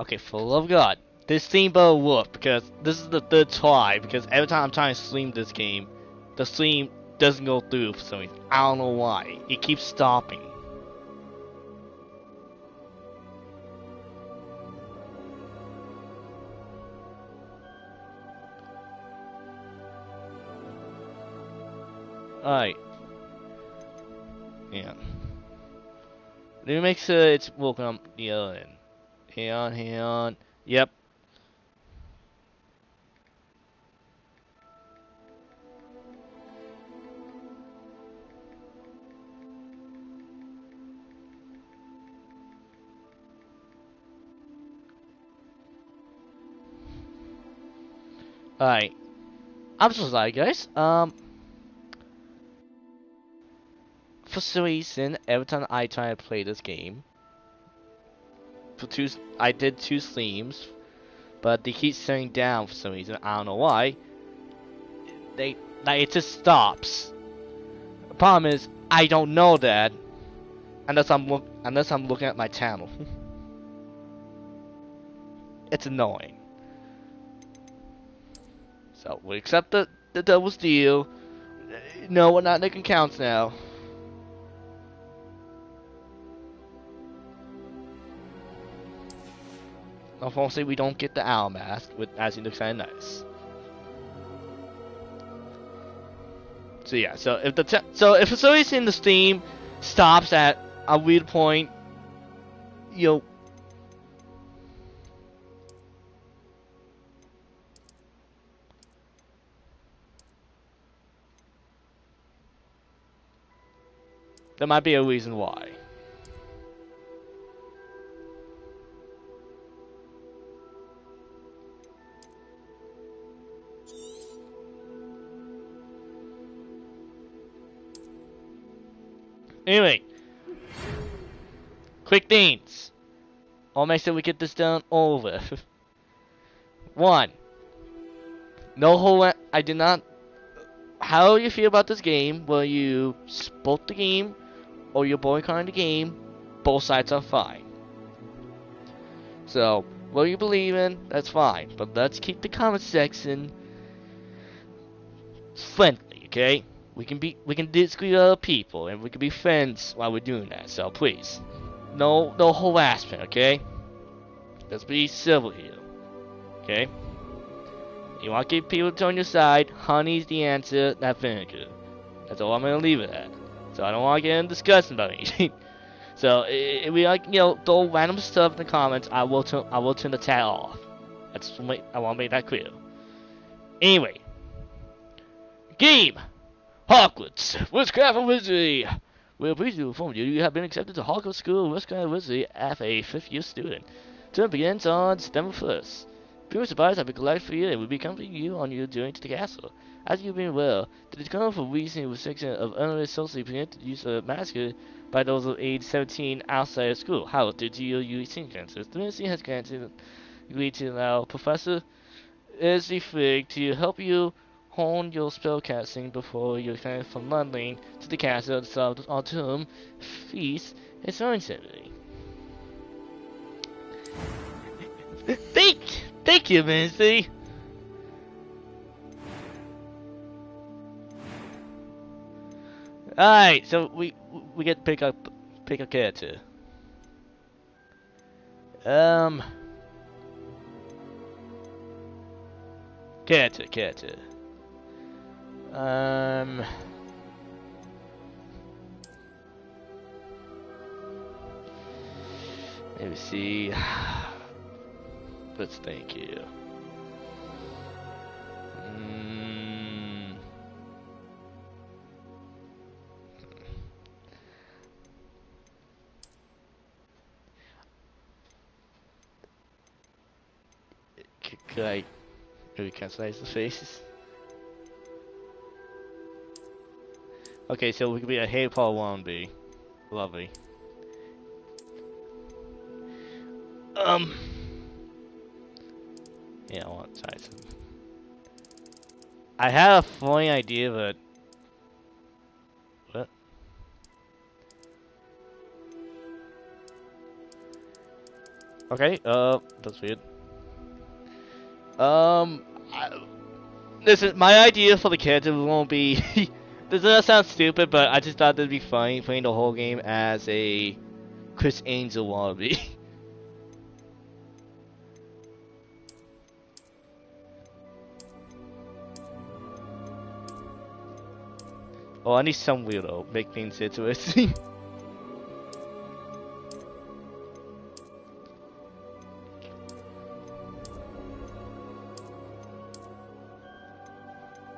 Okay, for the love of God, this theme better work because this is the third try. Because every time I'm trying to stream this game, the stream doesn't go through for some reason. I don't know why. It keeps stopping. Alright. Yeah. Let me make sure it's working on the other end. Hang on. Yep. Alright. I'm so sorry, guys. For some reason, every time I try to play this game, I did 2 streams, but they keep shutting down for some reason. I don't know why. It just stops. The problem is, I don't know that unless I'm looking at my channel. It's annoying. So we accept the double steal. No, we're not making counts now. Unfortunately, we don't get the owl mask, as it looks kind of nice. So yeah, so if for some reason the stream stops at a weird point, you know, there might be a reason why. Anyway, quick things. I'll make sure we get this done over. 1. No whole. I did not. How you feel about this game? Will you support the game or you're boycotting the game? Both sides are fine. So, what you believe in, that's fine. But let's keep the comment section friendly, okay? We can disagree with other people and we can be friends while we're doing that. So please, no harassment, okay? Let's be civil here, okay? You want to keep people on your side? Honey's the answer, not vinegar. That's all I'm gonna leave it at. So I don't want to get in discussion about anything. So if we throw random stuff in the comments, I will turn the chat off. I want to make that clear. Anyway, game. Hogwarts, Witchcraft and Wizardry. We are pleased to inform you you have been accepted to Hogwarts School of Witchcraft and Wizardry as a 5th-year student. Term begins on September 1st. Pure supplies have been collected for you and will be accompanying you on your journey to the castle. As you've been aware, the discount for recent restriction of unlimited socially permitted use of massacre by those of age 17 outside of school. However, due to your unique circumstances, the ministry has agreed to allow Professor Izzy Fig to help you hone your spellcasting before you return from London to the castle at the start of the autumn feast and sewing ceremony. Thank you, Ministry. Alright, so we get to pick a character. Character. Let me see. Let's think here. Could I maybe customize the faces? Okay, so we could be a Harry Potter wannabe. Lovely. Yeah, I want to try some. I had a funny idea, but what? Okay, that's weird. I, listen, my idea for the character won't be. This does sound stupid, but I just thought it'd be funny playing the whole game as a Chris Angel wannabe. Oh, I need some weirdo. Make things interesting.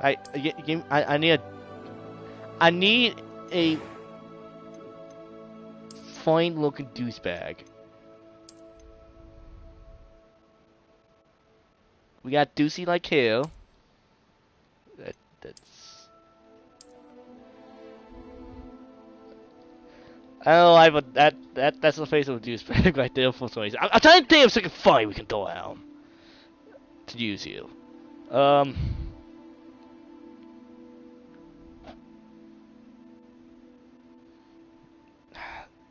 I need a fine looking douchebag. We got Deucey like hell. That's. I don't know why, but that's the face of a douchebag right there for some reason. I'm trying to think of something funny we can throw out to use you. Um.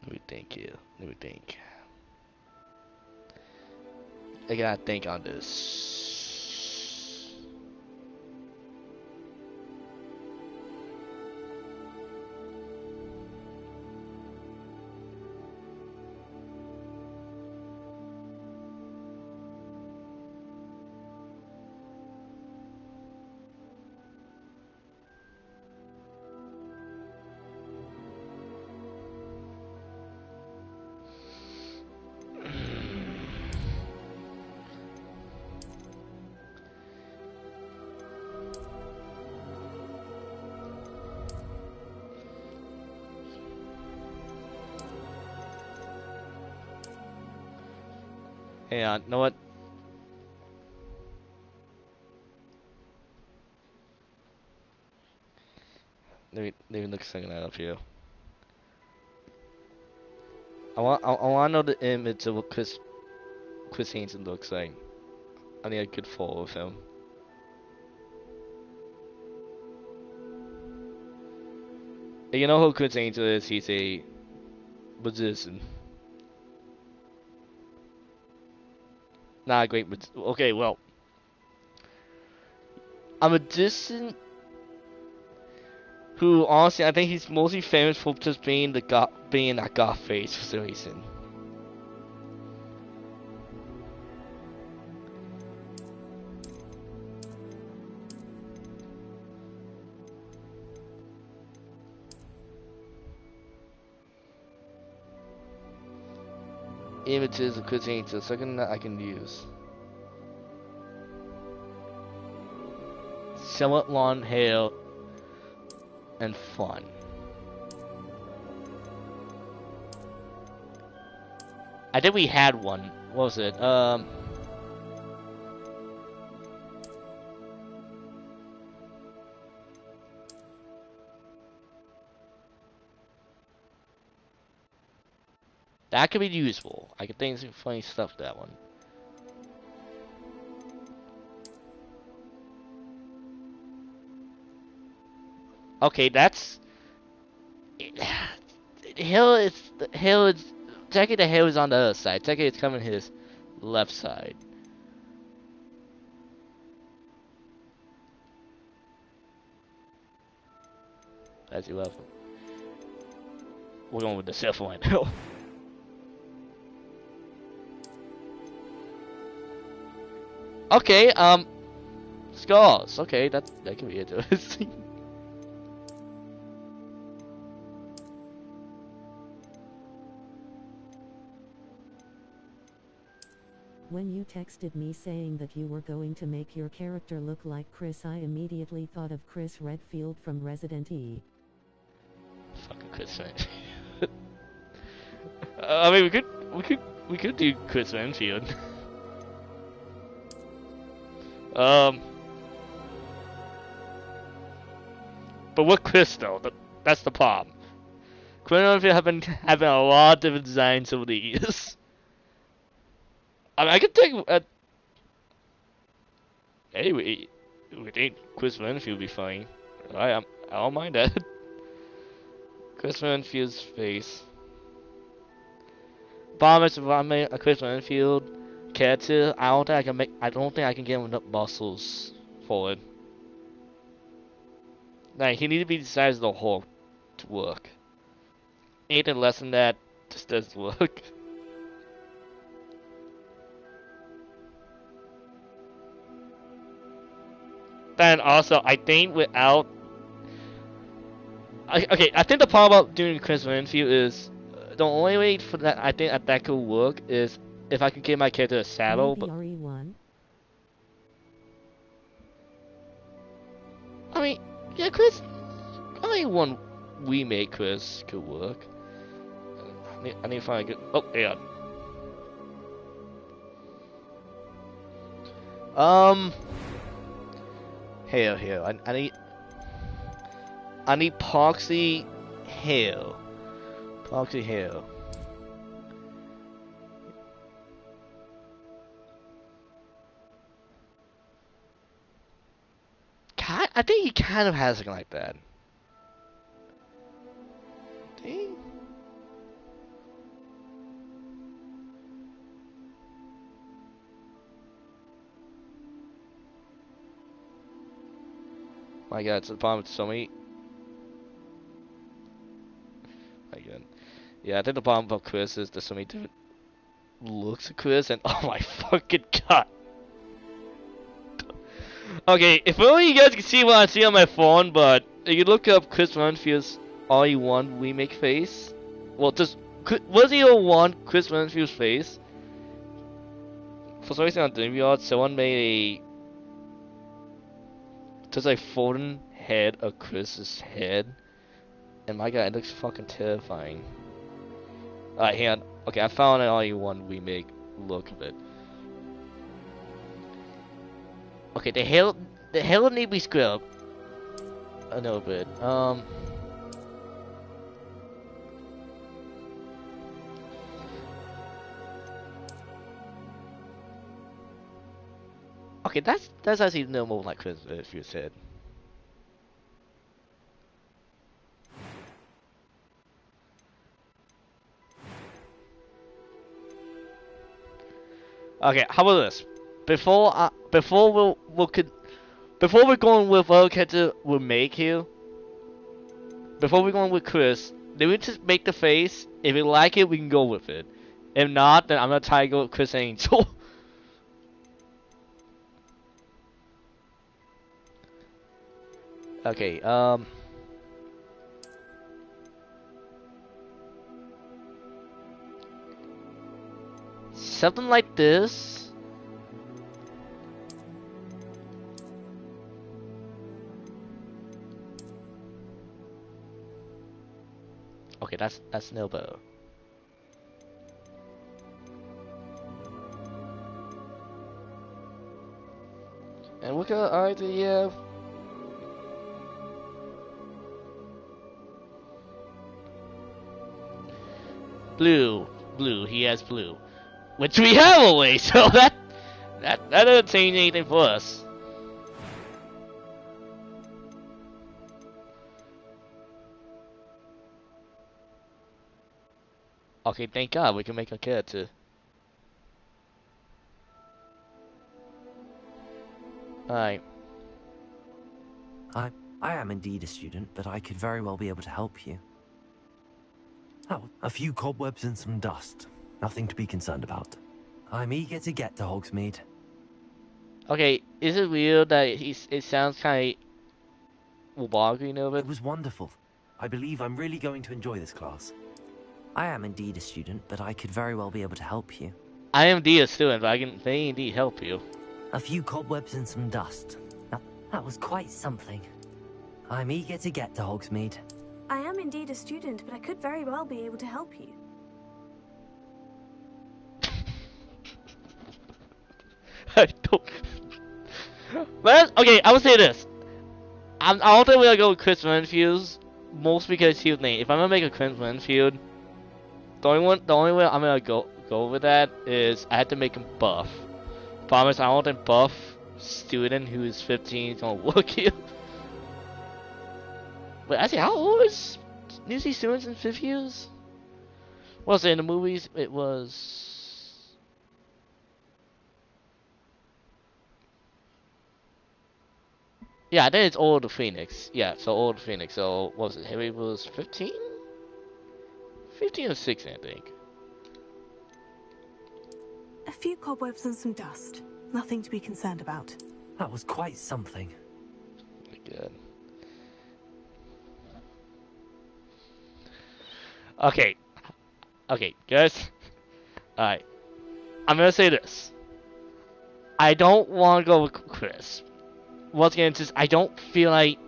Let me think here. Let me think. I gotta think on this. Hang on, you know what? Let me look something up here. I want to know the image of what Chris Hansen looks like. I need a good photo of him. And you know who Chris Angel is? He's a magician. Not a great magician. Okay, well, a magician who, honestly, I think he's mostly famous for just being being that goth face for some reason. Images of Chris Angel, second that I can use. Somewhat long hair and fun. I think we had one. What was it? That could be useful. I could think of some funny stuff that one. Okay, that's hill is technically the hill is on the other side. Technically it's coming his left side. That's 11. We're going with the self one hill. Okay, scars. Okay, that can be interesting. When you texted me saying that you were going to make your character look like Chris, I immediately thought of Chris Redfield from Resident Evil. Fucking Chris Redfield. I mean, we could do Chris Redfield. But what Chris though? That's the problem. Chris Redfield have been having a lot of different designs over the years. I mean, I could take. Anyway, we think Chris Redfield would be fine. I don't mind that. Chris Redfield's face. Promise if I make a Chris Renfield character, I don't think I can get him enough muscles for it. Like he needs to be the size of the Hulk to work. Anything less than that just doesn't work. Then also, I think without, okay, I think the problem about doing Chris Renfield is the only way for that I think that could work is if I could give my character a saddle. Maybe But RE1. I mean, yeah, Chris. I think one remake Chris could work. I need to find a good. Oh, yeah. Here. I need Poxy Hill. Poxy Hill. I think he kind of has something like that. Dang. My God, it's the problem with so many. My God. Yeah, I think the problem about Chris is there's so many different looks of Chris, and oh my fucking God. Okay, if only you guys can see what I see on my phone, but if you look up Chris Renfield's RE1 remake face, well, just was he one Chris Renfield's face? For some reason on DreamYard, someone made a just like folding head of Chris's head, and my God, it looks fucking terrifying. Alright, hang on. Okay, I found an RE1 remake look of it. Okay, the hell need to be scrubbed a little bit. Okay, that's actually no more like Chris if you said. Okay, how about this? Before we're going with what character we'll make here. Before we're going with Chris, then we just make the face. If we like it, we can go with it. If not, then I'm gonna try to go with Chris Angel. Okay, something like this. Okay, that's Nilbo. And what kind of eye do you have? Blue. He has blue. Which we have already, so that doesn't change anything for us. Okay, thank God we can make a character. Alright. I am indeed a student, but I could very well be able to help you. Oh, a few cobwebs and some dust. Nothing to be concerned about. I'm eager to get to Hogsmeade. Okay, is it weird that it sounds kind of wobbly over it? It was wonderful. I believe I'm really going to enjoy this class. I am indeed a student, but I could very well be able to help you. I am indeed a student, but I may indeed help you. A few cobwebs and some dust. That was quite something. I'm eager to get to Hogsmeade. I am indeed a student, but I could very well be able to help you. I don't. Well, okay, I would say this. I don't think we're gonna go with Chris Renfield, mostly because here's the thing. If I'm gonna make a Chris Renfield, the only way I'm gonna go with that is I have to make him buff. Promise, I don't think buff student who is 15 is gonna work here. Wait, actually, how old is New Zealand students in 5th years? What was it in the movies? It was. Yeah, I think it's Order of the Phoenix. Yeah, so Order of the Phoenix. So what was it? Harry was 15? 15 or 16, I think. A few cobwebs and some dust. Nothing to be concerned about. That was quite something. Good. Okay. Okay, guys. Alright. I'm gonna say this. I don't want to go with Chris. Once again, just I don't feel like.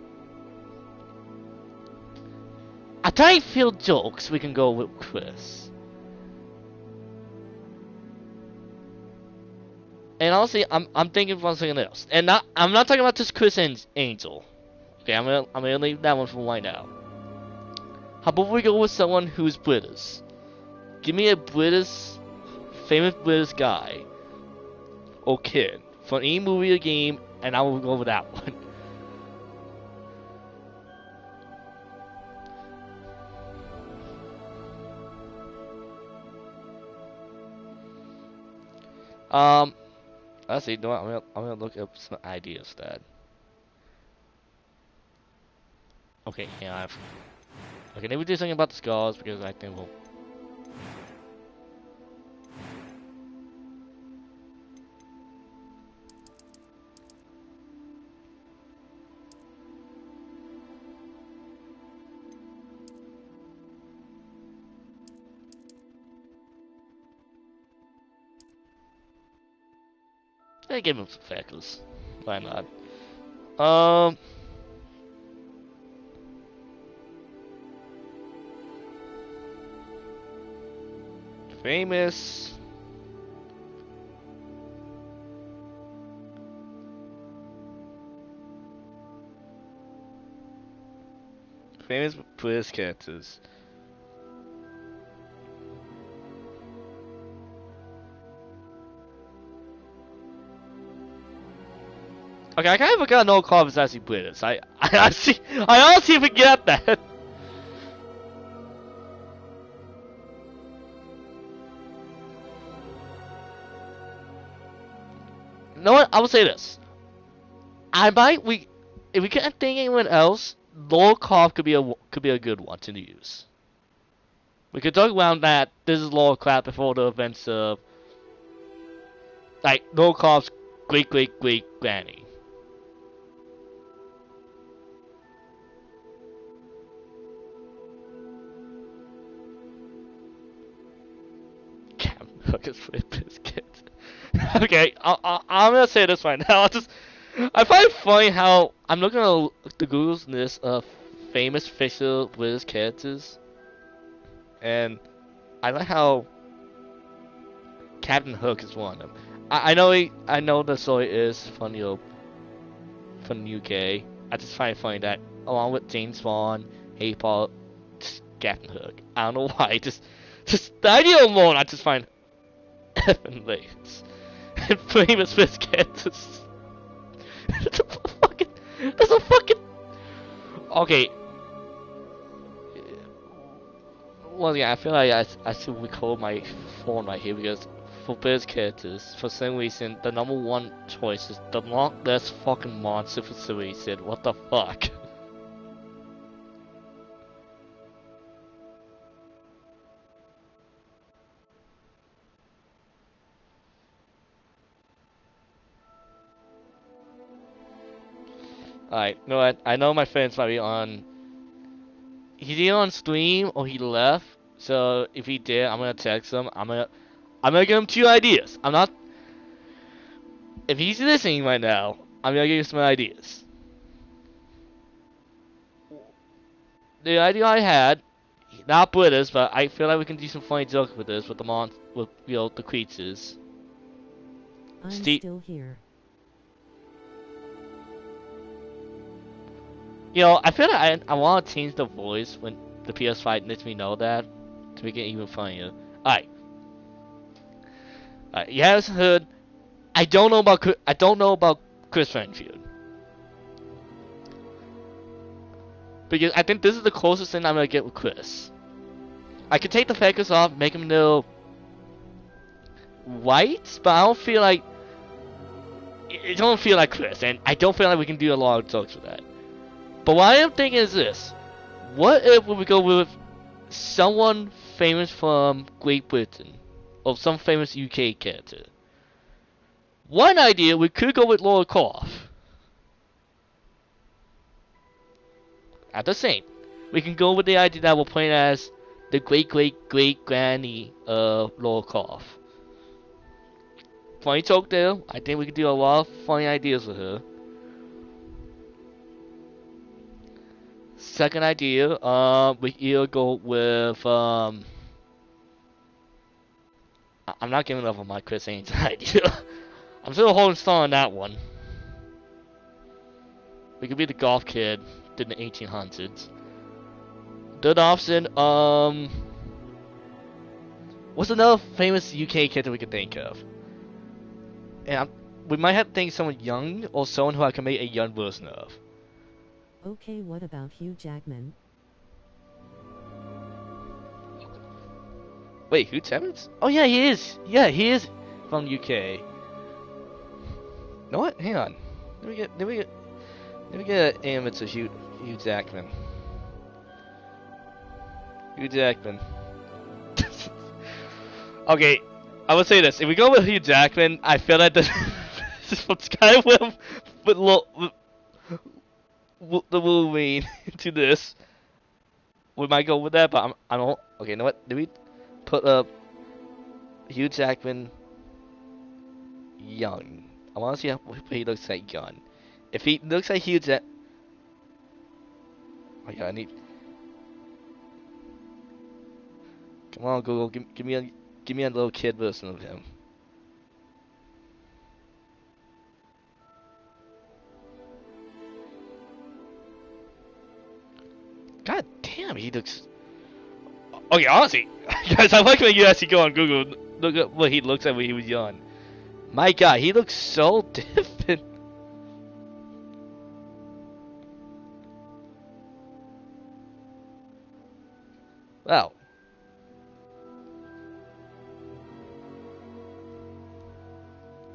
I try to feel jokes. We can go with Chris. And honestly, I'm thinking of something else. And I'm not talking about just Chris and Angel. Okay, I'm gonna leave that one for right now. How about we go with someone who's British? Give me a famous British guy or kid from any movie or game, and I will go with that one. Let's see. No, I'm gonna look up some ideas then. Okay, yeah. Okay, maybe do something about the scars because I think we'll. I give him some freckles. Why not? Famous. Famous British characters. Okay, I kind of forgot no Carl is actually British. I honestly forget that. You know what? I will say this. If we can't think anyone else, Lord Carl could be a good one to use. We could talk around that. This is Lord Crap before the events of like Lord Carl's great granny. Okay, I'm gonna say this right now. I find it funny how I'm looking at the Google's list of famous fictional British characters, and I like how Captain Hook is one of them. I know the story is from from the UK. I just find it funny that along with James Bond, Harry Potter, just Captain Hook. I don't know why. Just the idea alone, I just find effing hilarious. And famous British characters. That's a fucking. Okay. Well, yeah, I feel like I should record my phone right here because for British characters, for some reason, the number one choice is the Loch Ness fucking monster for some reason. What the fuck? Alright, you know what? I know my friend's probably on. He's either on stream or he left. So if he did, I'm gonna text him. I'm gonna give him two ideas. I'm not. If he's listening right now, I'm gonna give you some ideas. The idea I had, not British, but I feel like we can do some funny jokes with this, with the creatures. I'm still here. You know, I feel like I want to change the voice when the PS5 lets me know that to make it even funnier. Alright. You haven't heard. I don't know about Chris Renfield. Because I think this is the closest thing I'm gonna get with Chris. I could take the freckles off, make him a little white, but I don't feel like it don't feel like Chris, and I don't feel like we can do a lot of jokes with that. But what I am thinking is this: what if we go with someone famous from Great Britain, or some famous UK character? One idea, we could go with Laura Croft. At the same, we can go with the idea that we're playing as the great-great-great-granny of Laura Croft. Funny joke there. I think we could do a lot of funny ideas with her. Second idea, we either go with I'm not giving up on my Chris Haynes idea. I'm still holding strong on that one. We could be the golf kid in the 1800s. Third option, what's another famous UK kid that we could think of? And we might have to think of someone young or someone who I can make a young version of. Okay, what about Hugh Jackman? Wait, Hugh Jackman? Oh yeah, he is. Yeah, he is from UK. You know what? Hang on. Let me get an image of Hugh Jackman. Hugh Jackman. Okay, I would say this: if we go with Hugh Jackman, I feel like this is what's kind of with the Wolverine to this. We might go with that, but I don't. Okay, you know what? Do we put up Hugh Jackman young? I want to see how he looks like young. If he looks like Hugh Jackman, oh yeah, I need. Come on, Google, give me a little kid version of him. God damn, he looks. Okay, honestly, guys, I like when you actually go on Google, look at what he looks like when he was young. My God, he looks so different. Wow.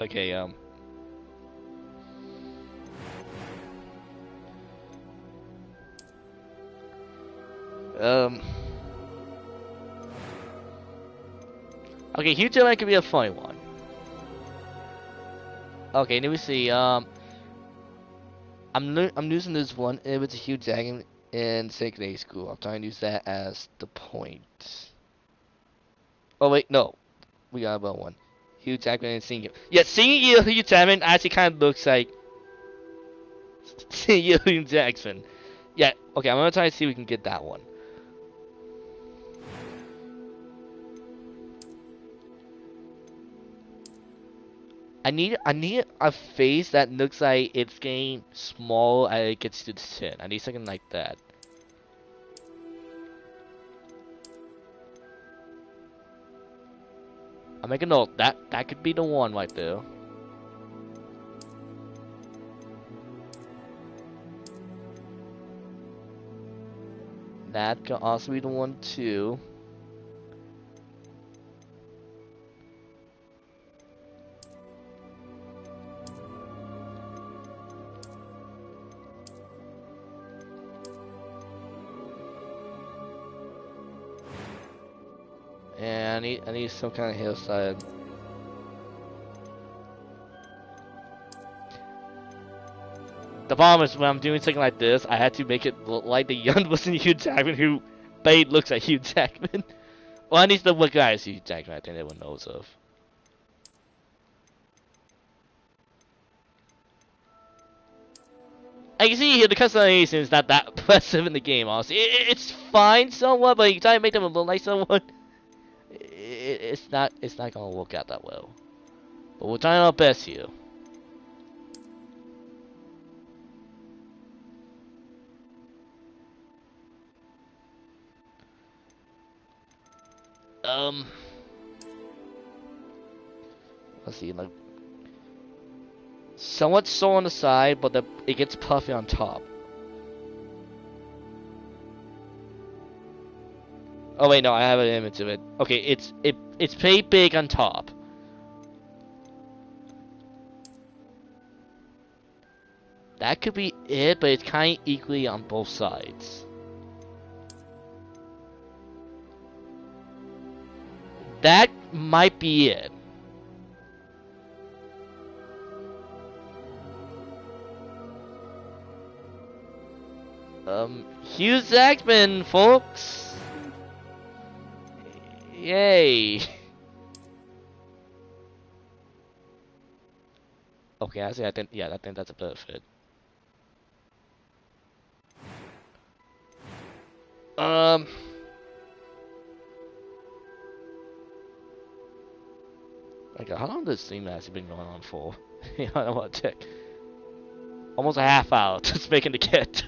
Okay, okay, Hugh Jackman could be a funny one. Okay, let me see. I'm using this one. It was a Hugh Jackman in second grade school. I'm trying to use that as the point. Oh wait, no, we got about one. Hugh Jackman and singing. Yeah, singing Hugh Jackman actually kind of looks like singing Hugh Jackman. Yeah, okay, I'm gonna try to see if we can get that one. I need a face that looks like it's getting small as it gets to the chin. I need something like that. I'll make a note. That could be the one right there. That could also be the one too. And I need some kind of hairstyle. The problem is when I'm doing something like this, I had to make it look like the young version of Hugh Jackman who Bade looks like Hugh Jackman. Well, I need to look guys Hugh Jackman, I think everyone knows of. I can see here the customization is not that impressive in the game, honestly. It's fine somewhat, but you try to make them look like someone. It's not gonna work out that well. But we're trying our best here. Let's see, like somewhat so on the side, but it gets puffy on top. Oh wait, no, I have an image of it. Okay, it's pretty big on top. That could be it, but it's kind of equally on both sides. That might be it. Hugh Jackman, folks. Yay. Okay, I think that's a perfect. Okay, how long does this stream actually been going on for? Yeah, I want to check. Almost a half hour just making the kit.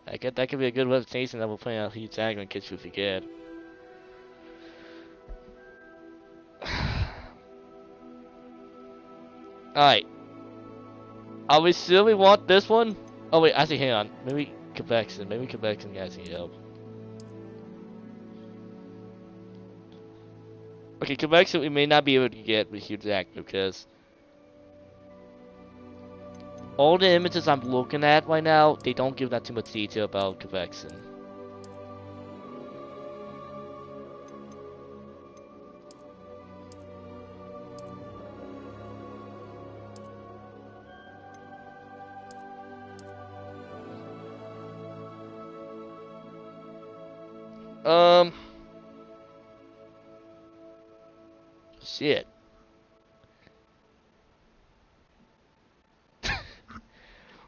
I guess that could be a good representation that we're putting out Hugh Jackman in case we forget. Alright. Are we sure we want this one? Oh wait, actually hang on. Maybe convection. Maybe convection guys need help. Okay, convection we may not be able to get with Hugh Jackman because all the images I'm looking at right now, they don't give that too much detail about convection. Shit.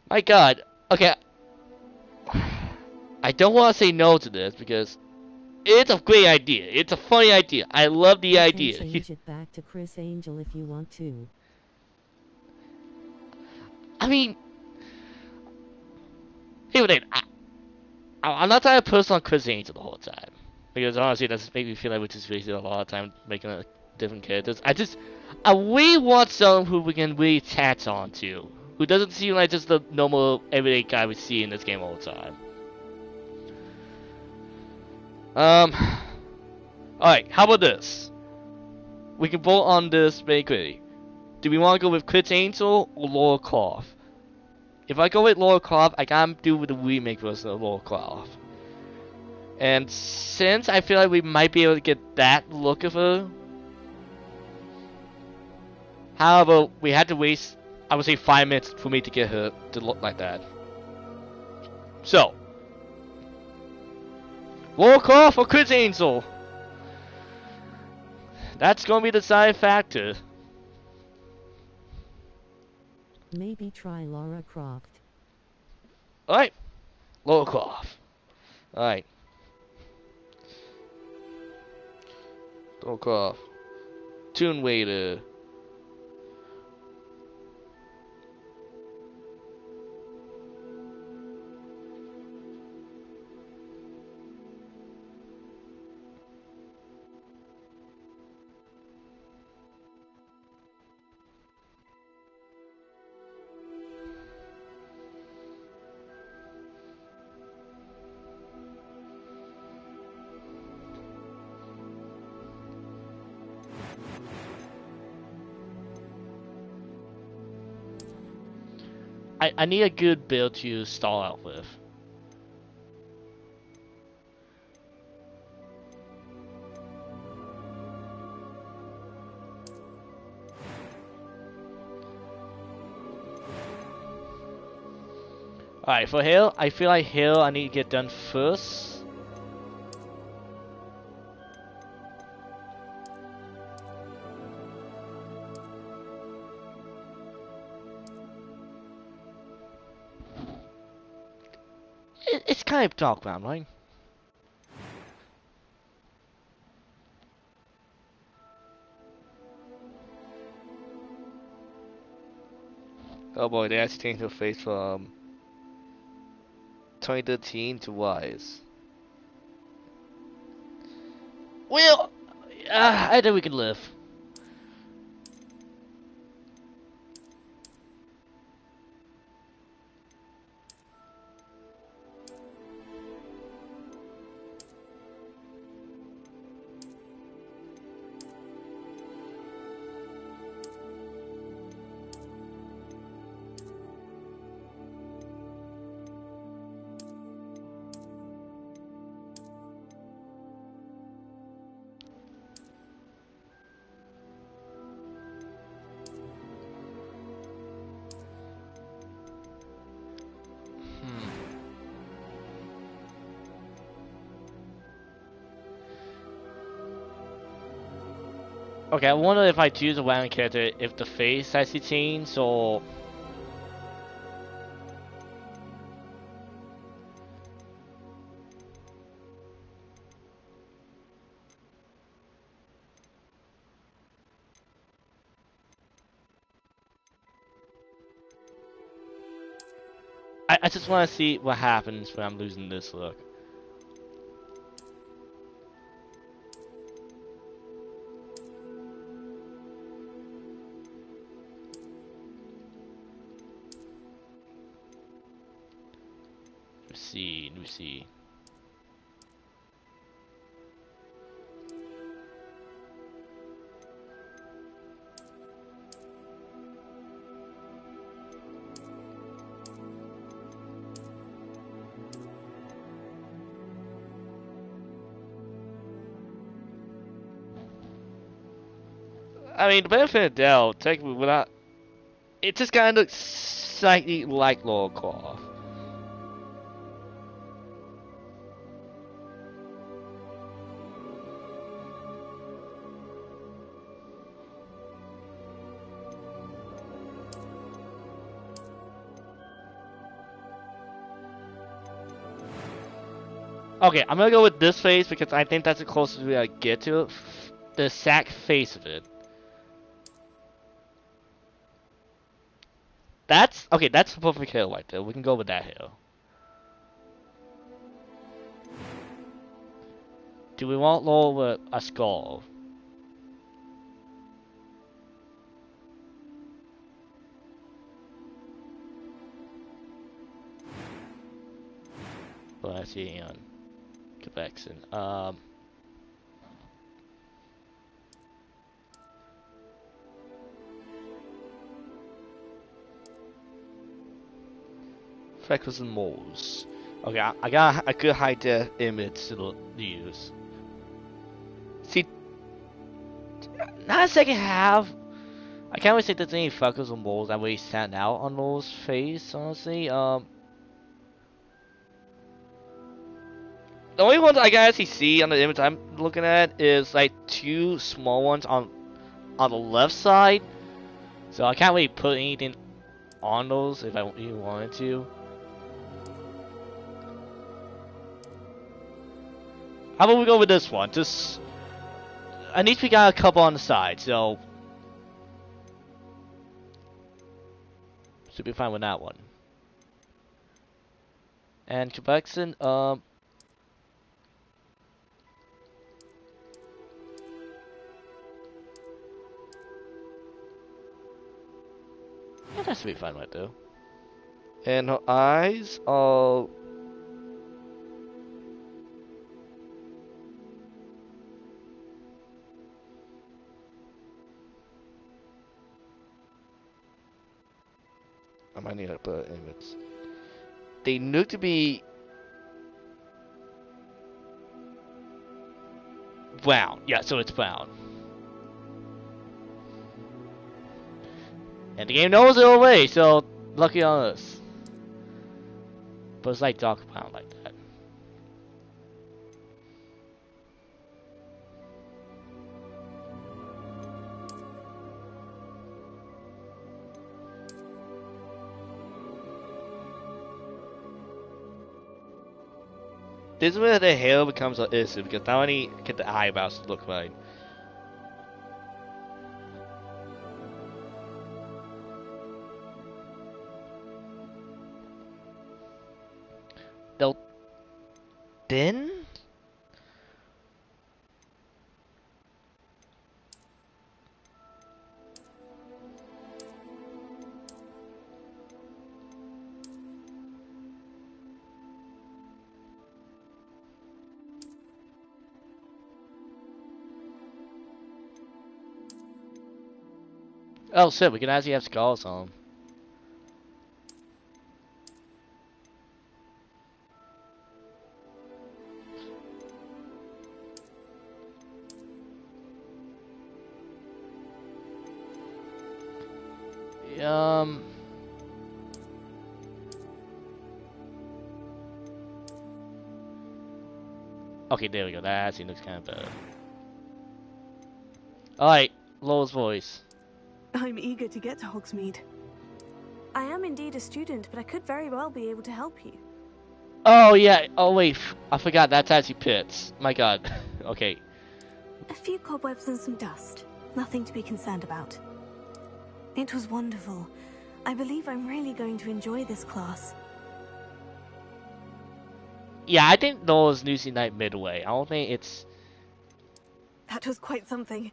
My god. Okay. I don't want to say no to this because it's a great idea. It's a funny idea. I love the idea. You can change it back to Chris Angel if you want to. I mean, here's the thing. I'm not trying to post on Chris Angel the whole time. Because honestly, that's made me feel like we're just wasting a lot of time making different characters. I really want someone who we can really attach on to. Who doesn't seem like just the normal, everyday guy we see in this game all the time. Alright, how about this? We can vote on this very quickly. Do we want to go with Chris Angel or Laura Croft? If I go with Laura Croft, I gotta do with the remake version of Laura Croft. And since I feel like we might be able to get that look of her, however, we had to waste, I would say, 5 minutes for me to get her to look like that. So, Laura Croft or Chris Angel? That's gonna be the deciding factor. Maybe try Lara Croft. Alright, Laura Croft. Alright. Laura Croft. Toon Waiter. I need a good build to start out with. Alright, for Hill, I feel like Hill I need to get done first. It's kind of dark brown, right? Oh boy, they actually changed her face from 2013 to Wise. Well, I think we can live. Okay, I wonder if I choose a random character if the face has to change, so... I just want to see what happens when I'm losing this look. Let me see. I mean, the benefit of the doubt, technically, without... It just kind of looks slightly like Laura Croft. Okay, I'm gonna go with this face because I think that's the closest we get to it. The sack face of it. That's okay. That's the perfect hair right there. We can go with that hair. Do we want Laura with a skull? Well, let's see on Quebecson. Freckles and moles. Okay, I got a good high def image to use. See, not a second half. I can't really say there's any freckles or moles that really stand out on Laura's face, honestly. The only ones I can actually see on the image I'm looking at is like two small ones on the left side. So I can't really put anything on those if I even wanted to. How about we go with this one? Just at least we got a couple on the side, so should be fine with that one. And Quebecson, yeah, that should be fine right there. And her eyes are... I might need to put image. They look to be brown. Yeah, so it's brown. And the game knows it already, so lucky on us. But it's like dark brown like that. This is where the hair becomes an issue because now I need to get the eyebrows to look right. They'll thin? Oh shit, we can actually have skulls on them. Okay, there we go. That actually looks kind of better. Alright, Lowell's voice. I'm eager to get to Hogsmeade. I am indeed a student, but I could very well be able to help you. Oh yeah. Oh wait, I forgot. That's actually Pitts. My God. Okay. A few cobwebs and some dust. Nothing to be concerned about. It was wonderful. I believe I'm really going to enjoy this class. Yeah, I think Noel's Lucy Night midway. I don't think it's. That was quite something.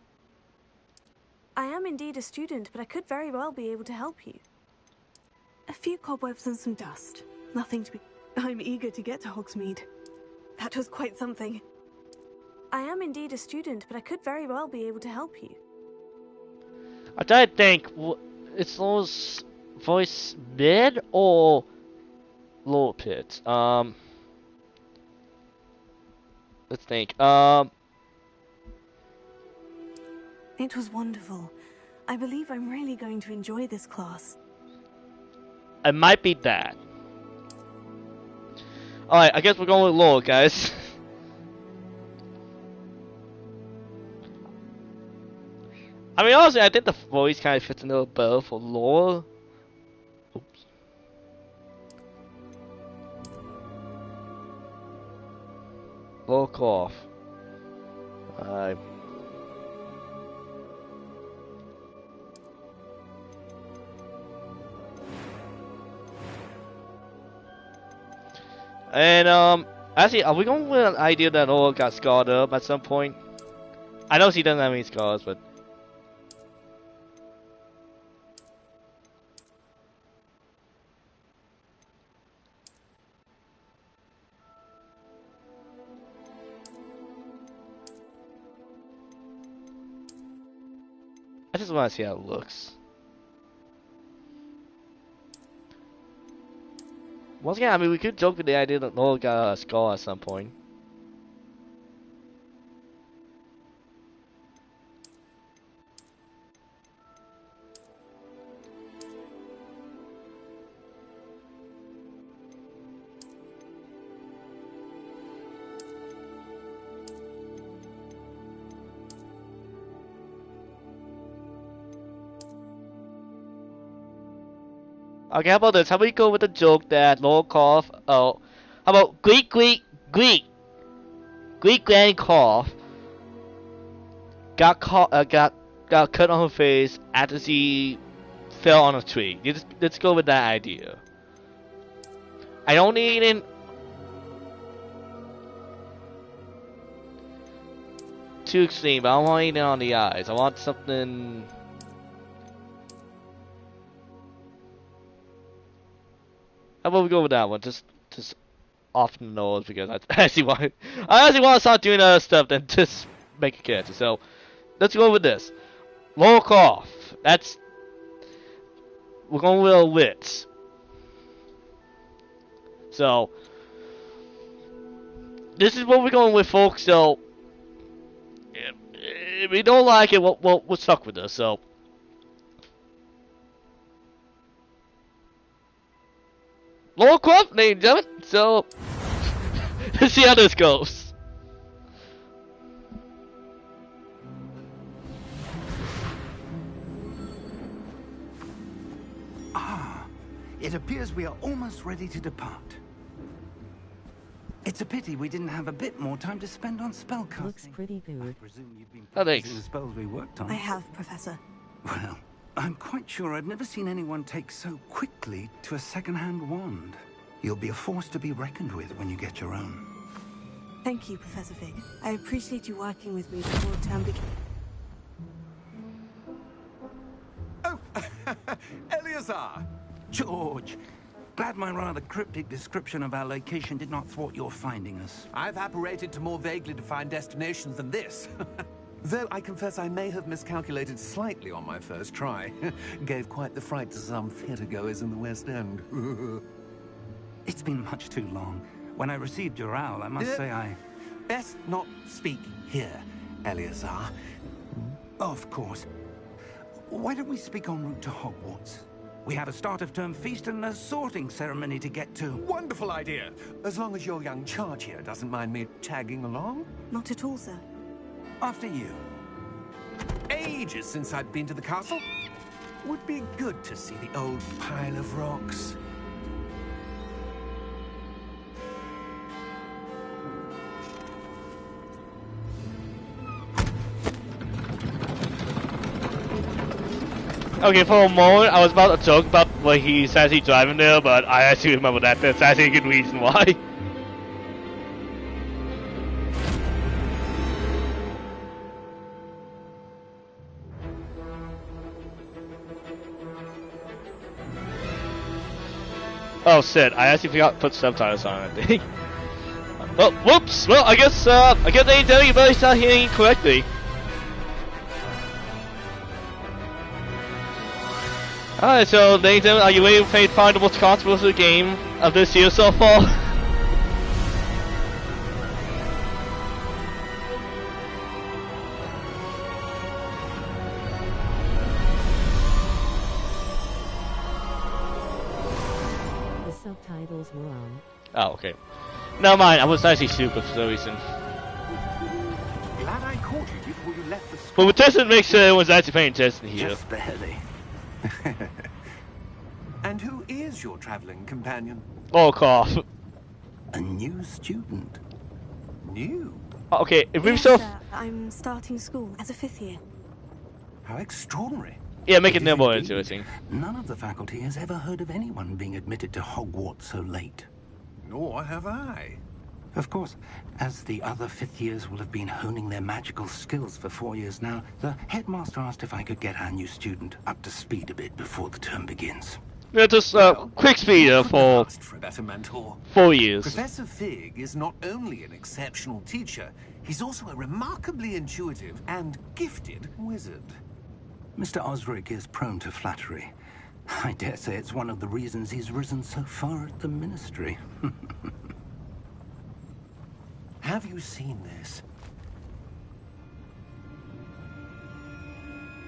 I am indeed a student, but I could very well be able to help you. A few cobwebs and some dust. Nothing to be... I'm eager to get to Hogsmeade. That was quite something. I am indeed a student, but I could very well be able to help you. I'm trying to think. It's Noel's voice mid or lower Pitts? Let's think. It was wonderful. I believe I'm really going to enjoy this class. It might be that. Alright, I guess we're going with Lowell, guys. I mean, honestly, I think the voice kind of fits a little better for Lowell. Oops. Lowell cough. And actually, are we going with an idea that Lowell got scarred up at some point? I know she doesn't have any scars, but I just want to see how it looks. Once again, I mean, we could joke with the idea that Lowell got a scar at some point. Okay, how about this? How about we go with the joke that Lowell cough? Oh, how about Greek Granny cough got cut on her face after she fell on a tree. Let's go with that idea. I don't need it too extreme, but I don't want it on the eyes. I want something. How about we go with that one? Just off the nose, because I actually want to start doing other stuff than just make a character. So let's go with this. Lowell cough. We're going with a wits. So this is what we're going with, folks. So if we don't like it, we'll stuck with this. So. Lowell Crump, ladies and gentlemen. So, let's see how this goes. Ah, it appears we are almost ready to depart. It's a pity we didn't have a bit more time to spend on spellcasting. Looks pretty good. I presume you've been Oh, practicing thanks. the spells we worked on. I have, Professor. Well, I'm quite sure I've never seen anyone take so quickly to a second-hand wand. You'll be a force to be reckoned with when you get your own. Thank you, Professor Fig. I appreciate you working with me before term begins. Oh, Eleazar! George, glad my rather cryptic description of our location did not thwart your finding us. I've apparated to more vaguely defined destinations than this. Though I confess I may have miscalculated slightly on my first try. Gave quite the fright to some theatergoers in the West End. It's been much too long. When I received your owl, I must say I... Best not speak here, Eleazar. Of course. Why don't we speak en route to Hogwarts? We have a start-of-term feast and a sorting ceremony to get to. Wonderful idea. As long as your young charge here doesn't mind me tagging along. Not at all, sir. After you. ages since I'd been to the castle. Would be good to see the old pile of rocks. Okay, for a moment, I was about to talk about what he's actually driving there, but I actually remember that. That's actually a good reason why. Oh shit, I actually forgot to put subtitles on, I think. Well, whoops! Well, I guess they didn't tell you, but he's not hearing it correctly. Alright, so Nathan, are you ready to play find the most controversial game of this year so far? The subtitles were on. Oh, okay. Never mind, I was actually stupid for some reason. Glad I caught you before you left the school. But with this, it makes sure everyone's actually paying attention here. Just barely. And who is your traveling companion? Oh, cough. A new student. New? Okay, if we Yes, so... I'm starting school as a 5th year. How extraordinary. Yeah, make it It is more indeed. interesting. None of the faculty has ever heard of anyone being admitted to Hogwarts so late. Nor have I. Of course, as the other 5th years will have been honing their magical skills for 4 years now, the headmaster asked if I could get our new student up to speed a bit before the term begins. Yeah, just quick speed Couldn't have for asked for a better mentor. 4 years. Professor Fig is not only an exceptional teacher, he's also a remarkably intuitive and gifted wizard. Mr. Osric is prone to flattery. I dare say it's one of the reasons he's risen so far at the ministry. Have you seen this?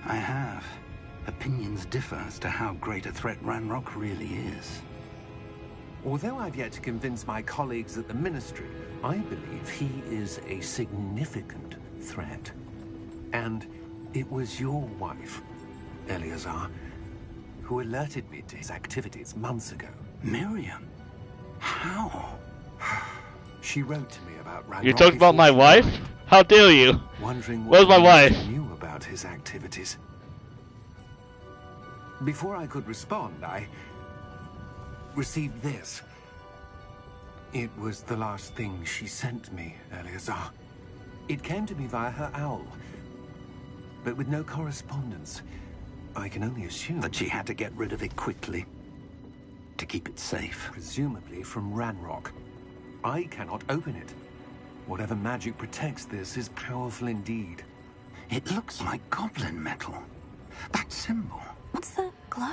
I have. Opinions differ as to how great a threat Ranrock really is. Although I've yet to convince my colleagues at the ministry, I believe he is a significant threat. And it was your wife, Eleazar, who alerted me to his activities months ago. Miriam? How? She wrote to me about Ranrock. You talking about my before she wife? died, How dare you? wondering Where's what my wife? she knew about his activities. Before I could respond, I received this. It was the last thing she sent me, Eleazar. It came to me via her owl, but with no correspondence. I can only assume That she had to get rid of it quickly. To keep it safe. presumably from Ranrock. I cannot open it. Whatever magic protects this is powerful indeed. It looks like goblin metal. That symbol. What's the glow?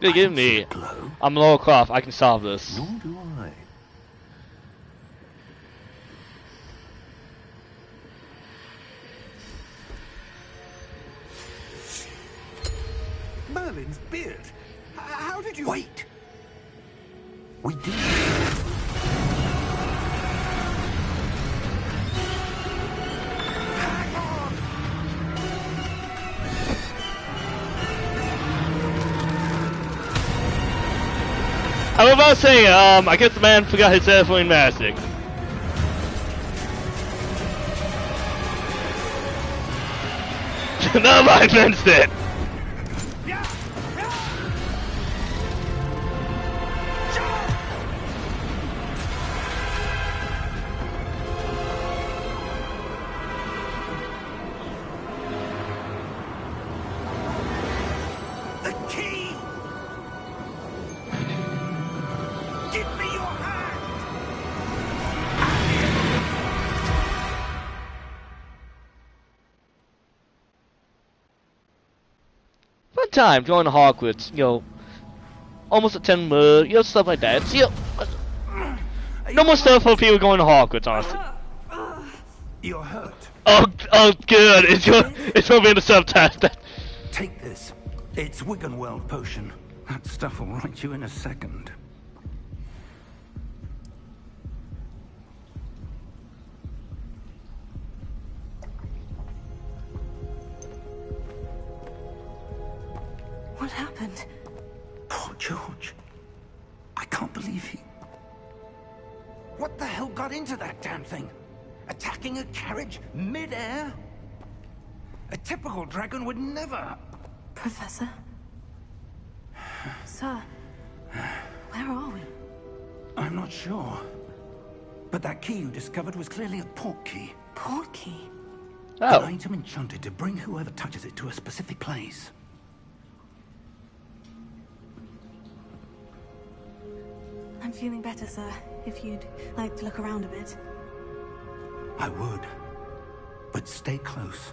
They I give can see me. it glow. I'm Laura Croft. I can solve this. Nor do I. Merlin's beard. How did you... Wait! We did. Hang on! I was about to say, I guess the man forgot his telephone magic. Never mind, fenced it. The key! Give me your hand! Fun time going to Hogwarts, almost attend stuff like that. No more stuff for people going to Hogwarts, honestly. You're hurt. Oh, good. It's gonna be in the subtitle. Take this. It's Wiggenweld potion. That stuff will right you in a second. happened. Poor George. I can't believe he... What the hell got into that damn thing? Attacking a carriage mid-air? A typical dragon would never... Professor? Sir, where are we? I'm not sure. But that key you discovered was clearly a port key. Port key? An Oh. item enchanted to bring whoever touches it to a specific place. I'm feeling better, sir. If you'd like to look around a bit. I would. But stay close.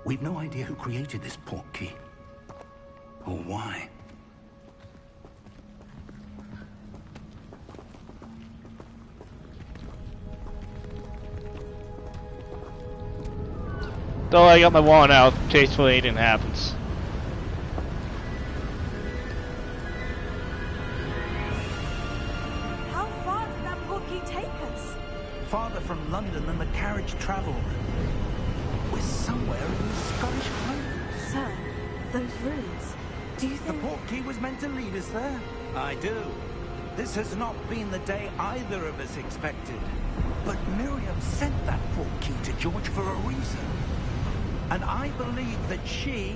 We've no idea who created this port key. Or why. Though I got my wand out, tastefully anything happens. How far did that port key take us? Farther from London than the carriage travelled. We're somewhere in the Scottish Highlands. Sir, those ruins. Do you The think... port key was meant to lead us there? I do. This has not been the day either of us expected. But Miriam sent that port key to George for a reason. And I believe that she,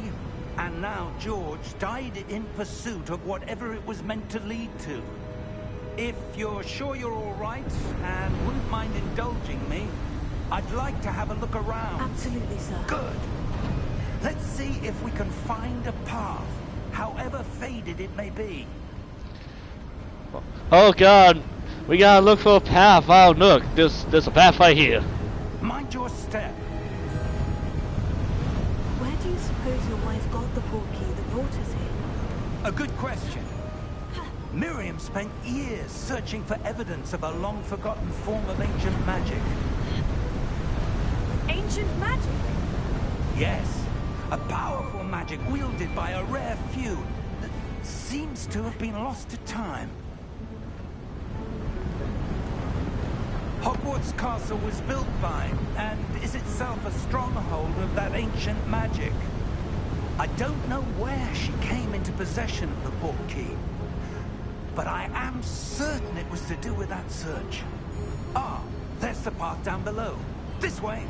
and now George, died in pursuit of whatever it was meant to lead to. If you're sure you're all right, and wouldn't mind indulging me, I'd like to have a look around. Absolutely, sir. Good. Let's see if we can find a path, however faded it may be. Oh god, we gotta look for a path. Oh look, there's a path right here. Mind your step. Where do you suppose your wife got the port key that brought us here? A good question. Miriam spent years searching for evidence of a long-forgotten form of ancient magic. Ancient magic? Yes, a powerful magic wielded by a rare few that seems to have been lost to time. Hogwarts Castle was built by, and is itself a stronghold of that ancient magic. I don't know where she came into possession of the port key, but I am certain it was to do with that search. Ah, there's the path down below. This way.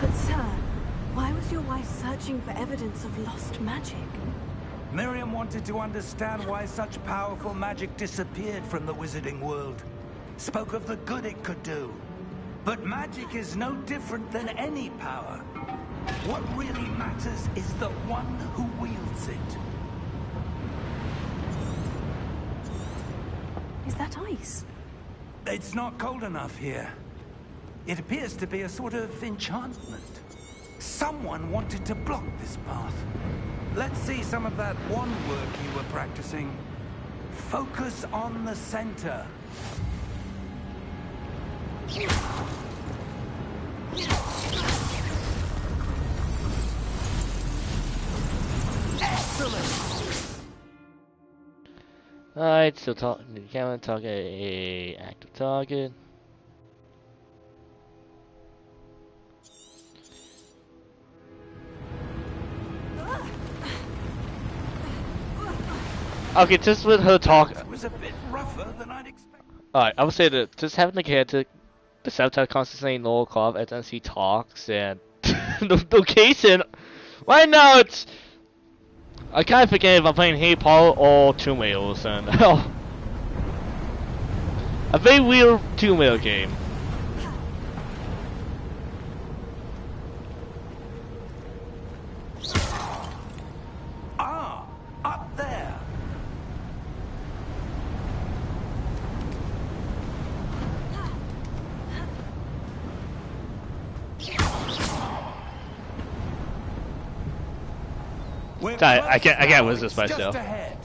But sir, why was your wife searching for evidence of lost magic? Miriam wanted to understand why such powerful magic disappeared from the wizarding world. Spoke of the good it could do. But magic is no different than any power. What really matters is the one who wields it. Is that ice? It's not cold enough here. It appears to be a sort of enchantment. Someone wanted to block this path. Let's see some of that wand work you were practicing. Focus on the center. Excellent! Alright, still talking. The camera target a active target. Okay, just with her talk. It was a bit rougher than I'd expected. Alright, I would say that just having the character, the subtitle constantly saying Noel Cobb as he talks and the case and right now it's I kind of forget if I'm playing Hey Paul or Tomb Raiders and a very weird Tomb Raider game. Ah, up there. We're I close can't now. resist It's myself. Just ahead.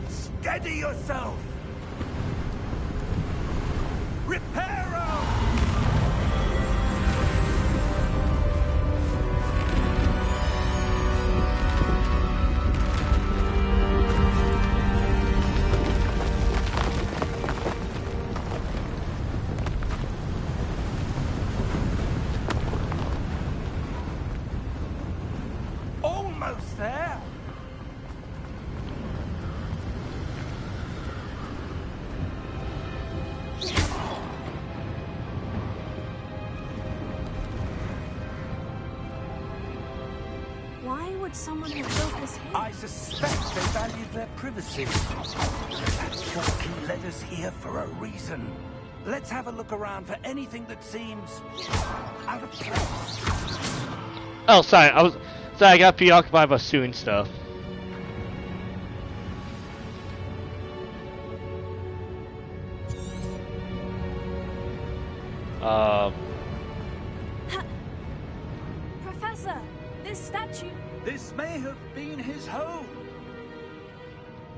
Steady yourself. Reparo! Why would someone have built this here? I suspect they valued their privacy. That portkey led us here for a reason. Let's have a look around for anything that seems out of place. Oh, sorry. I got preoccupied by suing stuff. Professor, this statue. This may have been his home.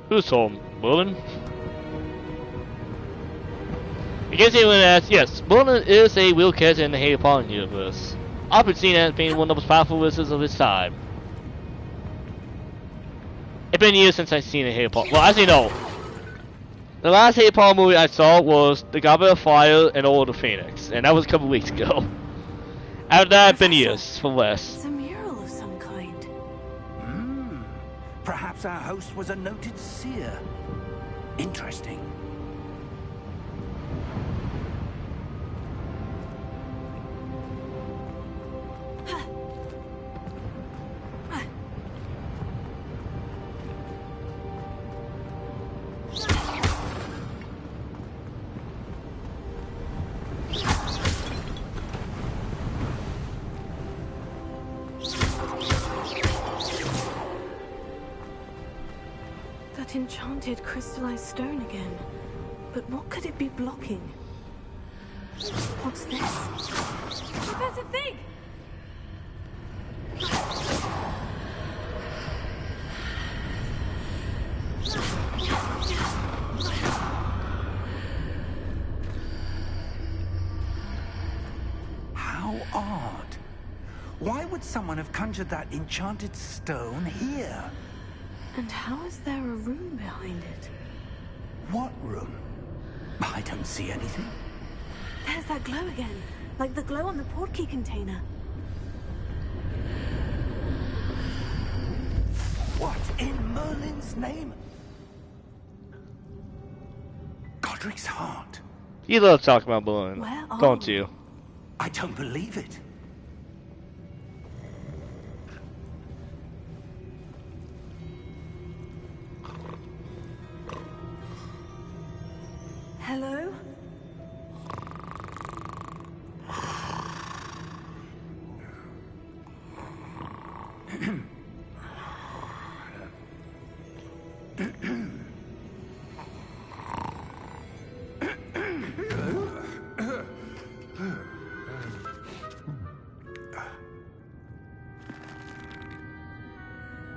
Whose home? Merlin? In case anyone asks, yes, Merlin is a real character in the Harry Potter universe. Often seen as being one of the most powerful wizards of his time. It's been years since I've seen a Harry Potter. Well, actually, no. The last Harry Potter movie I saw was The Goblet of Fire and Order of the Phoenix, and that was a couple weeks ago. After that, it's been years, for less. It's a mural of some kind. Perhaps our host was a noted seer. Interesting. That enchanted crystallized stone again. But what could it be blocking? What's this? Professor Fig! How odd. Why would someone have conjured that enchanted stone here? And how is there a room behind it? What room? I don't see anything. There's that glow again. Like the glow on the portkey container. What in Merlin's name? Godric's heart. You love talking about Merlin, Where are don't we? you? I don't believe it. Hello?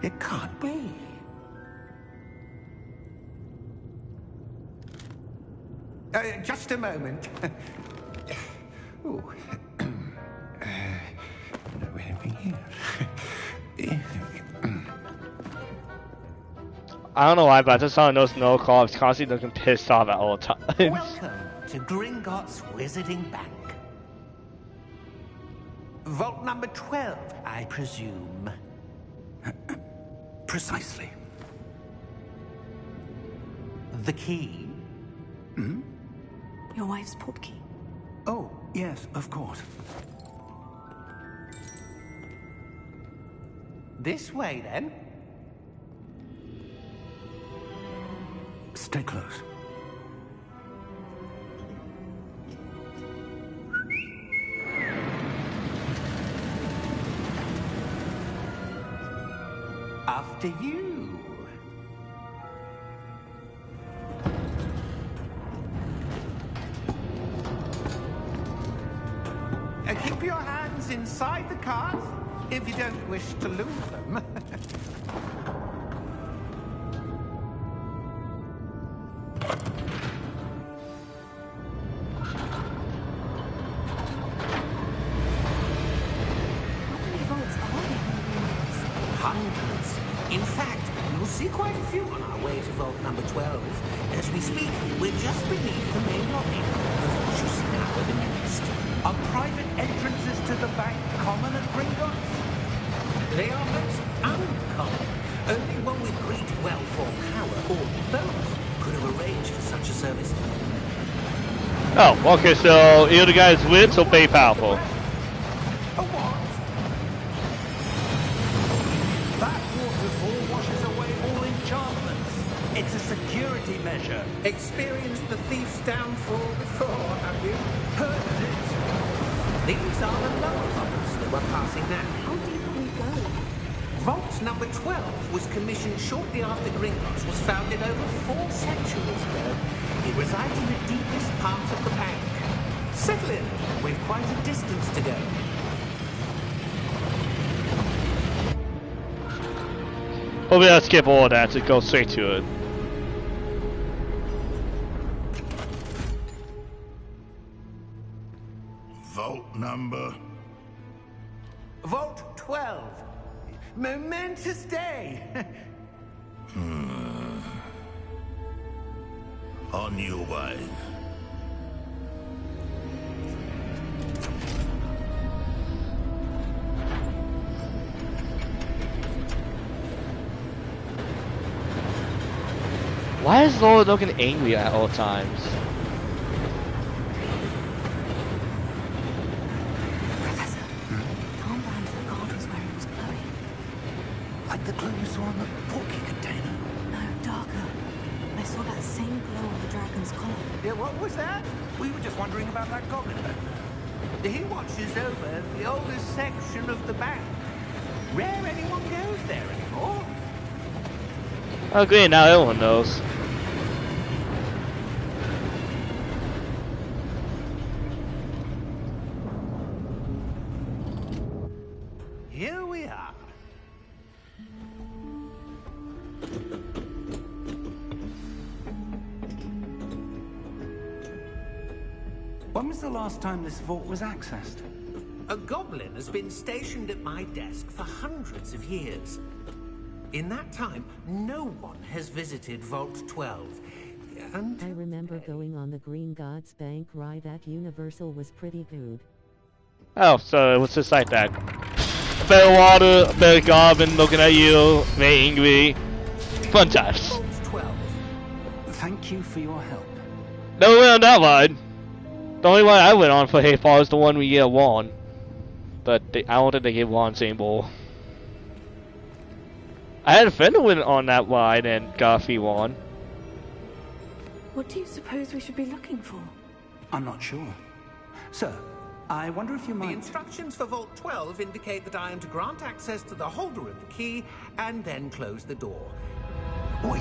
It can't be. Just a moment. Oh. No anything here. I don't know why, but I just saw a notice no call. I was constantly looking pissed off at all the time. Welcome to Gringotts Wizarding Bank. Vault number 12, I presume. Precisely. The key? Your wife's portkey. Oh, yes, of course. This way, then. Stay close. After you. Keep your hands inside the cart if you don't wish to lose them. How many vaults are there in Gringotts? Hundreds. In fact, you'll see quite a few on our way to vault number 12. As we speak, we're just beneath the main lobby. The vault you see now are the newest. Are private entrances to the bank common at Gringotts? They are most uncommon. Only one with great wealth or power, or both, could have arranged for such a service. Oh, okay, so you're the guy who's rich or very powerful? A what? Teacher, experienced the thief's downfall before, have you? Heard of it? These are the lower vaults that we're passing now. How deep will we go? Vault number 12 was commissioned shortly after Gringotts was founded over 4 centuries ago. It resides in the deepest part of the bank. Settle in. We've quite a distance to go. Probably I'll skip all that to go straight to it. Vault number. Vault 12. Momentous day. On your way. Why is Laura looking angry at all times? Professor, the armband that guard was wearing was glowing. Like the glow you saw on the porky container. No, darker. I saw that same glow on the dragon's collar. Yeah, what was that? We were just wondering about that goblin back there. He watches over the oldest section of the bank. Rare anyone goes there anymore. Oh great, now everyone knows. Here we are. When was the last time this vault was accessed? A goblin has been stationed at my desk for hundreds of years. In that time, no one has visited Vault 12. And I remember going on the Green Gods Bank ride at Universal was pretty good. Oh, so it was just like that. A bit of water, a bit of goblin looking at you, very angry. Fun times. Vault 12. Thank you for your help. Never went on that ride. The only one I went on for Hayfall is the one we won. But I don't think they gave Juan anymore. I had a friend who went on that ride and got a free one. What do you suppose we should be looking for? I'm not sure. Sir, I wonder if you The might... instructions for Vault 12 indicate that I am to grant access to the holder of the key and then close the door. Wait.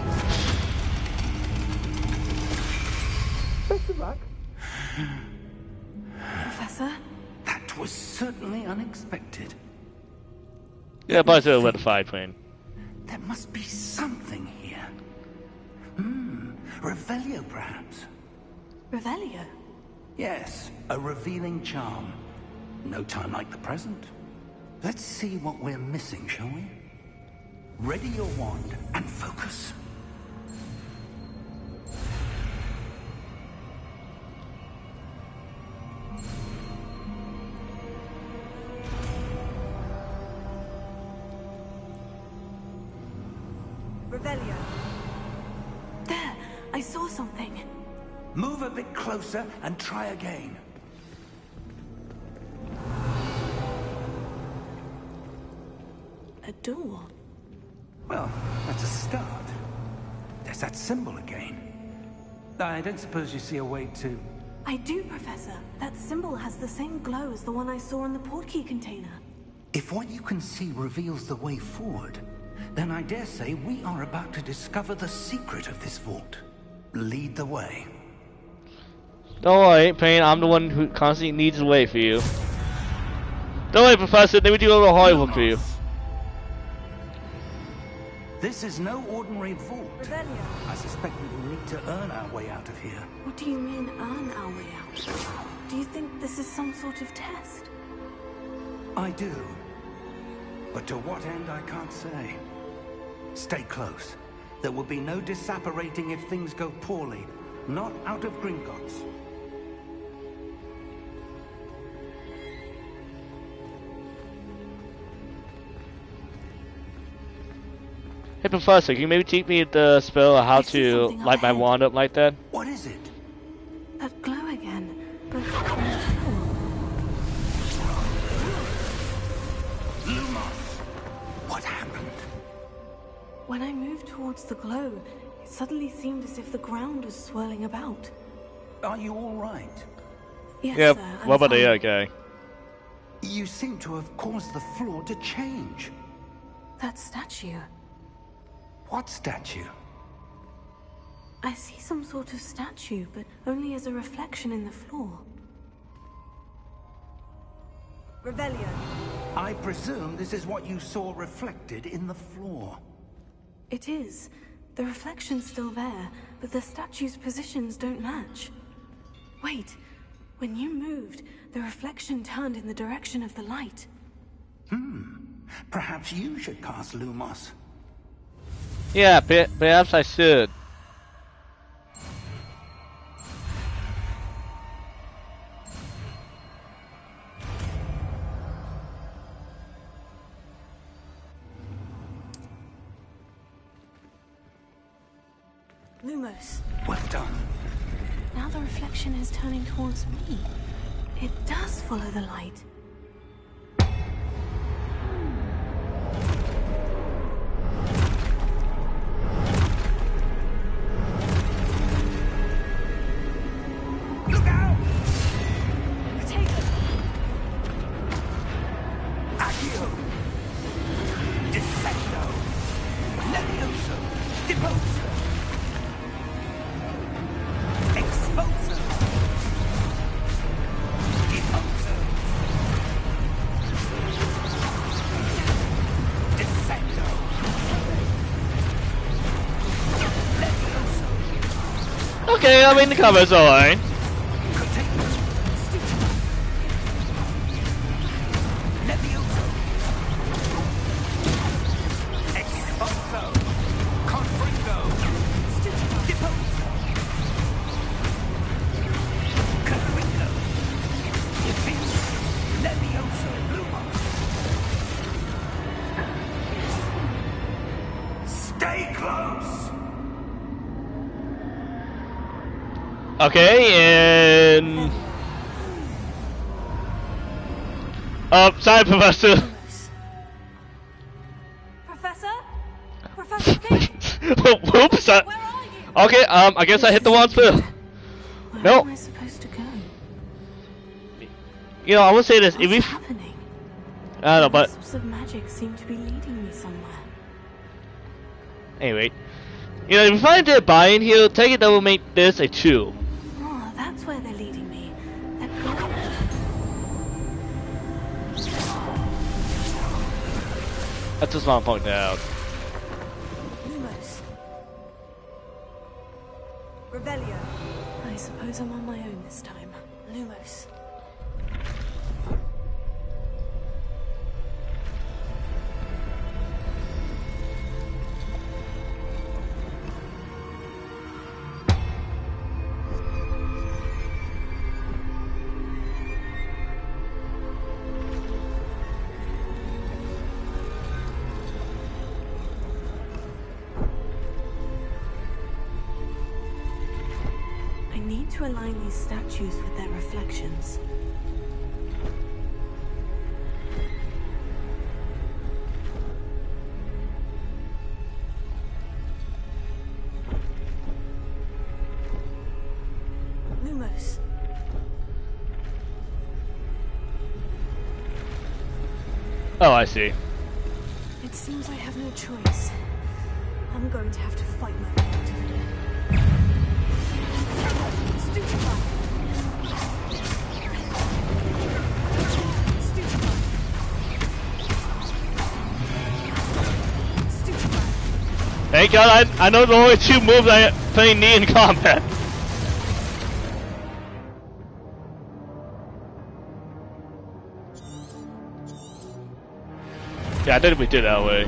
Best of luck. Professor? That was certainly unexpected. Yeah, but I went to fire plane. There must be something here. Revelio, perhaps? Revelio? Yes, a revealing charm. No time like the present. Let's see what we're missing, shall we? Ready your wand and focus. Revelio. There! I saw something. Move a bit closer and try again. A door. Well, that's a start. There's that symbol again. I don't suppose you see a way to... I do, Professor. That symbol has the same glow as the one I saw in the portkey container. If what you can see reveals the way forward, then I dare say we are about to discover the secret of this vault. Lead the way. Don't worry, Payne, I'm the one who constantly needs the way for you. Don't worry, Professor, let me do a little hard work for you. This is no ordinary vault. Revelio. I suspect we will need to earn our way out of here. What do you mean, earn our way out? Do you think this is some sort of test? I do. But to what end, I can't say. Stay close. There will be no disapparating if things go poorly. Not out of Gringotts. Hey, Professor, can you maybe teach me the spell of how I see to something light my ahead. wand up like that? What is it? That glow again. But Lumos! What happened? when I moved towards the glow, it suddenly seemed as if the ground was swirling about. Are you all right? Yes, Yep. sir. I'm What about the fine. other guy? You seem to have caused the floor to change. That statue. What statue? I see some sort of statue, but only as a reflection in the floor. Revelio. I presume this is what you saw reflected in the floor. It is. The reflection's still there, but the statue's positions don't match. Wait. When you moved, the reflection turned in the direction of the light. Perhaps you should cast Lumos. Yeah, perhaps I should. Lumos. Well done. Now the reflection is turning towards me. It does follow the light. Look out! Potato. Accio! Dissecto! Levioso! Deposo! Exposo! Deposo! Dissecto! Levioso! Okay, I mean the cover's alright. Potato! Levioso! Exposo! Confringo! Deposo! Confringo! Diffuse! Levioso! Lumos! Stay close! Okay, and sorry, Professor. Professor? Professor King? Whoops. Where are you? Okay, I guess I hit the wrong spell. Where No. am I supposed to go? You know, I will say this. If What's we, happening? I don't know, but Wisps of magic seem to be leading me somewhere. anyway, you know, if we find a buy in here, take it that will make this a 2. Oh, that's where they're leading me. That glow. That's just what I'm pointing out. Lumos. Revelio. I suppose I'm on my own this time. Lumos. I need to align these statues with their reflections. Lumos. Oh, I see. It seems I have no choice. I'm going to have to fight my way out of here. Stupefy. Stupefy. Stupefy. Thank God, I know the only 2 moves I play need in combat. Yeah, I didn't we did that way.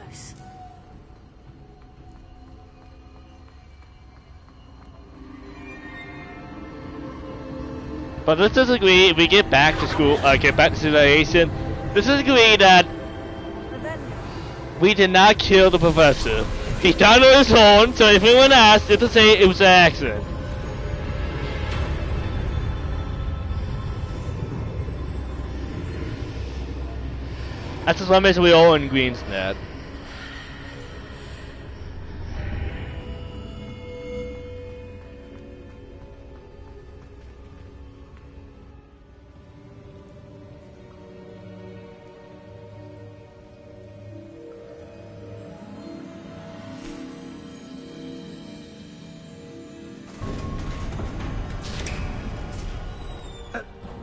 close. But let's just agree, if we get back to school, get back to civilization, let's just agree that we did not kill the professor. He died on his own, so if anyone asks, just to say it was an accident. That's just what makes we all in Green's net.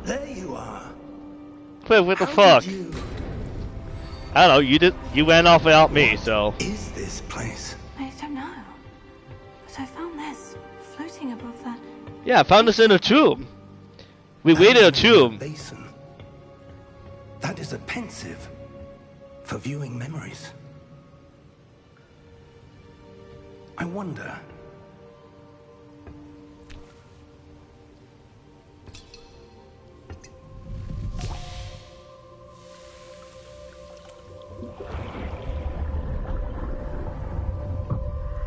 There you are. Cliff, what the How fuck? did you... I don't know, you went off without me, so. What is this place? I don't know. But I found this floating above that. Yeah, I found this in a tube. We waited a tube. Basin. That is a pensive for viewing memories. I wonder.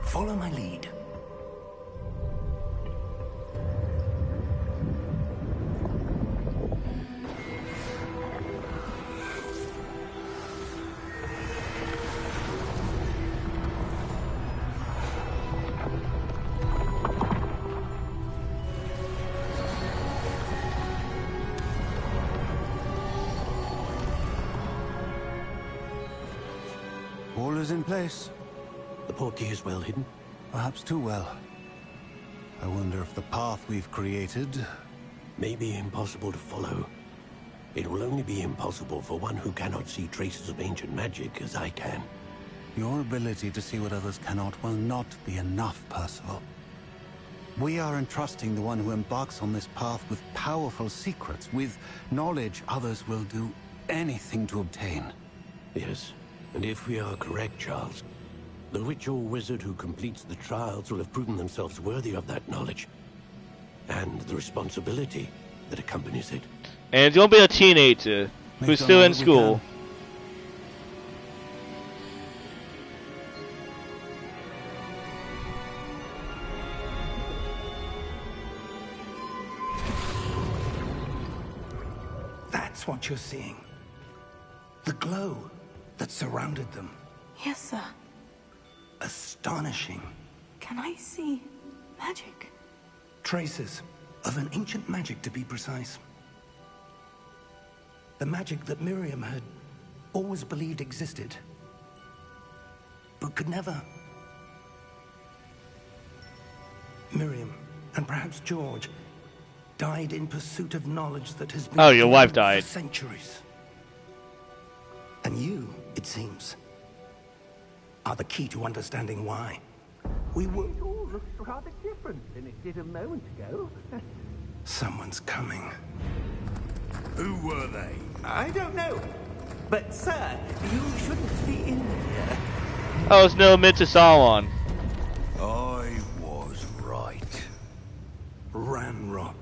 Follow my lead. All is in place. The portkey is well hidden. Perhaps too well. I wonder if the path we've created... May be impossible to follow. It will only be impossible for one who cannot see traces of ancient magic as I can. Your ability to see what others cannot will not be enough, Percival. We are entrusting the one who embarks on this path with powerful secrets, with knowledge others will do anything to obtain. Yes, and if we are correct, Charles, the witch or wizard who completes the trials will have proven themselves worthy of that knowledge. And the responsibility that accompanies it. And it's gonna be a teenager who's still in school. That's what you're seeing. The glow that surrounded them. Yes, sir. Astonishing. Can I see magic? Traces of an ancient magic, to be precise. The magic that Miriam had always believed existed, but could never. Miriam, and perhaps George, died in pursuit of knowledge that has been... Oh, your wife for died. centuries. And you, it seems, are the key to understanding why. We were... It all looks rather different than it did a moment ago. Someone's coming. Who were they? I don't know. But, sir, you shouldn't be in here. Oh, it's no meant to Sauron. I was right. Ranrock.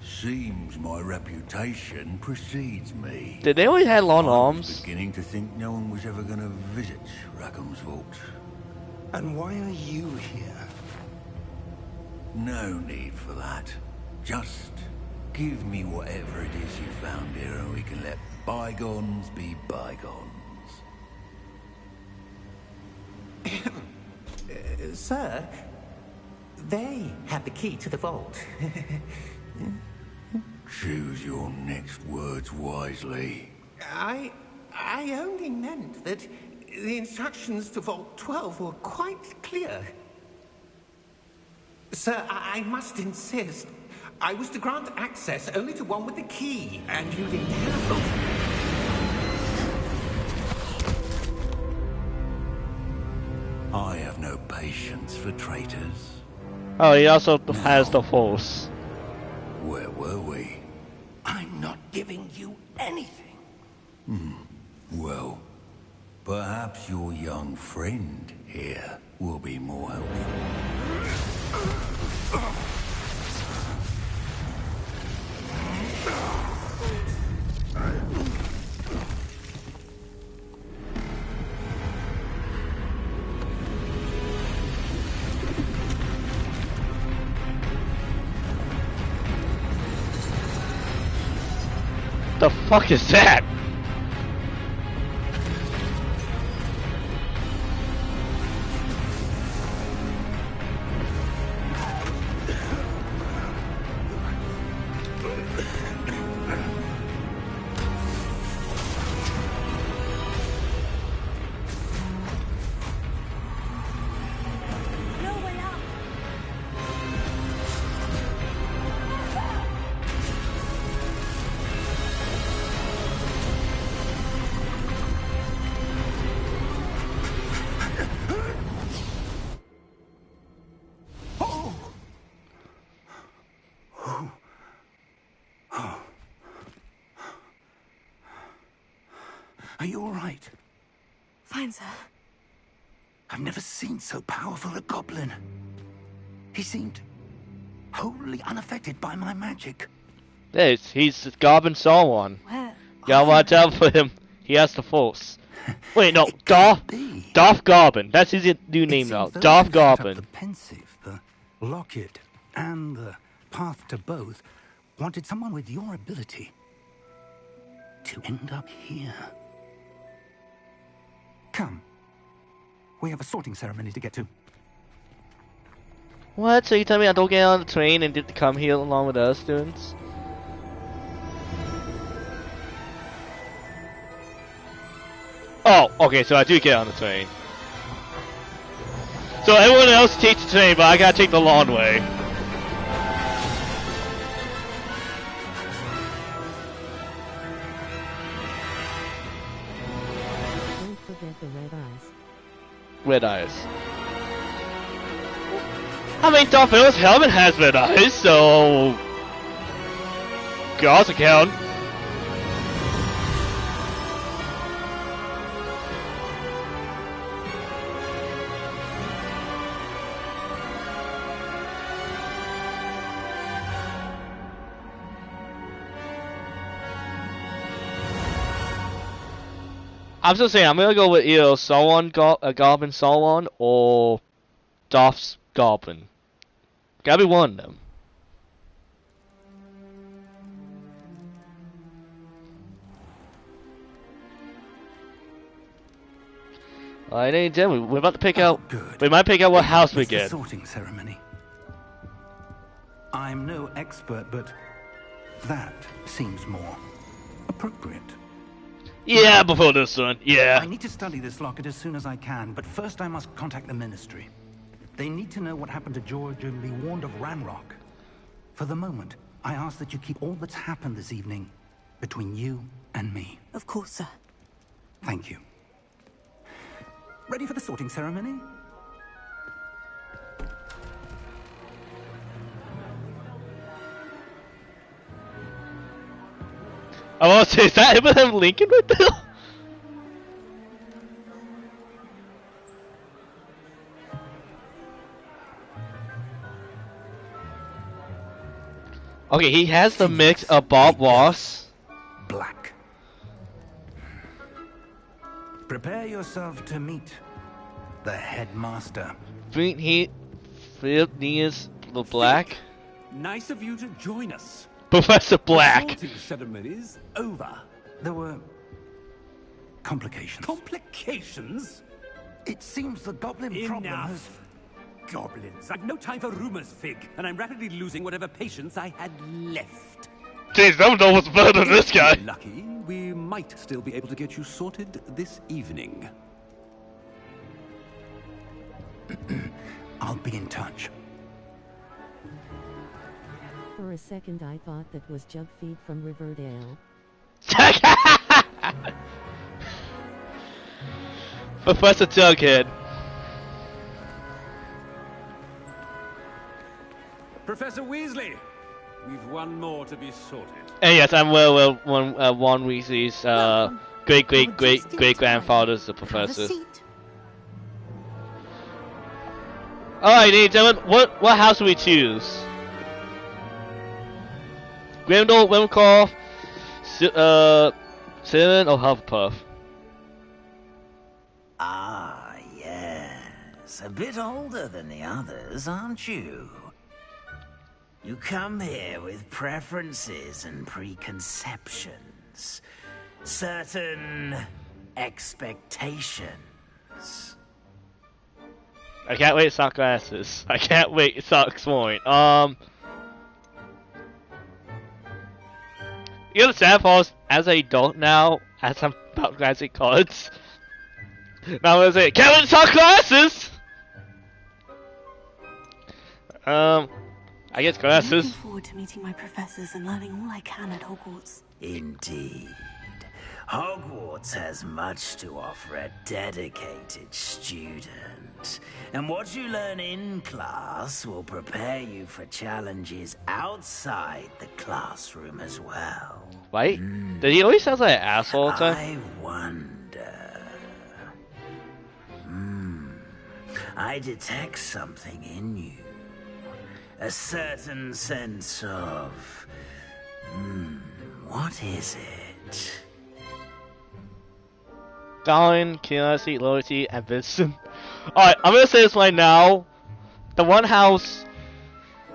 Seems my reputation precedes me. Did they always have long I was arms? beginning to think no one was ever going to visit Rackham's vault. And why are you here? No need for that. Just give me whatever it is you found here and we can let bygones be bygones. Sir, they have the key to the vault. Choose your next words wisely. I only meant that the instructions to Vault 12 were quite clear. Sir, I must insist. I was to grant access only to one with the key, and you didn't have them. I have no patience for traitors. Oh, he also has the Force. Where were we? I'm not giving you anything. Well, Perhaps your young friend here will be more helpful. The fuck is that? Are you all right? Fine, sir. I've never seen so powerful a goblin. He seemed wholly unaffected by my magic. Yes, he's Goblin Sauron. Where? Gotta watch out for him. He has the Force. Wait, no, Darth Goblin. That's his new name now. Darth Goblin. The pensive, the locket, and the path to both wanted someone with your ability to end up here. Come. We have a sorting ceremony to get to. What? So you tell me I don't get on the train and did come here along with us, students? Oh, okay, so I do get on the train. So everyone else takes the train, but I gotta take the long way. Don't forget the red eyes. Red eyes. I mean, Darth Vader's helmet has red eyes, so... Could also count. I'm still saying, I'm gonna go with either Sauron, Goblin Sauron, or Darth's Goblin. Gotta be one of them. Alright, ladies and gentlemen, we're about to pick out. Good. We might pick out what house we It's the get. sorting ceremony. I'm no expert, but that seems more appropriate. Yeah, before this one. Yeah. I need to study this locket as soon as I can, but first I must contact the Ministry. They need to know what happened to George and be warned of Ranrock. For the moment, I ask that you keep all that's happened this evening between you and me. Of course, sir. Thank you. Ready for the sorting ceremony? I want to say, is that Abraham Lincoln right there? Okay, he has the mix of Bob Ross. Black. Prepare yourself to meet the headmaster. Philip Neas the Black. Nice of you to join us. Professor Black. The sorting ceremony's over. There were complications. Complications? It seems the goblin problem has... Enough. Goblins. I've no time for rumors, Fig, and I'm rapidly losing whatever patience I had left. Jeez, I don't know what's better than this guy. If you're lucky, we might still be able to get you sorted this evening. I'll be in touch. For a second I thought that was Jugfeed from Riverdale. Professor Jughead. Professor Weasley, we've one more to be sorted. And yes, I'm one Weasley's great-great-great-great-grandfathers, the professors. Alright, ladies and gentlemen, what house do we choose? Grimdor, Wimkoff, Cinnamon, or Hufflepuff? Ah, yes. A bit older than the others, aren't you? You come here with preferences and preconceptions. Certain expectations. I can't wait to sock glasses. I can't wait to sock point. You know the sad part is, as an adult now, as I'm about graduate college, now I'm gonna say, can't wait to sock glasses! I guess I'm glasses. looking forward to meeting my professors and learning all I can at Hogwarts. Indeed. Hogwarts has much to offer a dedicated student. And what you learn in class will prepare you for challenges outside the classroom as well. Right? Did he always sound like an asshole all the time? I wonder... I detect something in you. A certain sense of... what is it? Darwin, curiosity, loyalty, ambition. Alright, I'm gonna say this right now. The one house...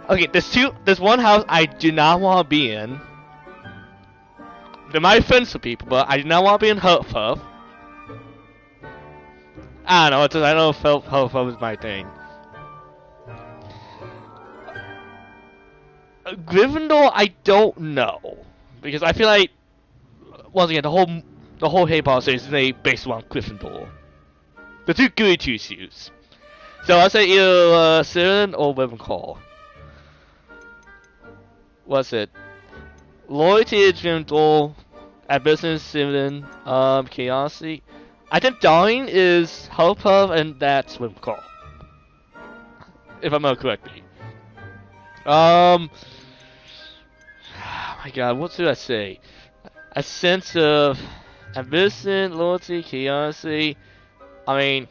Okay, there's one house I do not want to be in. There might be friends with people, but I do not want to be in Hufflepuff. I don't know, I know Hufflepuff is my thing. Gryffindor, I don't know. Because I feel like, once again, the whole Harry Potter series is based around Gryffindor. The two goody two-shoes. So I'll say either Slytherin or Ravenclaw. What's it? Loyalty is Gryffindor, ambition is Slytherin, curiosity. I think Darling is Hufflepuff, and that's Ravenclaw. If I'm not correctly. Oh my god, what should I say? A sense of ambition, loyalty, curiosity. I mean,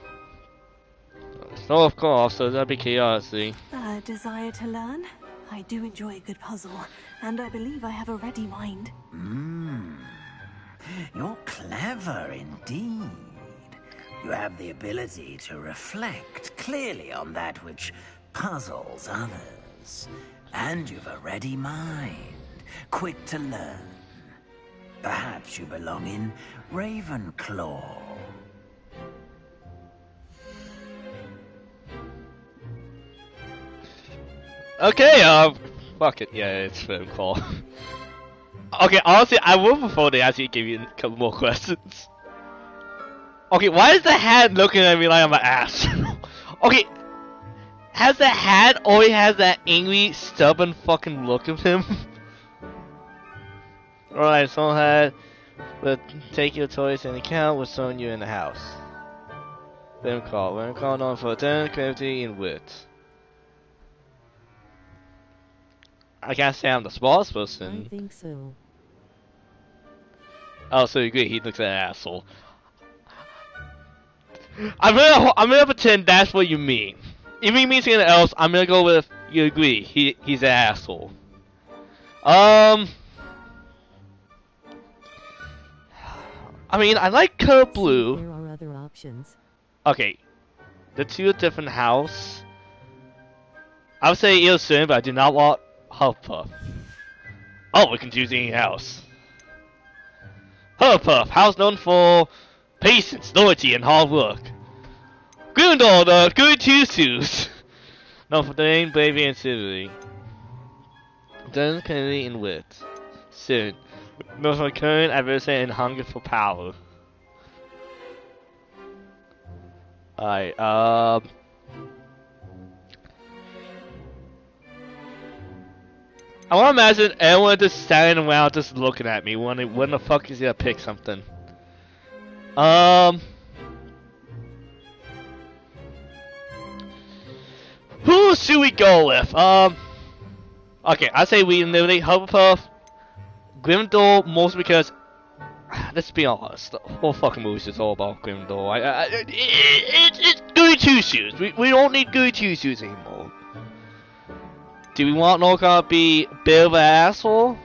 it's not of course, so that'd be curiosity. A desire to learn? I do enjoy a good puzzle, and I believe I have a ready mind. You're clever indeed. You have the ability to reflect clearly on that which puzzles others. And you've a ready mind, quick to learn. Perhaps you belong in Ravenclaw. Okay, fuck it, yeah, it's Ravenclaw. Okay, honestly, I will prefer they actually give you a couple more questions. Okay, why is the hat looking at me like I'm an ass? Okay, has the hat always has that angry, stubborn fucking look of him? Alright, so hat, but take your choice into account with someone you in the house. Ravenclaw known for talent, creativity, and wit. I can't say I'm the smallest person. I think so. Oh, so you agree? He looks like an asshole. I'm gonna pretend that's what you mean. If he means something else, I'm gonna go with you agree. He's an asshole. I mean, I like color blue. There are other options. Okay, the two different house. I would say Illusion, but I do not want Hufflepuff. Oh, we can choose any house. Hufflepuff, house known for patience, loyalty, and hard work. Gryffindor, the good two-shoes. Known for the bravery and civility. Kennedy and wit. Sin. Known for current adversity and hunger for power. Alright, I want to imagine everyone just standing around just looking at me when the fuck is he gonna pick something. Who should we go with? Okay, I say we eliminate Hufflepuff, Gryffindor, mostly because let's be honest. The whole fucking movie is all about Gryffindor. It's goody two shoes. We don't need goody two shoes anymore. Do we want Norcon to be a bit of an asshole?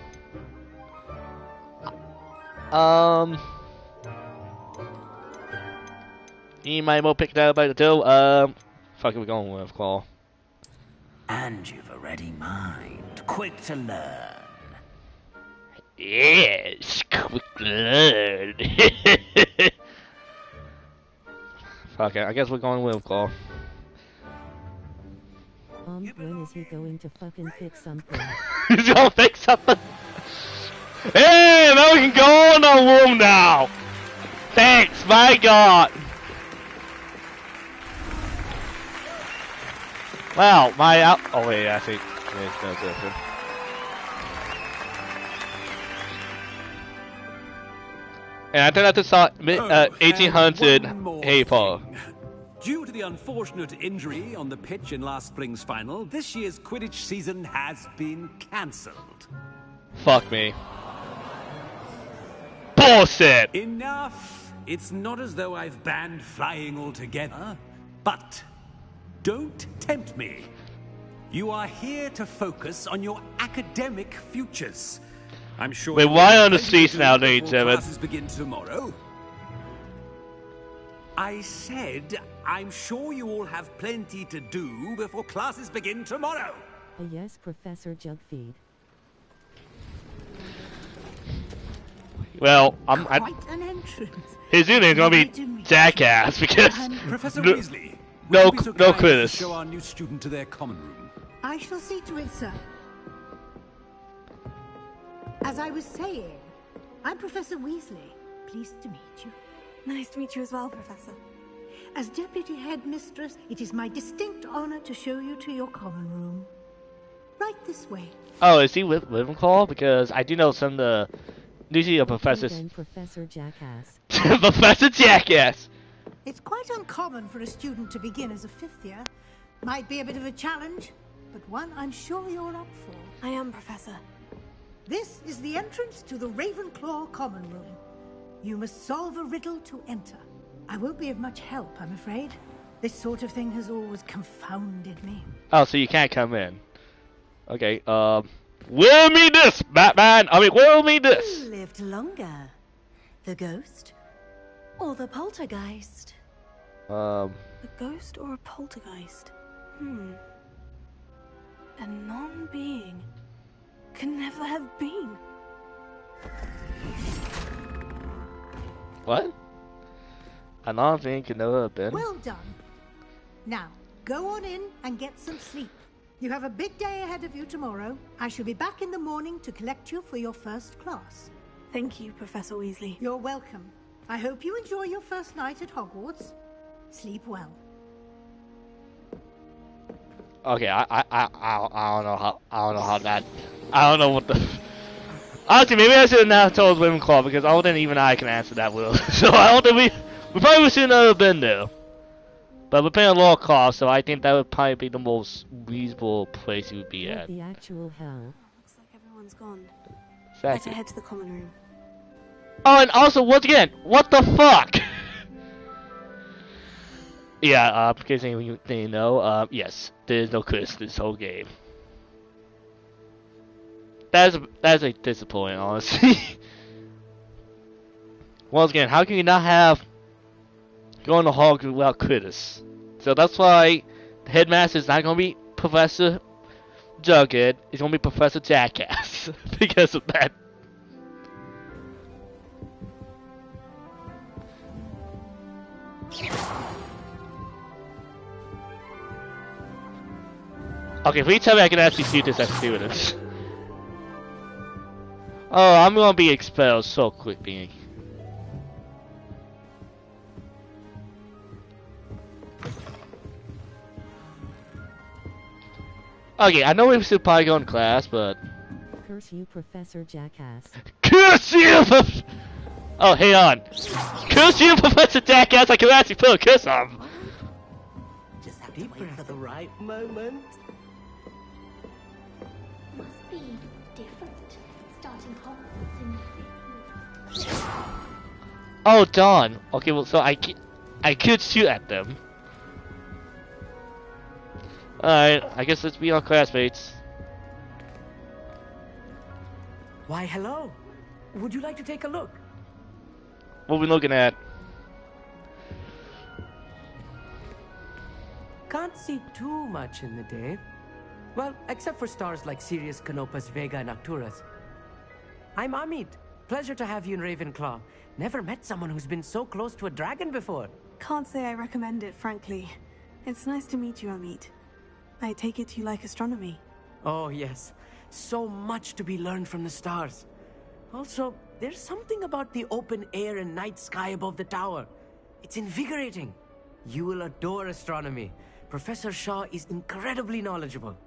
You might well pick that about the two. Fuck it, we're going with Claw. And you've a ready mind, quick to learn. Yes, quick learn. Fuck it, I guess we're going with Claw. When is he going to fucking pick something? He's gonna pick something. Hey, now we can go in the room now. Thanks, my God. Wow, my out. Oh wait, I think it's no different. And I think that's saw 1800 Harry Potter. Due to the unfortunate injury on the pitch in last spring's final, this year's Quidditch season has been cancelled. Fuck me. Bullshit! Enough! It's not as though I've banned flying altogether, but don't tempt me. You are here to focus on your academic futures. I'm sure. Wait, why on the streets nowadays, Evan? Classes begin tomorrow. I said, I'm sure you all have plenty to do before classes begin tomorrow. Yes, Professor Jugfeed. Well, Quite an entrance. his new name's gonna be Jackass because Professor Weasley, no would you be so kind quiz. to show our new student to their common room. I shall see to it, sir. As I was saying, I'm Professor Weasley. Pleased to meet you. Nice to meet you as well, Professor. As Deputy Headmistress, it is my distinct honor to show you to your common room. Right this way. Oh, is he with Ravenclaw? Because I do know some of the usually a professors. Professor Jackass. Professor Jackass. It's quite uncommon for a student to begin as a fifth year. Might be a bit of a challenge, but one I'm sure you're up for. I am, Professor. This is the entrance to the Ravenclaw common room. You must solve a riddle to enter. I won't be of much help, I'm afraid. This sort of thing has always confounded me. Oh, so you can't come in. Okay, will me this, Batman! Will me this! Who lived longer? The ghost? Or the poltergeist? A ghost or a poltergeist? A non-being can never have been. What? A non-being can never have been? Well done. Now, go on in and get some sleep. You have a big day ahead of you tomorrow. I shall be back in the morning to collect you for your first class. Thank you, Professor Weasley. You're welcome. I hope you enjoy your first night at Hogwarts. Sleep well. Okay, I don't know how that. I don't know what the. Honestly, maybe I should have now told Ravenclaw because I don't think even I can answer that, Will. So I don't think we probably shouldn't have been there. But we're paying a low cost, so I think that would probably be the most reasonable place you would be What at. the actual hell? Looks like everyone's gone. Exactly. Better head to the common room. Oh, and also, once again, what the fuck? Yeah, in case anyone didn't know, yes, there's no quiz this whole game. That's a disappointing, honestly. Once again, how can you not have going to Hogwarts without quiz? So that's why the headmaster is not going to be Professor Jughead, it's going to be Professor Jackass because of that. Okay, please tell me I can actually shoot this as students. Oh, I'm gonna be expelled so quickly. Okay, I know we should probably go in class, but... Curse you, Professor Jackass. Curse you! Oh, hang on. Curse you, Professor Jackass! I can actually put a curse on him. Just have to wait for the right moment. Must be different. Starting Hogwarts in Oh, darn. Okay, well, so I could shoot at them. Alright, I guess let's be our classmates. Why, hello. Would you like to take a look? What are we looking at? Can't see too much in the day. Well, except for stars like Sirius, Canopus, Vega, and Arcturus. I'm Amit. Pleasure to have you in Ravenclaw. Never met someone who's been so close to a dragon before. Can't say I recommend it, frankly. It's nice to meet you, Amit. I take it you like astronomy. Oh, yes. So much to be learned from the stars. Also, there's something about the open air and night sky above the tower. It's invigorating. You will adore astronomy. Professor Shaw is incredibly knowledgeable.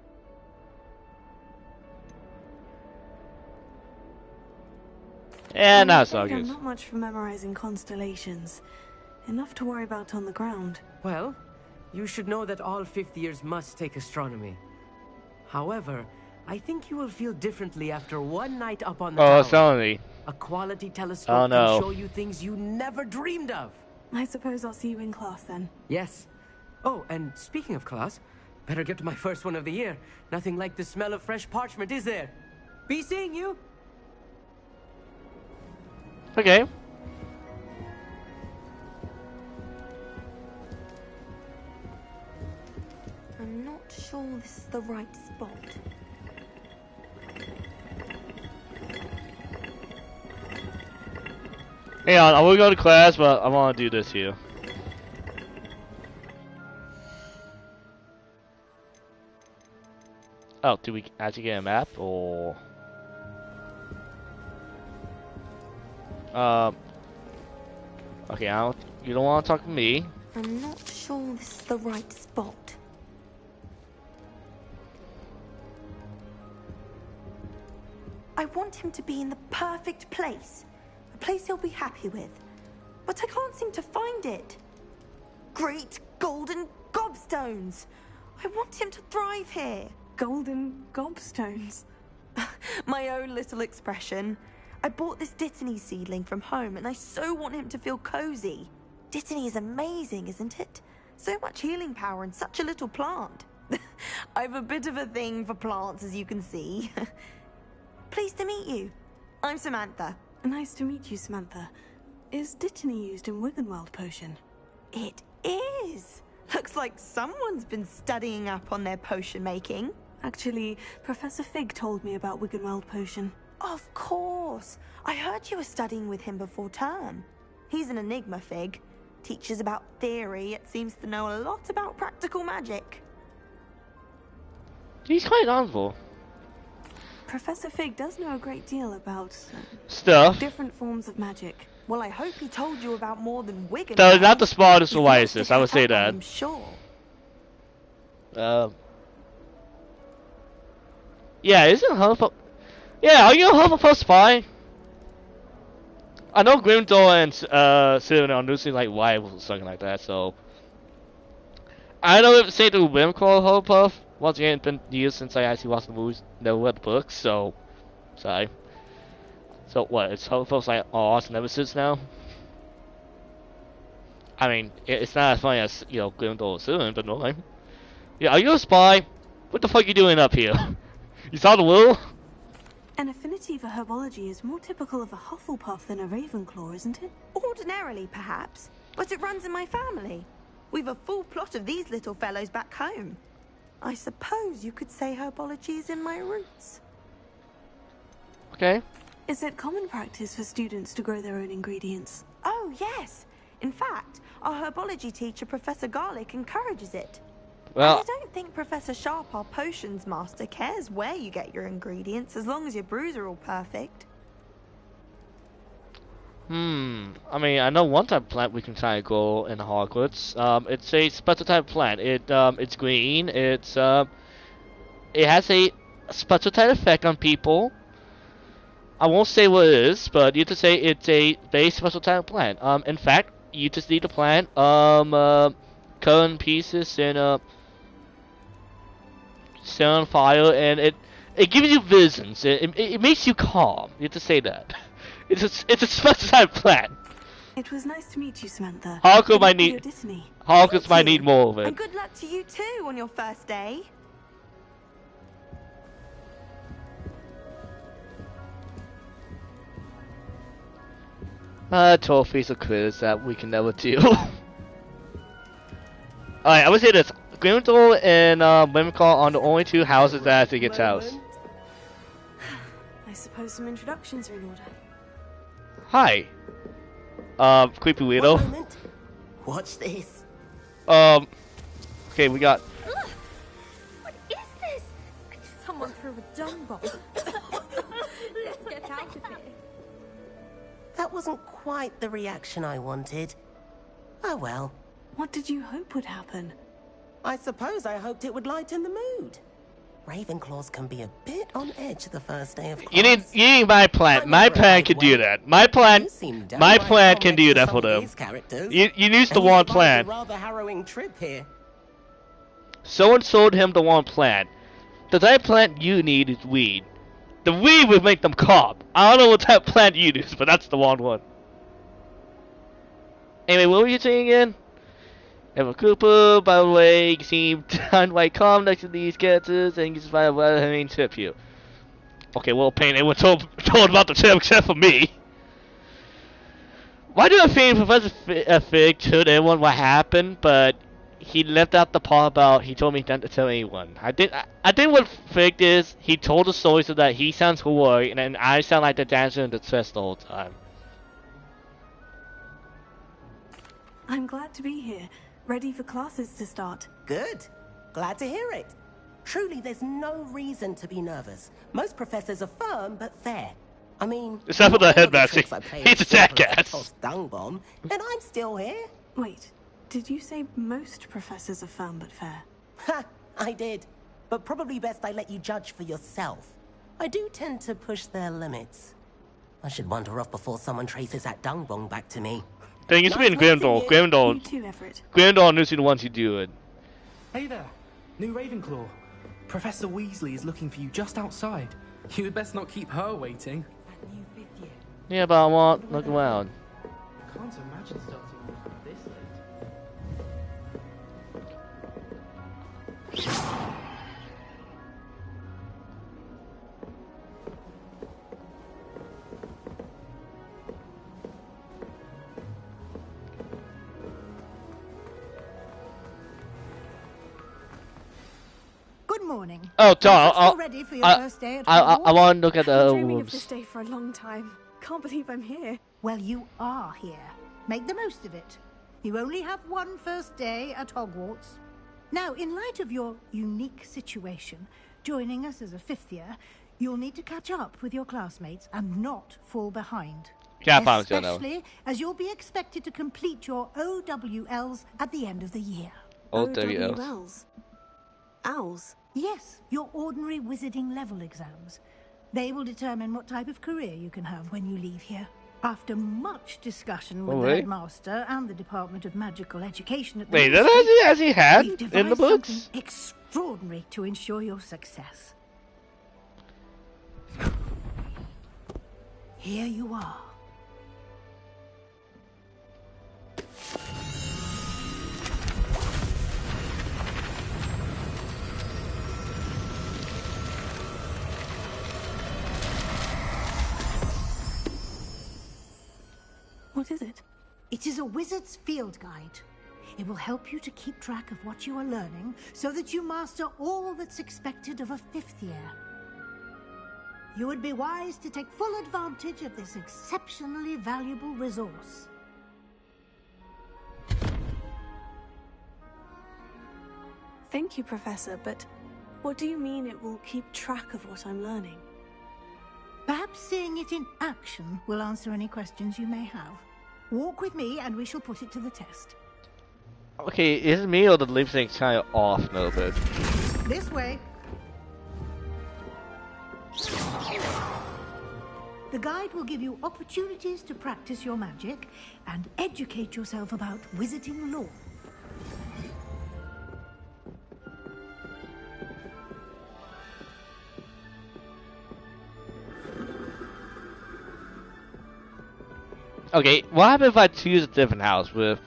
Yeah, no, it's I'm all afraid good. I'm not much for memorizing constellations. Enough to worry about on the ground. Well, you should know that all fifth years must take astronomy. However, I think you will feel differently after one night up on the tower. Astronomy. A quality telescope can show you things you never dreamed of. I suppose I'll see you in class then. Yes. Oh, and speaking of class, better get to my first one of the year. Nothing like the smell of fresh parchment, is there? Be seeing you. Okay. I'm not sure this is the right spot. Hang on, I will go to class, but I want to do this here. Oh, do we actually get a map, or... Okay, you don't want to talk to me. I'm not sure this is the right spot. I want him to be in the perfect place. A place he'll be happy with. But I can't seem to find it. Great golden gobstones! I want him to thrive here. Golden gobstones? My own little expression. I bought this Dittany seedling from home and I so want him to feel cozy. Dittany is amazing, isn't it? So much healing power in such a little plant. I've a bit of a thing for plants, as you can see. Pleased to meet you. I'm Samantha. Nice to meet you, Samantha. Is Dittany used in Wiggenweld potion? It is. Looks like someone's been studying up on their potion making. Actually, Professor Fig told me about Wiggenweld potion. Of course. I heard you were studying with him before term. He's an enigma, Fig. Teaches about theory, yet seems to know a lot about practical magic. He's quite honorable. Professor Fig does know a great deal about... stuff. Different forms of magic. Well, I hope he told you about more than Wiggenweld. Though not the smartest or wisest, I would say that. I'm sure. Yeah, isn't Hufflepuff... Yeah, are you a Hufflepuff spy? I know Grimdor and Slytherin are losing like rivals or something like that, so... I don't know if to say the Ravenclaw Hufflepuff. Once again, it's been years since I actually watched the movies, never read the books, so... Sorry. So what, it's Hufflepuff's like arch nemesis now? I mean, it's not as funny as, you know, Grimdor or Slytherin, but no. Yeah, are you a spy? What the fuck are you doing up here? You saw the will? An affinity for herbology is more typical of a Hufflepuff than a Ravenclaw, isn't it? Ordinarily, perhaps, but it runs in my family. We've a full plot of these little fellows back home. I suppose you could say herbology is in my roots. Okay. Is it common practice for students to grow their own ingredients? Oh, yes. In fact, our herbology teacher, Professor Garlick, encourages it. Well, I don't think Professor Sharp, our potions master, cares where you get your ingredients, as long as your brews are all perfect. I mean, I know one type of plant we can try to grow in Hogwarts. It's a special type of plant. It's green. It has a special type of effect on people. I won't say what it is, but you just say it's a very special type of plant. In fact, you just need to plant cut in pieces and set on fire, and it gives you visions. It makes you calm. You have to say that. It's a special type of plant. It was nice to meet you, Samantha. Hogwarts might need. Disney. Hogwarts might need more of And it. good luck to you too on your first day. Trophies of quiz that we can never do. Alright, I would say this. Grimdor and Ravenclaw are the only two houses that have to get house. I suppose some introductions are in order. Hi. Creepy weirdo. One moment. Watch this. Okay, we got. What is this? Someone threw a dung bomb. Let's get out of here. That wasn't quite the reaction I wanted. Oh well. What did you hope would happen? I suppose I hoped it would lighten the mood. Ravenclaws can be a bit on edge the first day of class. You need my plan. My plan can do that. My plan can do that for them. You used the one plan. Rather harrowing trip here. Someone sold him the one plan. The type plant you need is weed. The weed would make them cop. I don't know what type plant you use, but that's the wrong one. Anyway, what were you saying again? Emma Cooper, by the way, seemed unlike calm next to these characters, and you just find out what I mean tip you. Okay, well, Payne, everyone told about the tip except for me. Why do I think Professor Fig told everyone what happened, but he left out the part about he told me not to tell anyone. I think what Fig is, he told the story so that he sounds heroic, and then I sound like the dancer in the chest the whole time. I'm glad to be here, ready for classes to start. Good. Glad to hear it. Truly, there's no reason to be nervous. Most professors are firm but fair. I mean, except for the headmaster. He's a jackass. Dung bomb, and I'm still here. Wait, did you say most professors are firm but fair? Ha! I did. But probably best I let you judge for yourself. I do tend to push their limits. I should wander off before someone traces that dung bomb back to me. Thing is, being Grimdor. Grimdor knows the ones who do it. Hey there, new Ravenclaw. Professor Weasley is looking for you just outside. You had best not keep her waiting. Yeah, but I want look around. Can't imagine starting off this late. Good morning. Oh, John, I want to look at the I've been dreaming of wolves. this day for a long time. Can't believe I'm here. Well, you are here. Make the most of it. You only have one first day at Hogwarts. Now, in light of your unique situation, joining us as a fifth year, you'll need to catch up with your classmates and not fall behind. Especially as you'll be expected to complete your OWLs at the end of the year. OWLs? Owls? Yes, your ordinary wizarding level exams. They will determine what type of career you can have when you leave here. After much discussion with the headmaster and the Department of Magical Education at the Wait, has he had in the books? Something extraordinary to ensure your success. Here you are. What is it? It is a wizard's field guide. It will help you to keep track of what you are learning so that you master all that's expected of a fifth year. You would be wise to take full advantage of this exceptionally valuable resource. Thank you, Professor, but what do you mean it will keep track of what I'm learning? Perhaps seeing it in action will answer any questions you may have. Walk with me and we shall put it to the test. Okay, is it me or the lip sync's kind of off a little bit? This way. The guide will give you opportunities to practice your magic and educate yourself about wizarding lore. Okay, what happens if I choose a different house? Will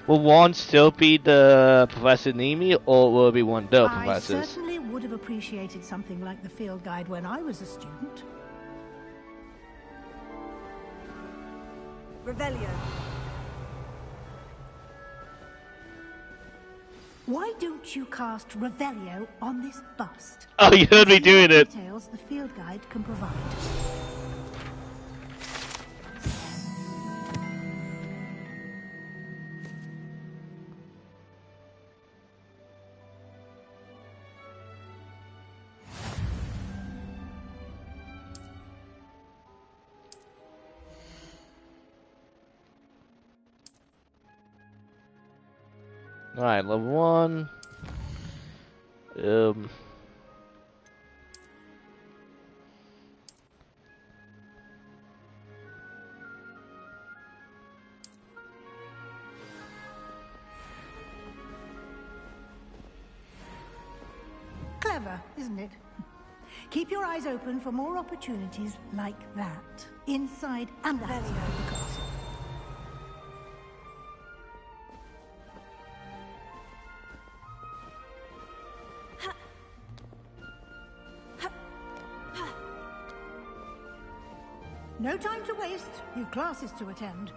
one still be the Professor Nemi, or will it be one of the I professors? certainly would have appreciated something like the field guide when I was a student. Revelio. Why don't you cast Revelio on this bust? Oh, you heard me doing it. Details the field guide can provide. Alright, level 1. Clever, isn't it? Keep your eyes open for more opportunities like that, inside and outside the castle. No time to waste. You've classes to attend.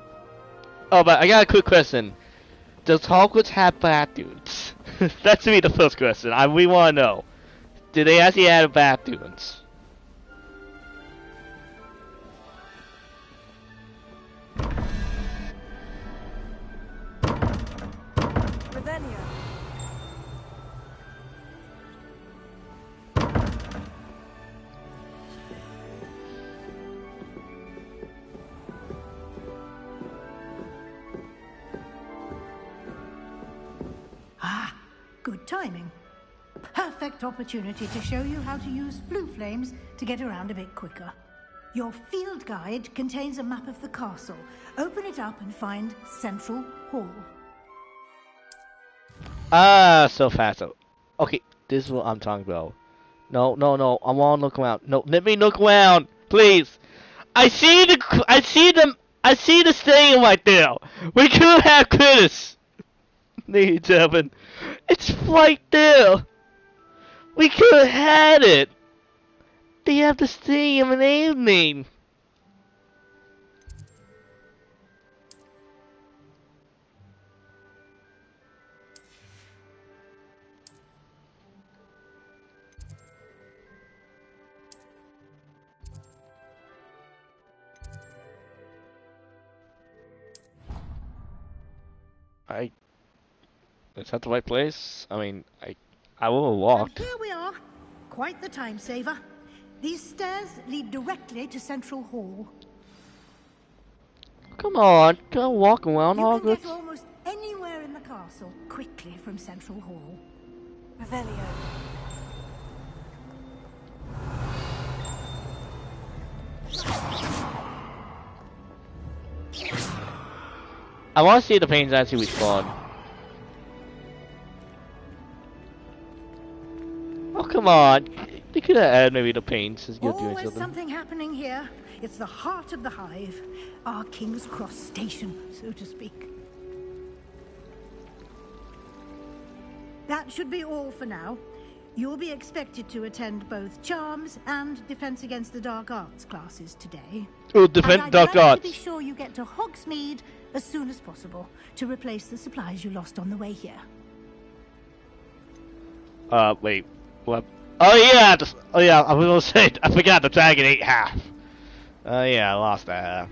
Oh, but I got a quick question. Does Hogwarts have bathrooms? That's to be the first question. We want to know. Do they actually have bathrooms? Revelio. Ah, good timing. Perfect opportunity to show you how to use flue flames to get around a bit quicker. Your field guide contains a map of the castle. Open it up and find Central Hall. Ah, so fast. Okay, this is what I'm talking about. No, no, no. I want to look around. No, let me look around, please. I see the stadium right there. We could have Chris. Ladies and gentlemen, it's right there. We could have had it. They have the stadium and everything. Is that the right place? I mean, I will have walked. And here we are. Quite the time saver. These stairs lead directly to Central Hall. Come on, go walk around You can Hogwarts. get almost anywhere in the castle quickly from Central Hall. Revelio. I want to see the paintings actually respawn. Oh, come on. They could have added maybe the paints. Is good doing Always something. something happening here. It's the heart of the hive. Our King's Cross station, so to speak. That should be all for now. You'll be expected to attend both Charms and Defense Against the Dark Arts classes today. Oh, Defense Dark I'd like Arts. to be sure you get to Hogsmeade as soon as possible to replace the supplies you lost on the way here. Wait. What? Oh yeah, I was gonna say, I forgot the dragon ate half. Oh yeah, I lost that half.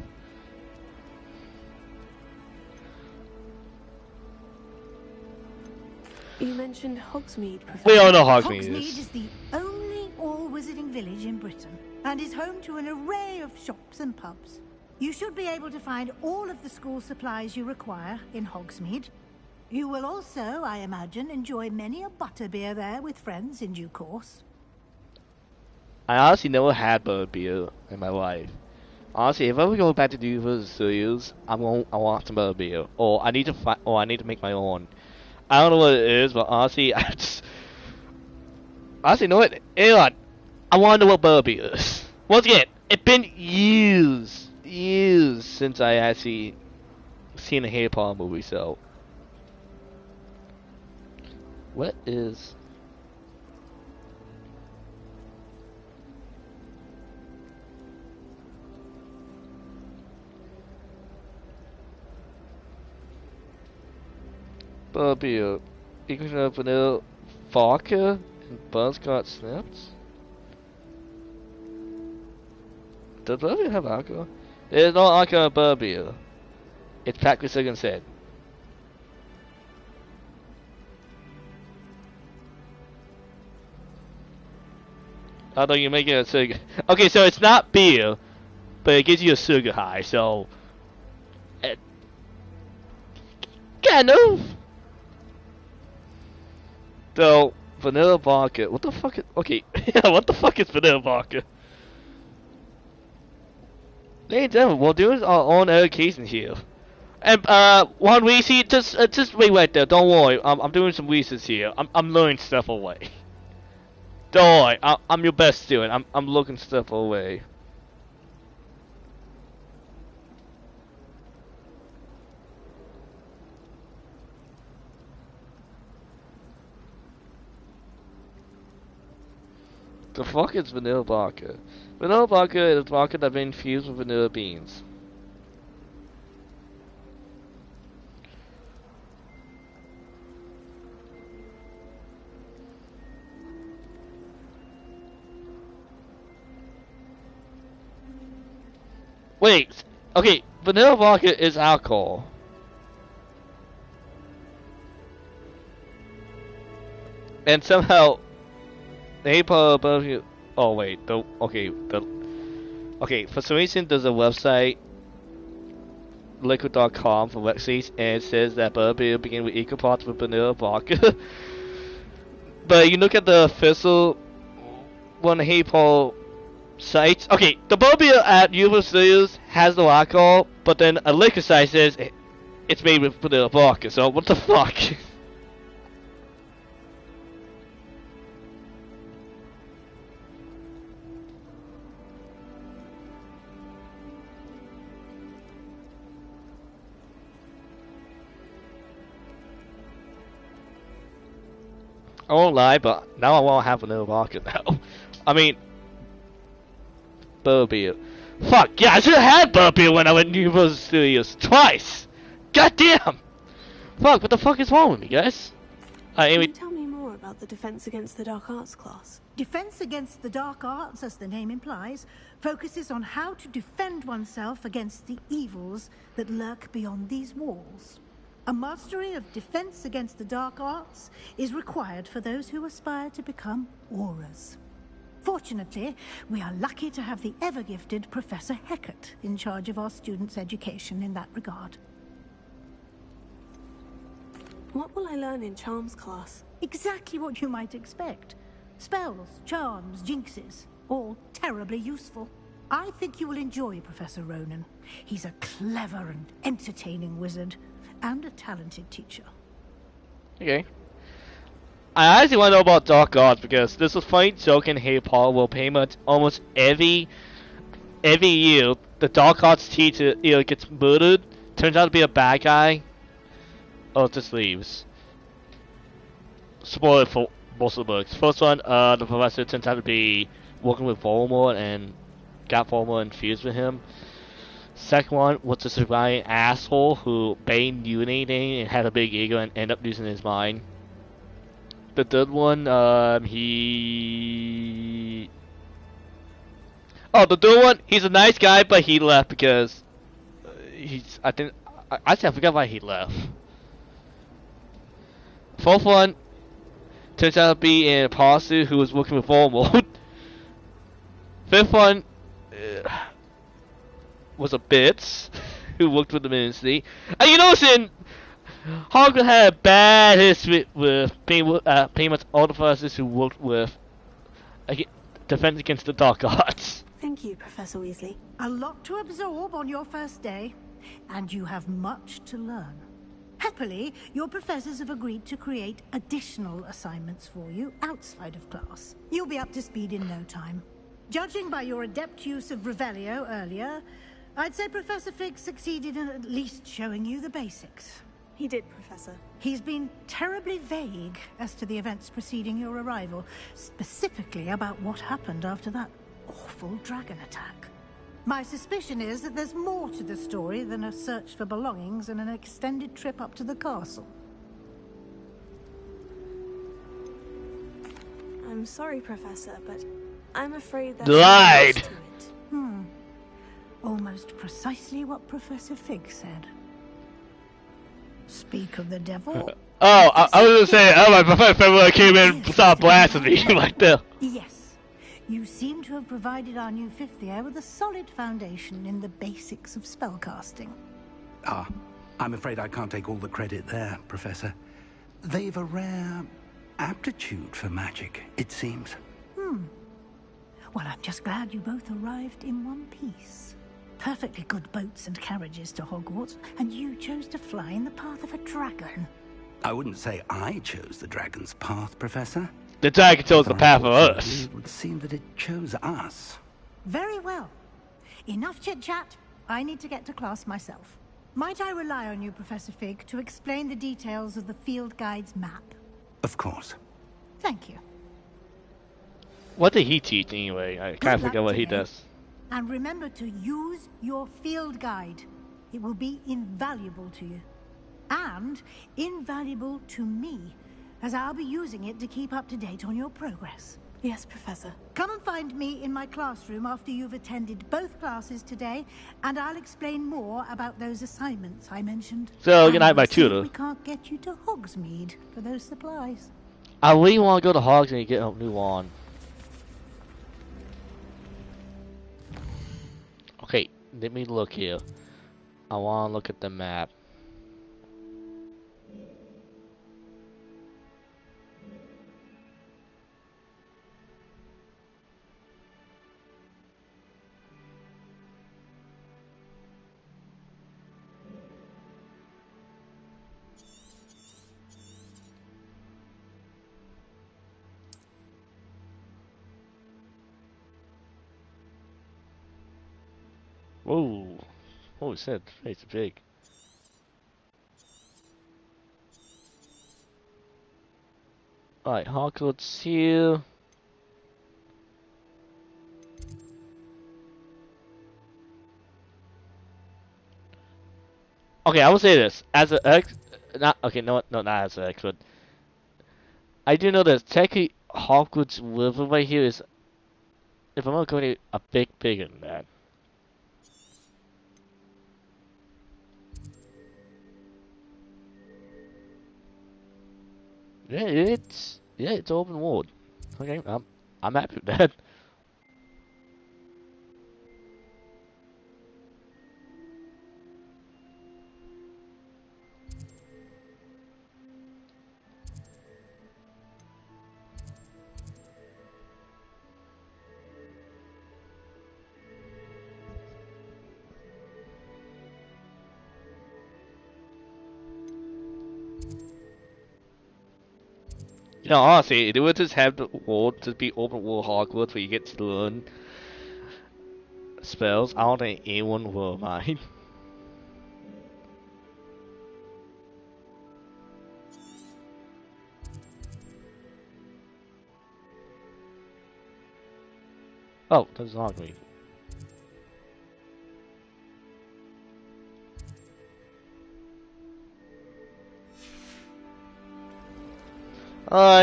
You mentioned Hogsmeade, Professor. We all know Hogsmeade Hogsmeade is the only all-wizarding village in Britain and is home to an array of shops and pubs. You should be able to find all of the school supplies you require in Hogsmeade. You will also, I imagine, enjoy many a butterbeer there with friends in due course. I honestly never had butterbeer in my life. Honestly, if I ever go back to the Universal Studios, I want some butterbeer, or I need to make my own. I don't know what it is, but honestly, honestly, you know what? Elon, I want to know what butterbeer is. Once again, it's been years years since I actually seen a Harry Potter movie, so. What is... Butterbeer. Equals of vanilla vodka and buzzcott snaps? Does Butterbeer have alcohol? There's no alcohol in Butterbeer. It's packed with sugar instead. Although you make it a sugar. Okay, so it's not beer, but it gives you a sugar high, so. Kind of. So, vanilla vodka. What the fuck is. Okay, what the fuck is vanilla vodka? Ladies and gentlemen, we're doing our own education here. And, one research, just wait right there, don't worry. I'm doing some research here. I'm learning stuff away. Don't worry, I'm your best student. I'm looking stuff away. The fuck is vanilla vodka? Vanilla vodka is vodka that's been infused with vanilla beans. Wait, okay, vanilla vodka is alcohol. And somehow, they put above you. Oh wait, okay, for some reason there's a website, liquid.com for Lexi's, and it says that butterbeer begin with equal parts with vanilla vodka. But you look at the official one, Hey Paul sites. Okay, the butterbeer at Universal Studios has no alcohol, but then a liquor site says it's made with vanilla vodka. So what the fuck? I won't lie, but now I won't have vanilla vodka now. I mean, butterbeer. Fuck, yeah, I should have had butterbeer when I went to Universal Studios twice! Goddamn! Fuck, what the fuck is wrong with me, guys? Can you tell me more about the Defense Against the Dark Arts class? Defense Against the Dark Arts, as the name implies, focuses on how to defend oneself against the evils that lurk beyond these walls. A mastery of Defense Against the Dark Arts is required for those who aspire to become Auras. Fortunately, we are lucky to have the ever-gifted Professor Heckert in charge of our students' education in that regard. What will I learn in Charms class? Exactly what you might expect. Spells, charms, jinxes, all terribly useful. I think you will enjoy Professor Ronan. He's a clever and entertaining wizard, and a talented teacher. Okay. I actually want to know about Dark Arts because this was funny joke in Harry Potter will pretty much almost every year the Dark Arts teacher either gets murdered, turns out to be a bad guy, or just leaves. Spoiler for most of the books. First one, the professor turns out to be working with Voldemort and got Voldemort infused with him. Second one was a surviving asshole who banged urinating and had a big ego and ended up losing his mind. The third one, the third one, he's a nice guy, but he left because I forgot why he left. Fourth one turns out to be an imposter who was working with Voldemort. Fifth one was a bitch who worked with the ministry. And you notice in Hogwarts had a bad history with pretty much all the professors who worked with Defense Against the Dark Arts. Thank you, Professor Weasley. A lot to absorb on your first day, and you have much to learn. Happily, your professors have agreed to create additional assignments for you outside of class. You'll be up to speed in no time. Judging by your adept use of Revelio earlier, I'd say Professor Fig succeeded in at least showing you the basics. He did, Professor. He's been terribly vague as to the events preceding your arrival, specifically about what happened after that awful dragon attack. My suspicion is that there's more to the story than a search for belongings and an extended trip up to the castle. I'm sorry, Professor, but I'm afraid that's lied. To it. Almost precisely what Professor Fig said. Speak of the devil. I was gonna say, my Professor came in and started blasting me like that. Yes. You seem to have provided our new fifth year with a solid foundation in the basics of spellcasting. I'm afraid I can't take all the credit there, Professor. They've a rare aptitude for magic, it seems. Well, I'm just glad you both arrived in one piece. Perfectly good boats and carriages to Hogwarts, and you chose to fly in the path of a dragon. I wouldn't say I chose the dragon's path, Professor. The dragon chose the path for us. It would seem that it chose us. Very well. Enough chit-chat. I need to get to class myself. Might I rely on you, Professor Fig, to explain the details of the field guide's map? Of course. Thank you. What did he teach anyway? I can't forget what he does. And remember to use your field guide. It will be invaluable to you. And invaluable to me, as I'll be using it to keep up to date on your progress. Yes, Professor. Come and find me in my classroom after you've attended both classes today, and I'll explain more about those assignments I mentioned. So, good night, my tutor. We can't get you to Hogsmeade for those supplies. I really want to go to Hogsmeade and get a new wand. Okay, let me look here. I want to look at the map. Whoa. Holy shit, it's big. Alright, Hogwarts here. Okay, I will say this. As an ex... Not as an expert. I do know that technically Hogwarts River right here is... If I'm not going to a bit bigger than that. Yeah, it's open world. Okay, I'm happy with that. You know, honestly, they would just have the world to be open world Hogwarts where you get to learn spells. I don't think anyone will mind. Oh, that's not me.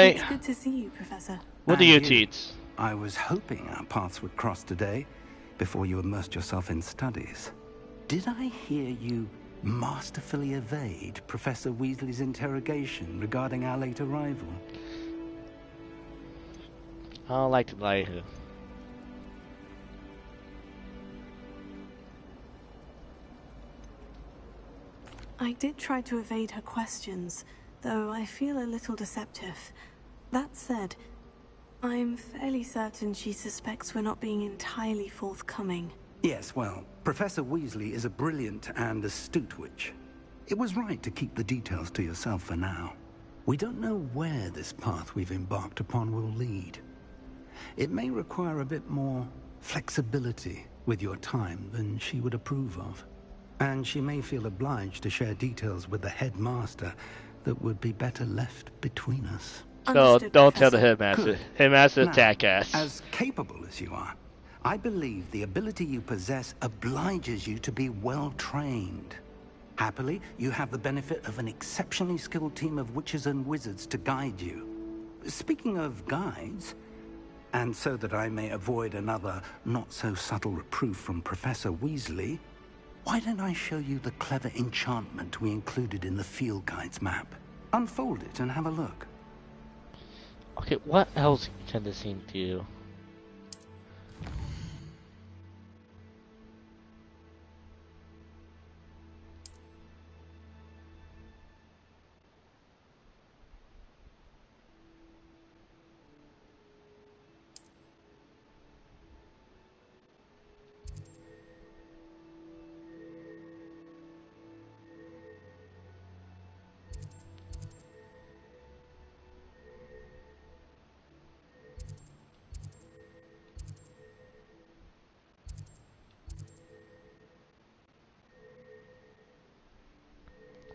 It's good to see you, Professor. What do you teach? I was hoping our paths would cross today, before you immersed yourself in studies. Did I hear you masterfully evade Professor Weasley's interrogation regarding our late arrival? I don't like to lie here. I did try to evade her questions, though I feel a little deceptive. That said, I'm fairly certain she suspects we're not being entirely forthcoming. Yes, well, Professor Weasley is a brilliant and astute witch. It was right to keep the details to yourself for now. We don't know where this path we've embarked upon will lead. It may require a bit more flexibility with your time than she would approve of. And she may feel obliged to share details with the headmaster that would be better left between us. So don't tell the headmaster. Good. Headmaster Now, attack us. As capable as you are, I believe the ability you possess obliges you to be well trained. Happily, you have the benefit of an exceptionally skilled team of witches and wizards to guide you. Speaking of guides, and so that I may avoid another not-so-subtle reproof from Professor Weasley, why don't I show you the clever enchantment we included in the field guide's map? Unfold it and have a look. Okay, what else can this thing do?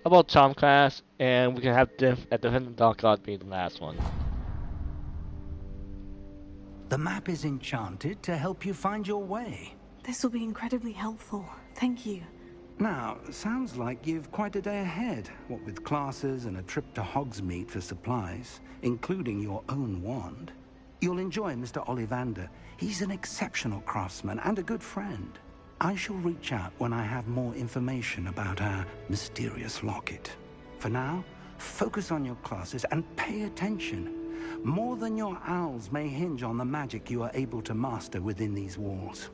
How about charm class, and we can have a different dark god be the last one. The map is enchanted to help you find your way. This will be incredibly helpful. Thank you. Now, sounds like you've quite a day ahead, what with classes and a trip to Hogsmeade for supplies, including your own wand. You'll enjoy Mr. Ollivander. He's an exceptional craftsman and a good friend. I shall reach out when I have more information about our mysterious locket. For now, focus on your classes and pay attention. More than your owls may hinge on the magic you are able to master within these walls.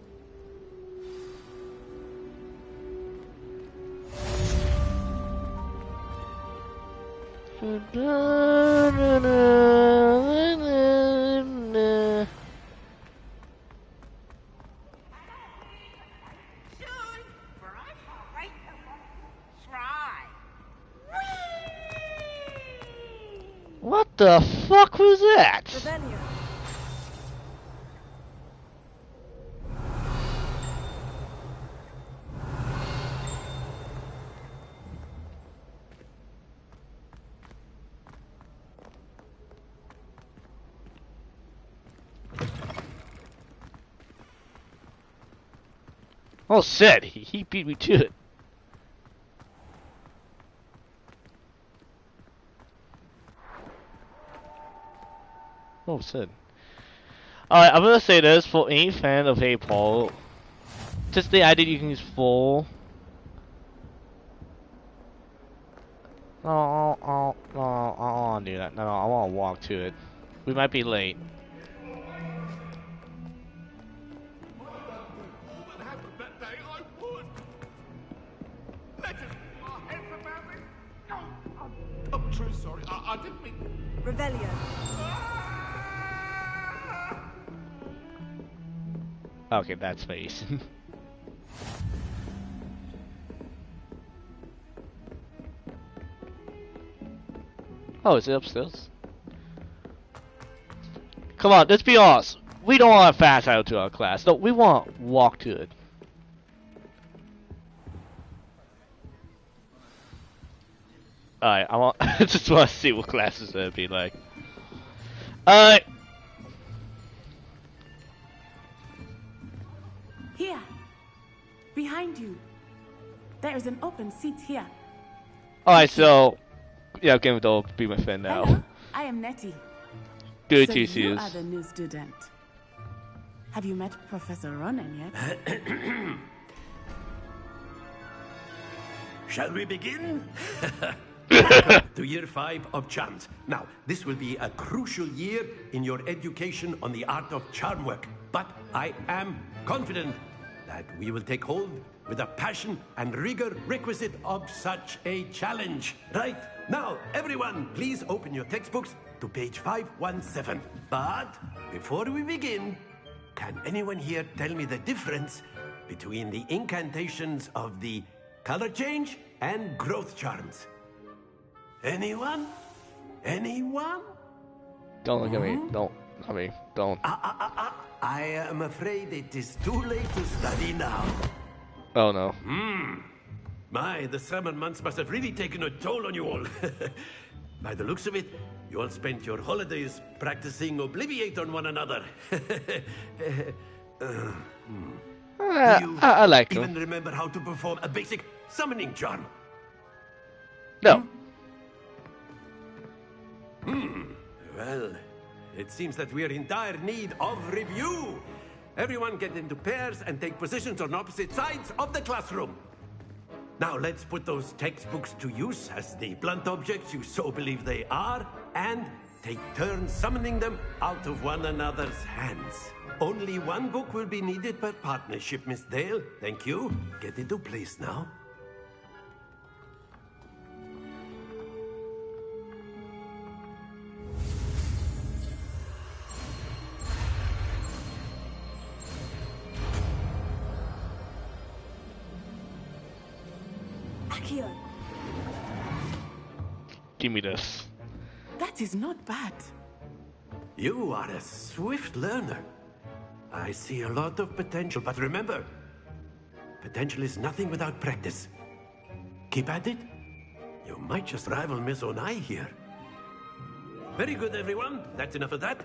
What the fuck was that? Rebellion. Oh, shit, he beat me to it. Oh, shit. Alright, I'm gonna say this for any fan of April. Just the idea you can use full. No, I don't wanna do that. No, I wanna walk to it. We might be late. I'm true sorry. I didn't mean... Rebellion. Okay, that's space. Oh, is it upstairs? Come on, let's be honest. We don't want to fast out to our class. No, we want to walk to it. Alright, I just want to see what classes it'd be like. Alright. Here. Behind you. There is an open seat here. Alright, so yeah, Game of be my friend now. Hello, I am Nettie. Good so to see you. You are the new student. Have you met Professor Ronan yet? Shall we begin? Welcome to year 5 of charms. Now, this will be a crucial year in your education on the art of charm work. But I am confident that we will take hold with the passion and rigor requisite of such a challenge. Right, now, everyone, please open your textbooks to page 517. But before we begin, can anyone here tell me the difference between the incantations of the color change and growth charms? Anyone? Anyone? Don't look at me. Don't. I mean, don't. I am afraid it is too late to study now. Oh no. My, the summer months must have really taken a toll on you all. By the looks of it, you all spent your holidays practicing Obliviate on one another. I like even him. remember how to perform a basic summoning charm? No. Well, it seems that we are in dire need of review. Everyone get into pairs and take positions on opposite sides of the classroom. Now let's put those textbooks to use as the blunt objects you so believe they are, and take turns summoning them out of one another's hands. Only one book will be needed per partnership, Miss Dale. Thank you. Get into place now. Akio, Give me this. that is not bad. You are a swift learner. I see a lot of potential, but remember, potential is nothing without practice. Keep at it. You might just rival Miss Onai here. Very good, everyone. That's enough of that.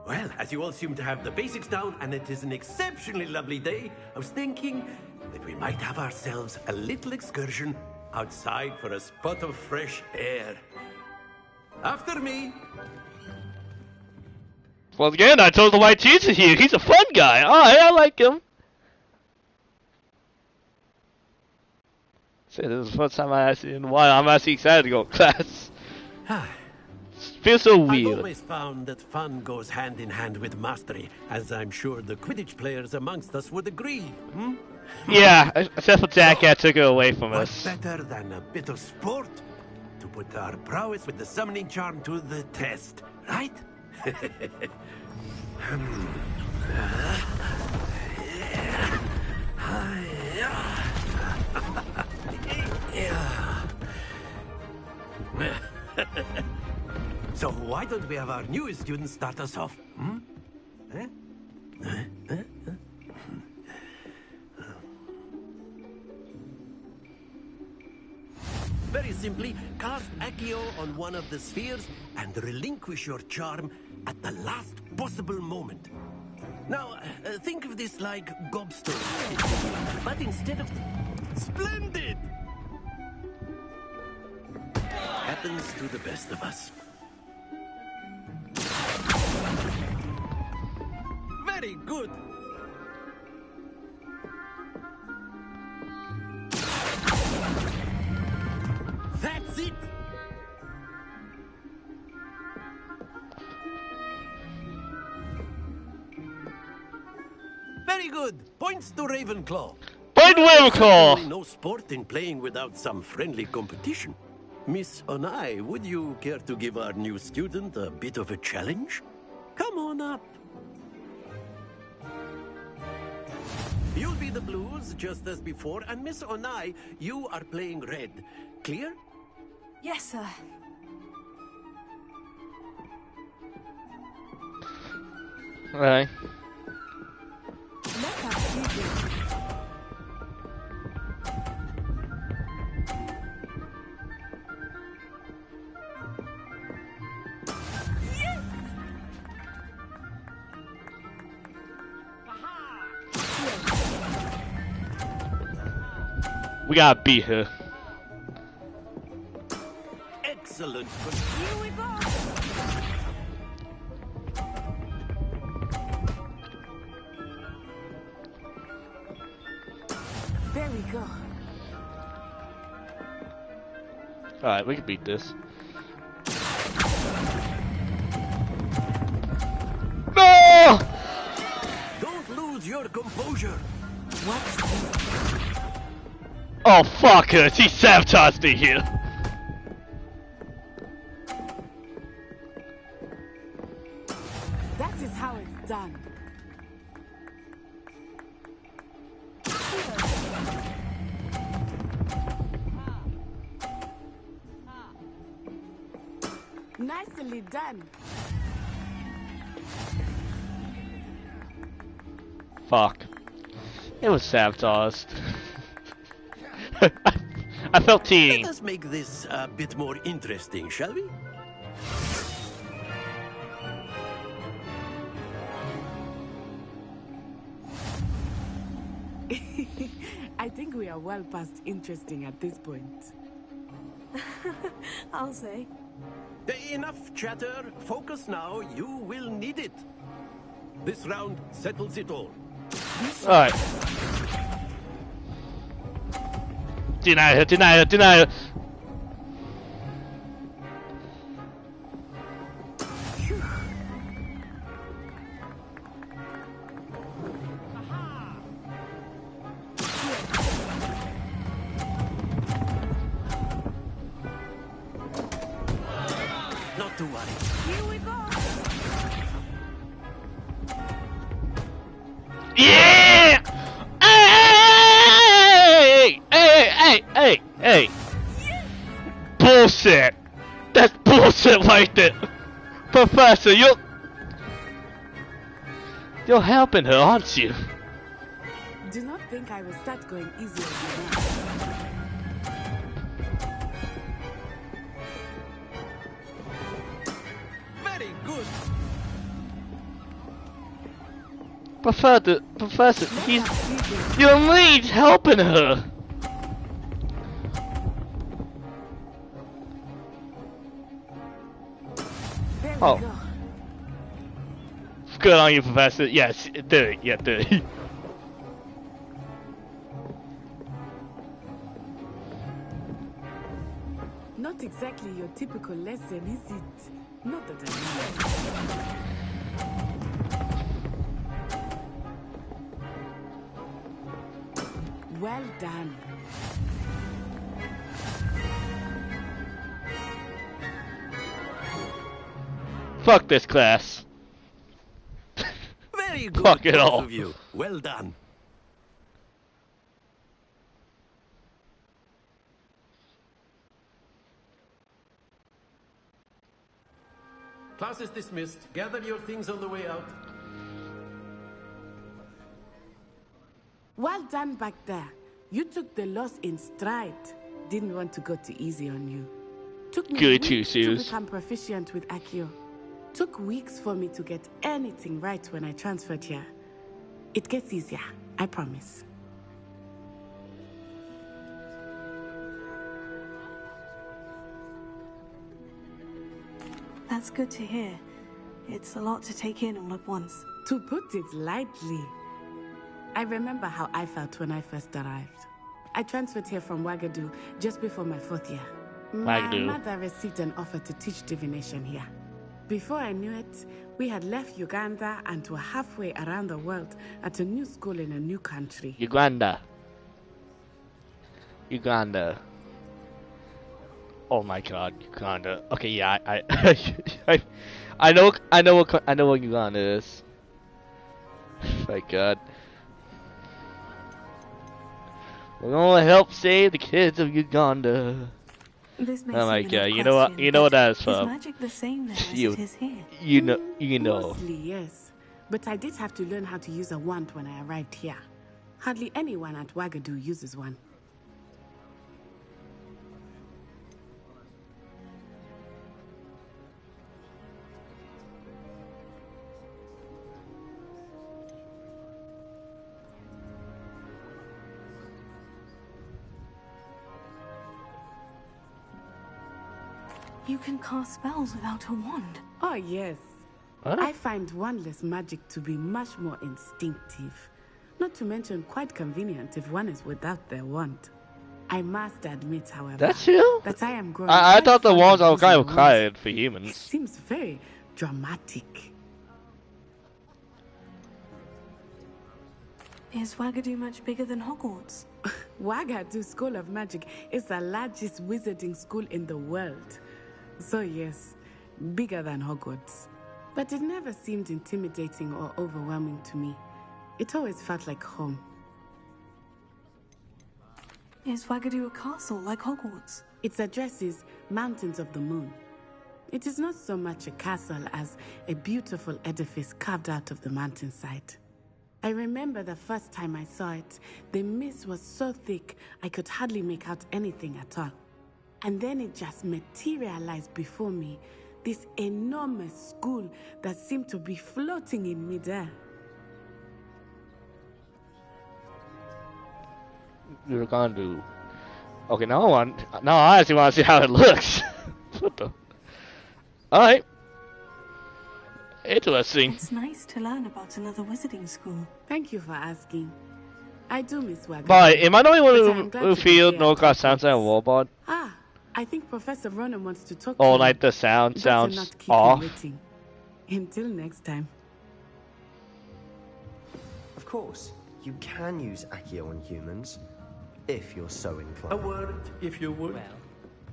Well, as you all seem to have the basics down, and it is an exceptionally lovely day, I was thinking that we might have ourselves a little excursion outside for a spot of fresh air. After me. Once again, I told the white Jesus here. He's a fun guy. I like him. Say, this is the first time I actually in a while. I'm actually excited to go to class. Feels so I've weird. always found that fun goes hand in hand with mastery, as I'm sure the Quidditch players amongst us would agree. Yeah, except for Jack, I took it away from us. What's better than a bit of sport to put our prowess with the summoning charm to the test, right? So why don't we have our newest student start us off? Very simply, cast Accio on one of the spheres and relinquish your charm at the last possible moment. Now, think of this like gobstone, but instead of... Splendid! Happens to the best of us. Very good! That's it! Very good! Points to Ravenclaw. Point Ravenclaw! Certainly no sport in playing without some friendly competition. Miss Onai, would you care to give our new student a bit of a challenge? Come on up. You'll be the blues, just as before, and Miss Onai, you are playing red. Clear? Yes, sir. Alright. Let us begin. We gotta beat her. Excellent. Here we go. There we go. Alright, we can beat this. No! Don't lose your composure. Oh, fuck her. She sabotaged me here. That is how it's done. Nicely done. Fuck. It was sabotaged. I felt teasing. Let us make this a bit more interesting, shall we? I think we are well past interesting at this point. I'll say. Enough chatter. Focus now. You will need it. This round settles it all. Alright. Deny her, deny her, deny her. Not to worry. Here we go. Yeah! Hey! Hey! Bullshit! That's bullshit right there! Professor, you're helping her, aren't you? Do not think I will start going easy on you now. Very good. Professor, your lead's helping her. Oh. Good on you, Professor. Yes, do it. Yeah, do it. Not exactly your typical lesson, is it? Not that I know. Well done. Fuck this class. Very good. Fuck it both all. of you. Well done. Class is dismissed. Gather your things on the way out. Well done back there. You took the loss in stride. Didn't want to go too easy on you. Took me Good weeks too, to Suze. become proficient with Accio. Took weeks for me to get anything right when I transferred here. It gets easier, I promise. That's good to hear. It's a lot to take in all at once. To put it lightly, I remember how I felt when I first arrived. I transferred here from Wagadu just before my 4th year. My Wagadu. mother received an offer to teach divination here. Before I knew it, we had left Uganda and were halfway around the world at a new school in a new country. Uganda. Oh my God, Uganda. Okay, yeah, I know what Uganda is. My God. We're gonna help save the kids of Uganda. This may Oh my seem an God, odd you know what? question, You know what but that is Is from? magic the same there as You- it is here? You know. Mostly, yes. But I did have to learn how to use a wand when I arrived here. Hardly anyone at Wagadu uses one. You can cast spells without a wand. Oh, yes. Huh? I find wandless magic to be much more instinctive. Not to mention quite convenient if one is without their wand. I must admit, however, That's you? that I am growing I quite thought the fond walls of are kind of using wands. quiet for It humans. seems very dramatic. Is Wagadu much bigger than Hogwarts? Wagadu School of Magic is the largest wizarding school in the world. So yes, bigger than Hogwarts. But it never seemed intimidating or overwhelming to me. It always felt like home. Is Wagadu a castle like Hogwarts? Its address is Mountains of the Moon. It is not so much a castle as a beautiful edifice carved out of the mountainside. I remember the first time I saw it, the mist was so thick I could hardly make out anything at all. And then it just materialized before me, this enormous school that seemed to be floating in midair. You're gonna do. Okay, now I actually want to see how it looks. What the? Alright. Interesting. It's nice to learn about another wizarding school. Thank you for asking. I do miss Wagga. But am I the only one who feels Norcross sounds like a robot? Ah, I think Professor Ronan wants to talk Oh, to you. like the sound Better sounds not keep off. him waiting. Until next time. Of course, you can use Accio on humans, if you're so inclined. A word, if you would. Well,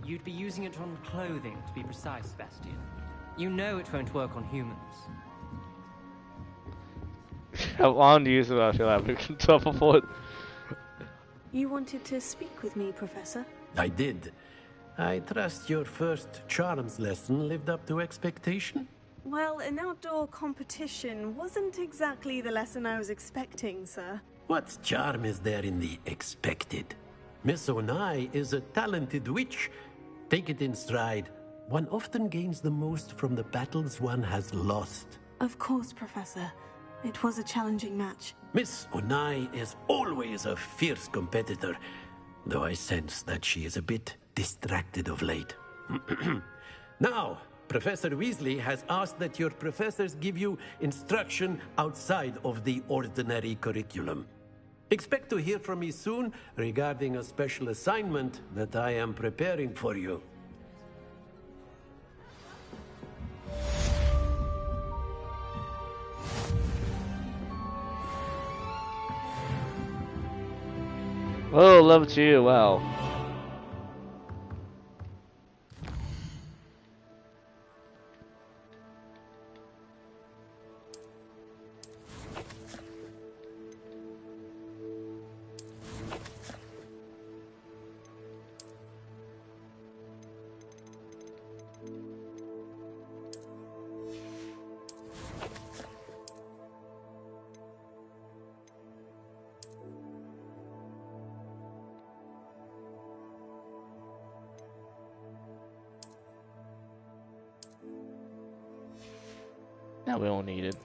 you'd be using it on clothing, to be precise, Sebastian. You know it won't work on humans. How long do you use it? I feel like we can talk before. You wanted to speak with me, Professor? I did. I trust your first charms lesson lived up to expectation? Well, an outdoor competition wasn't exactly the lesson I was expecting, sir. What charm is there in the expected? Miss Onai is a talented witch. Take it in stride. One often gains the most from the battles one has lost. Of course, Professor. It was a challenging match. Miss Onai is always a fierce competitor, though I sense that she is a bit distracted of late. Now, Professor Weasley has asked that your professors give you instruction outside of the ordinary curriculum. Expect to hear from me soon regarding a special assignment that I am preparing for you. Oh, level 2, wow. Now we don't need it.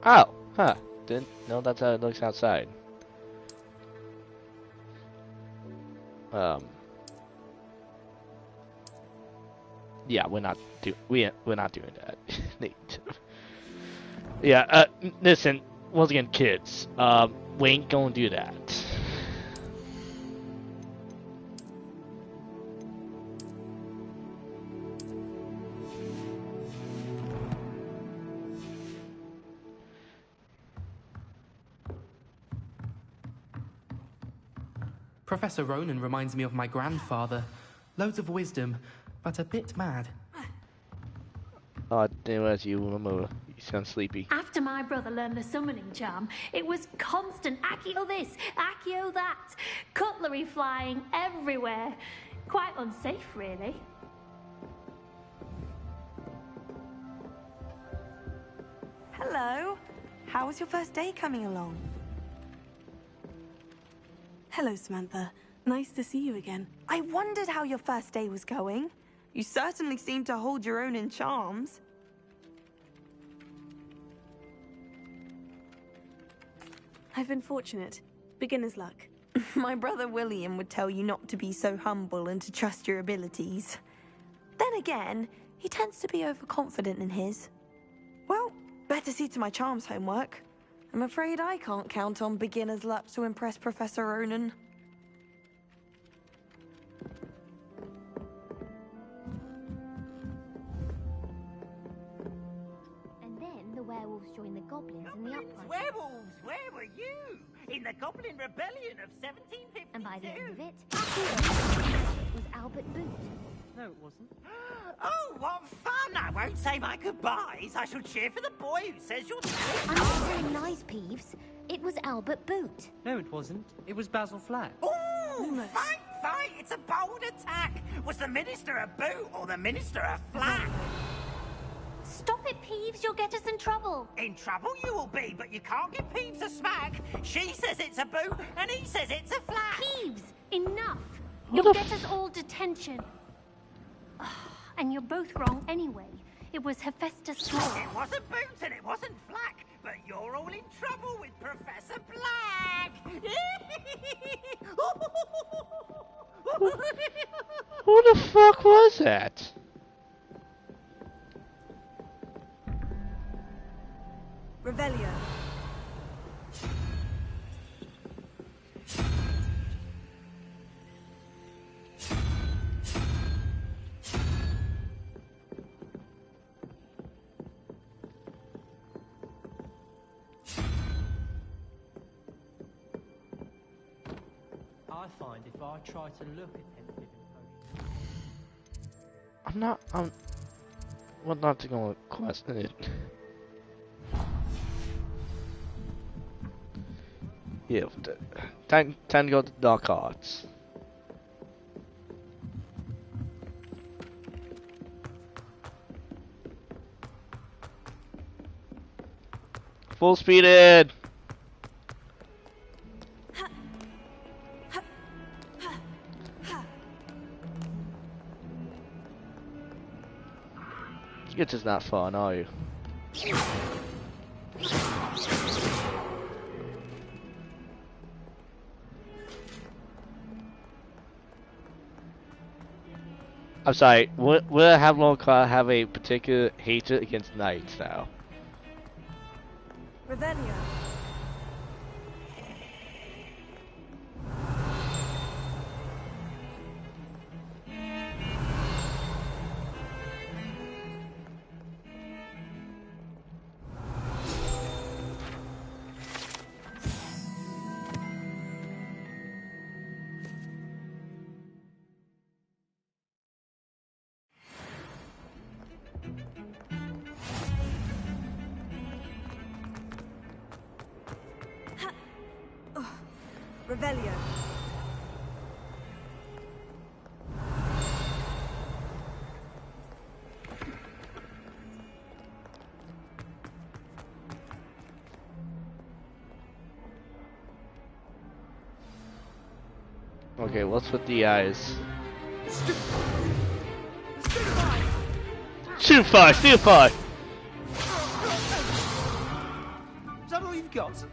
Oh, huh. Didn't know that's how it looks outside. Yeah, we're not doing that. Yeah, listen, once again, kids, we ain't gonna do that. Professor Ronan reminds me of my grandfather. Loads of wisdom, but a bit mad. Oh, damn it, you remember. You sound sleepy. After my brother learned the summoning charm, it was constant Accio this, Accio that. Cutlery flying everywhere. Quite unsafe, really. Hello. How was your first day coming along? Hello, Samantha. Nice to see you again. I wondered how your first day was going. You certainly seem to hold your own in charms. I've been fortunate. Beginner's luck. My brother William would tell you not to be so humble and to trust your abilities. Then again, he tends to be overconfident in his. Well, better see to my charms homework. I'm afraid I can't count on beginner's luck to impress Professor Ronan. And then the werewolves joined the goblins in the uprising. Werewolves, where were you? In the Goblin Rebellion of 1752. And by the end of it, was Albert Boot. No, it wasn't. Oh, what fun! I won't say my goodbyes. I shall cheer for the boy who says you're I'm not very nice, Peeves. It was Albert Boot. No, it wasn't. It was Basil Flack. Ooh, fight! It's a bold attack! Was the Minister a boot or the Minister a flack? Stop it, Peeves. You'll get us in trouble. In trouble you will be, but you can't give Peeves a smack. She says it's a boot, and he says it's a flack. Peeves, enough. What You'll the get us all detention. And you're both wrong anyway. It was Hephaestus Claw. It wasn't boot and it wasn't flack, but you're all in trouble with Professor Black. Who the fuck was that? Revelio. I find if I try to look at any living potion... I'm well, not gonna question it. Yeah, time to go to Dark Arts. Full speeded! You're just not fun, are you? I'm sorry, will I have have a particular hatred against knights now? Revelio. Revelio. Okay, what's with the eyes? Shoot fire! Shoot fire! Is that all you've got?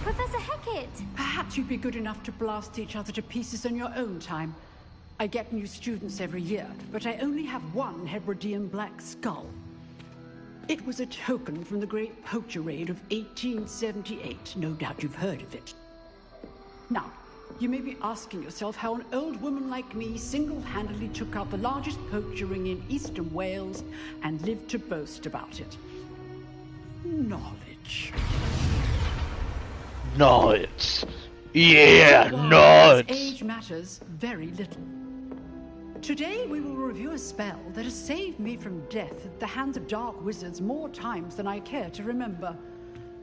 Professor Hecat! Perhaps you'd be good enough to blast each other to pieces on your own time. I get new students every year, but I only have one Hebridean black skull. It was a token from the Great Poacher Raid of 1878. No doubt you've heard of it. Now, you may be asking yourself how an old woman like me single-handedly took out the largest poacher ring in eastern Wales and lived to boast about it. Knowledge. Knowledge. Yeah, knowledge. Age matters very little. Today we will review a spell that has saved me from death at the hands of dark wizards more times than I care to remember.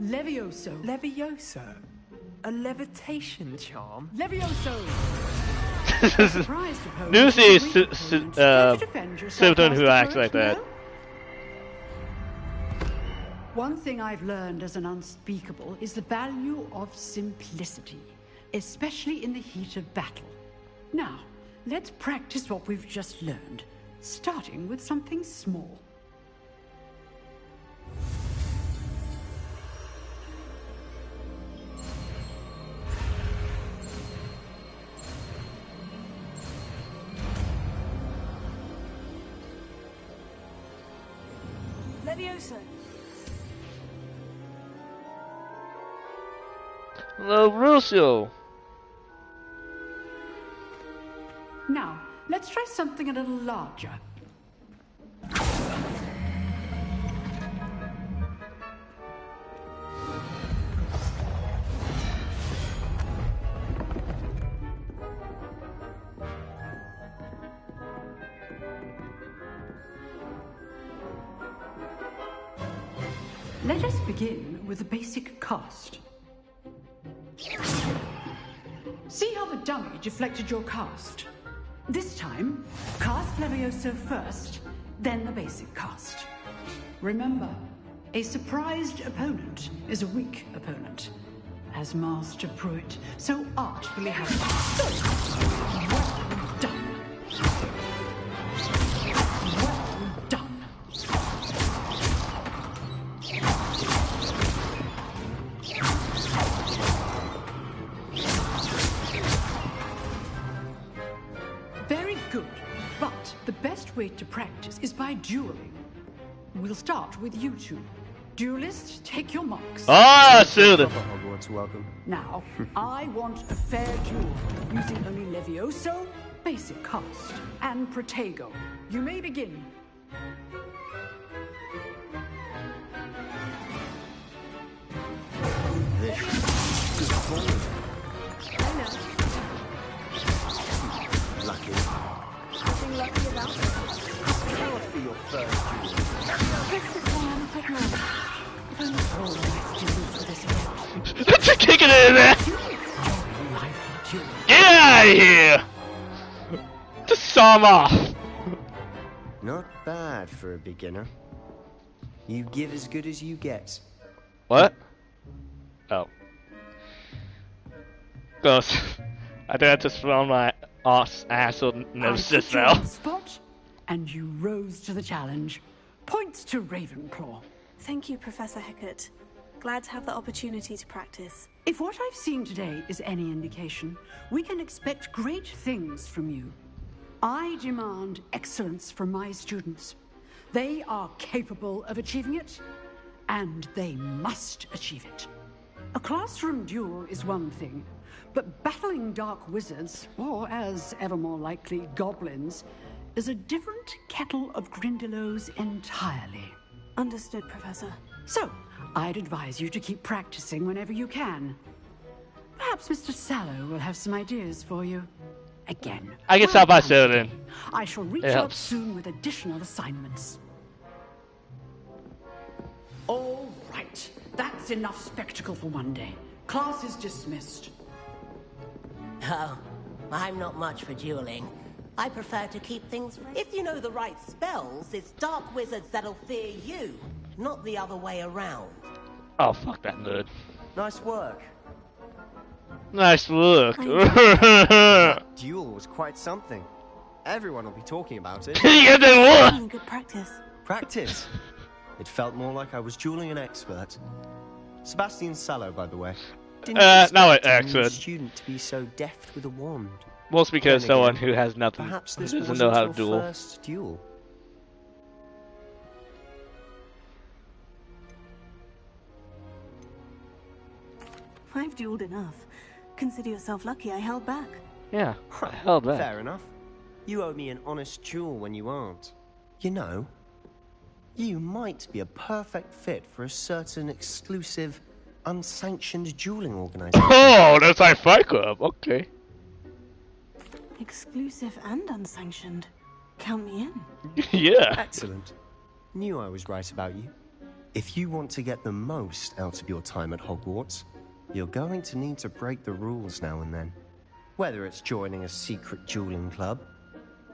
Levioso. Levioso? A levitation charm? Levioso! New series Sylvan who acts like that. One thing I've learned as an unspeakable is the value of simplicity, especially in the heat of battle. Now, let's practice what we've just learned, starting with something small. Levioso. Hello, Rusio. Now, let's try something a little larger. Let us begin with the basic cast. See how the dummy deflected your cast? This time, cast Levioso first, then the basic cast. Remember, a surprised opponent is a weak opponent, as Master Pruitt so artfully has. Well done. Well done. Very good, but the best way to practice is by dueling. We'll start with you two. Duelists, take your marks. Ah, Susan. Hogwarts, welcome. Now, I want a fair duel, using only Levioso, basic cast, and Protego. You may begin. This is good. I know. Lucky. Nothing lucky about it. What for your first duel? I'm a quick man. Kicking it in there! Get out of here! Just saw him off. Not bad for a beginner. You give as good as you get. What? Oh. Close. I think I just thrown my asshole nose just I put you on now. the spot, and you rose to the challenge. Points to Ravenclaw. Thank you, Professor Hecat. Glad to have the opportunity to practice. If what I've seen today is any indication, we can expect great things from you. I demand excellence from my students. They are capable of achieving it, and they must achieve it. A classroom duel is one thing, but battling dark wizards, or as ever more likely, goblins, is a different kettle of Grindylows entirely. Understood, Professor. So, I'd advise you to keep practicing whenever you can. Perhaps Mr. Sallow will have some ideas for you. Again. I can stop by soon. I shall reach It out helps. soon with additional assignments. All right. That's enough spectacle for one day. Class is dismissed. Oh, I'm not much for dueling. I prefer to keep things... If you know the right spells, it's dark wizards that'll fear you, not the other way around. Oh, fuck that nerd. Nice work. Nice look. That duel was quite something. Everyone will be talking about it. Yeah, they will. Good practice. Practice? It felt more like I was dueling an expert. Sebastian Sallow, by the way. Didn't now expect an a new expert. student to be so deft with a wand. Most because Then someone again, who has nothing, perhaps who this doesn't wasn't know how your to duel. first duel. I've dueled enough. Consider yourself lucky I held back. Yeah, I held that. Fair enough. You owe me an honest duel when you aren't. You know, you might be a perfect fit for a certain exclusive, unsanctioned dueling organization. Oh, that's like Fight Club. Okay. Exclusive and unsanctioned. Count me in. Yeah. Excellent. Knew I was right about you. If you want to get the most out of your time at Hogwarts, you're going to need to break the rules now and then. Whether it's joining a secret dueling club,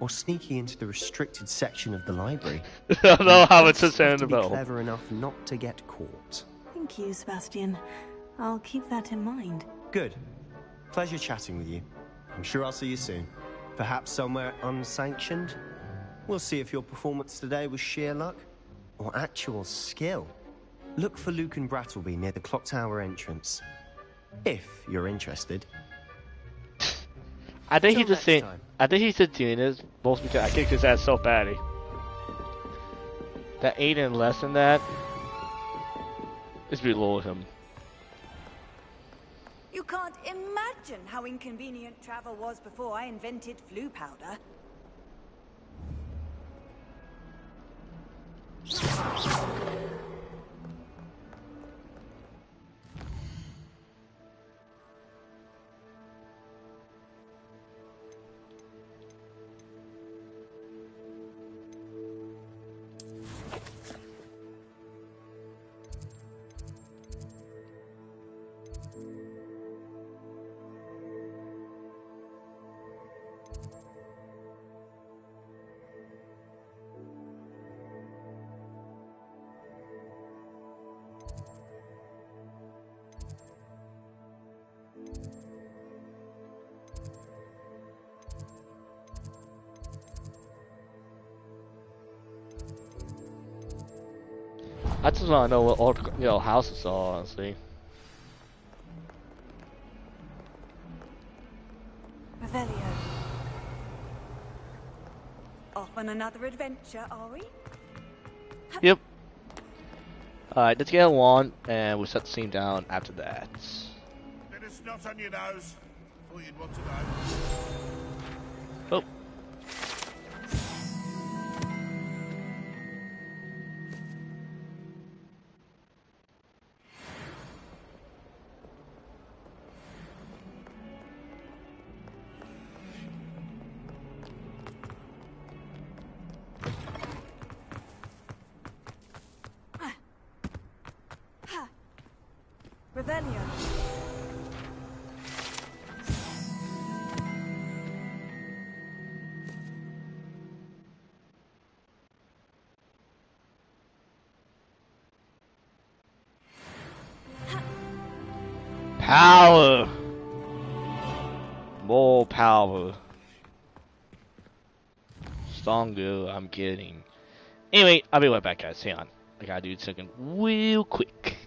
or sneaking into the restricted section of the library. I don't know how it's just have a to be about. clever enough not to get caught. Thank you, Sebastian. I'll keep that in mind. Good. Pleasure chatting with you. I'm sure I'll see you soon. Perhaps somewhere unsanctioned? We'll see if your performance today was sheer luck or actual skill. Look for Luke and Brattleby near the clock tower entrance. If you're interested. I think Till he's just next saying. time. I think he's just doing this both because I kicked his ass so badly. That 8 and less than that is below him. You can't imagine how inconvenient travel was before I invented flu powder. I just want to know what all the houses are, honestly. Revelio. Off on another adventure, are we? Yep. Alright, let's get one, and we'll set the scene down after that. Bit of snot on your nose. Thought you'd want to know. Oh. Revelio. Power! More power. Stronger, I'm getting. Anyway, I'll be right back, guys. Hang on. I gotta do something real quick.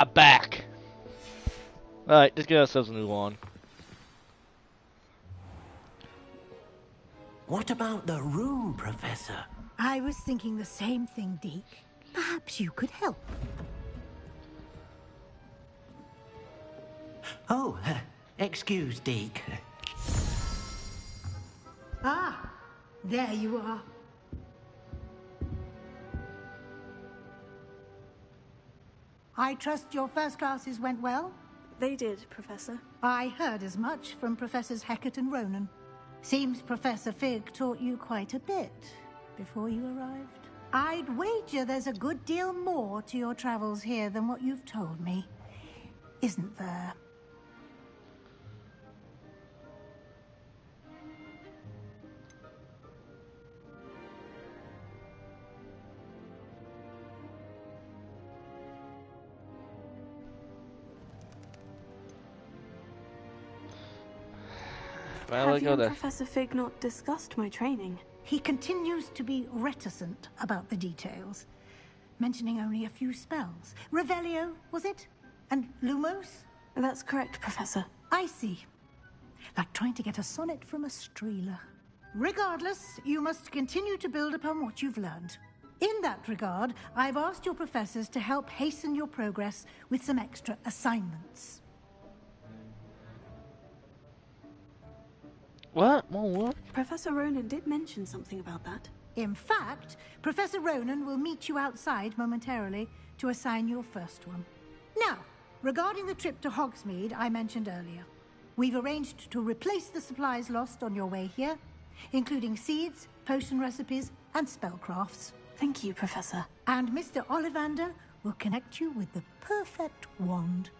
I'm back. Alright, let's get ourselves a new one. What about the room, Professor? I was thinking the same thing, Deke. Perhaps you could help. Oh, excuse, Deke. Ah, there you are. I trust your first classes went well? They did, Professor. I heard as much from Professors Hecat and Ronan. Seems Professor Fig taught you quite a bit before you arrived. I'd wager there's a good deal more to your travels here than what you've told me. Isn't there? Have you and Professor Fig not discussed my training? He continues to be reticent about the details, mentioning only a few spells. Revelio, was it? And Lumos? That's correct, Professor. I see. Like trying to get a sonnet from a streeler. Regardless, you must continue to build upon what you've learned. In that regard, I've asked your professors to help hasten your progress with some extra assignments. What? More what? Professor Ronan did mention something about that. In fact, Professor Ronan will meet you outside momentarily to assign your first one. Now, regarding the trip to Hogsmeade I mentioned earlier, we've arranged to replace the supplies lost on your way here, including seeds, potion recipes, and spellcrafts. Thank you, Professor. And Mr. Ollivander will connect you with the perfect wand.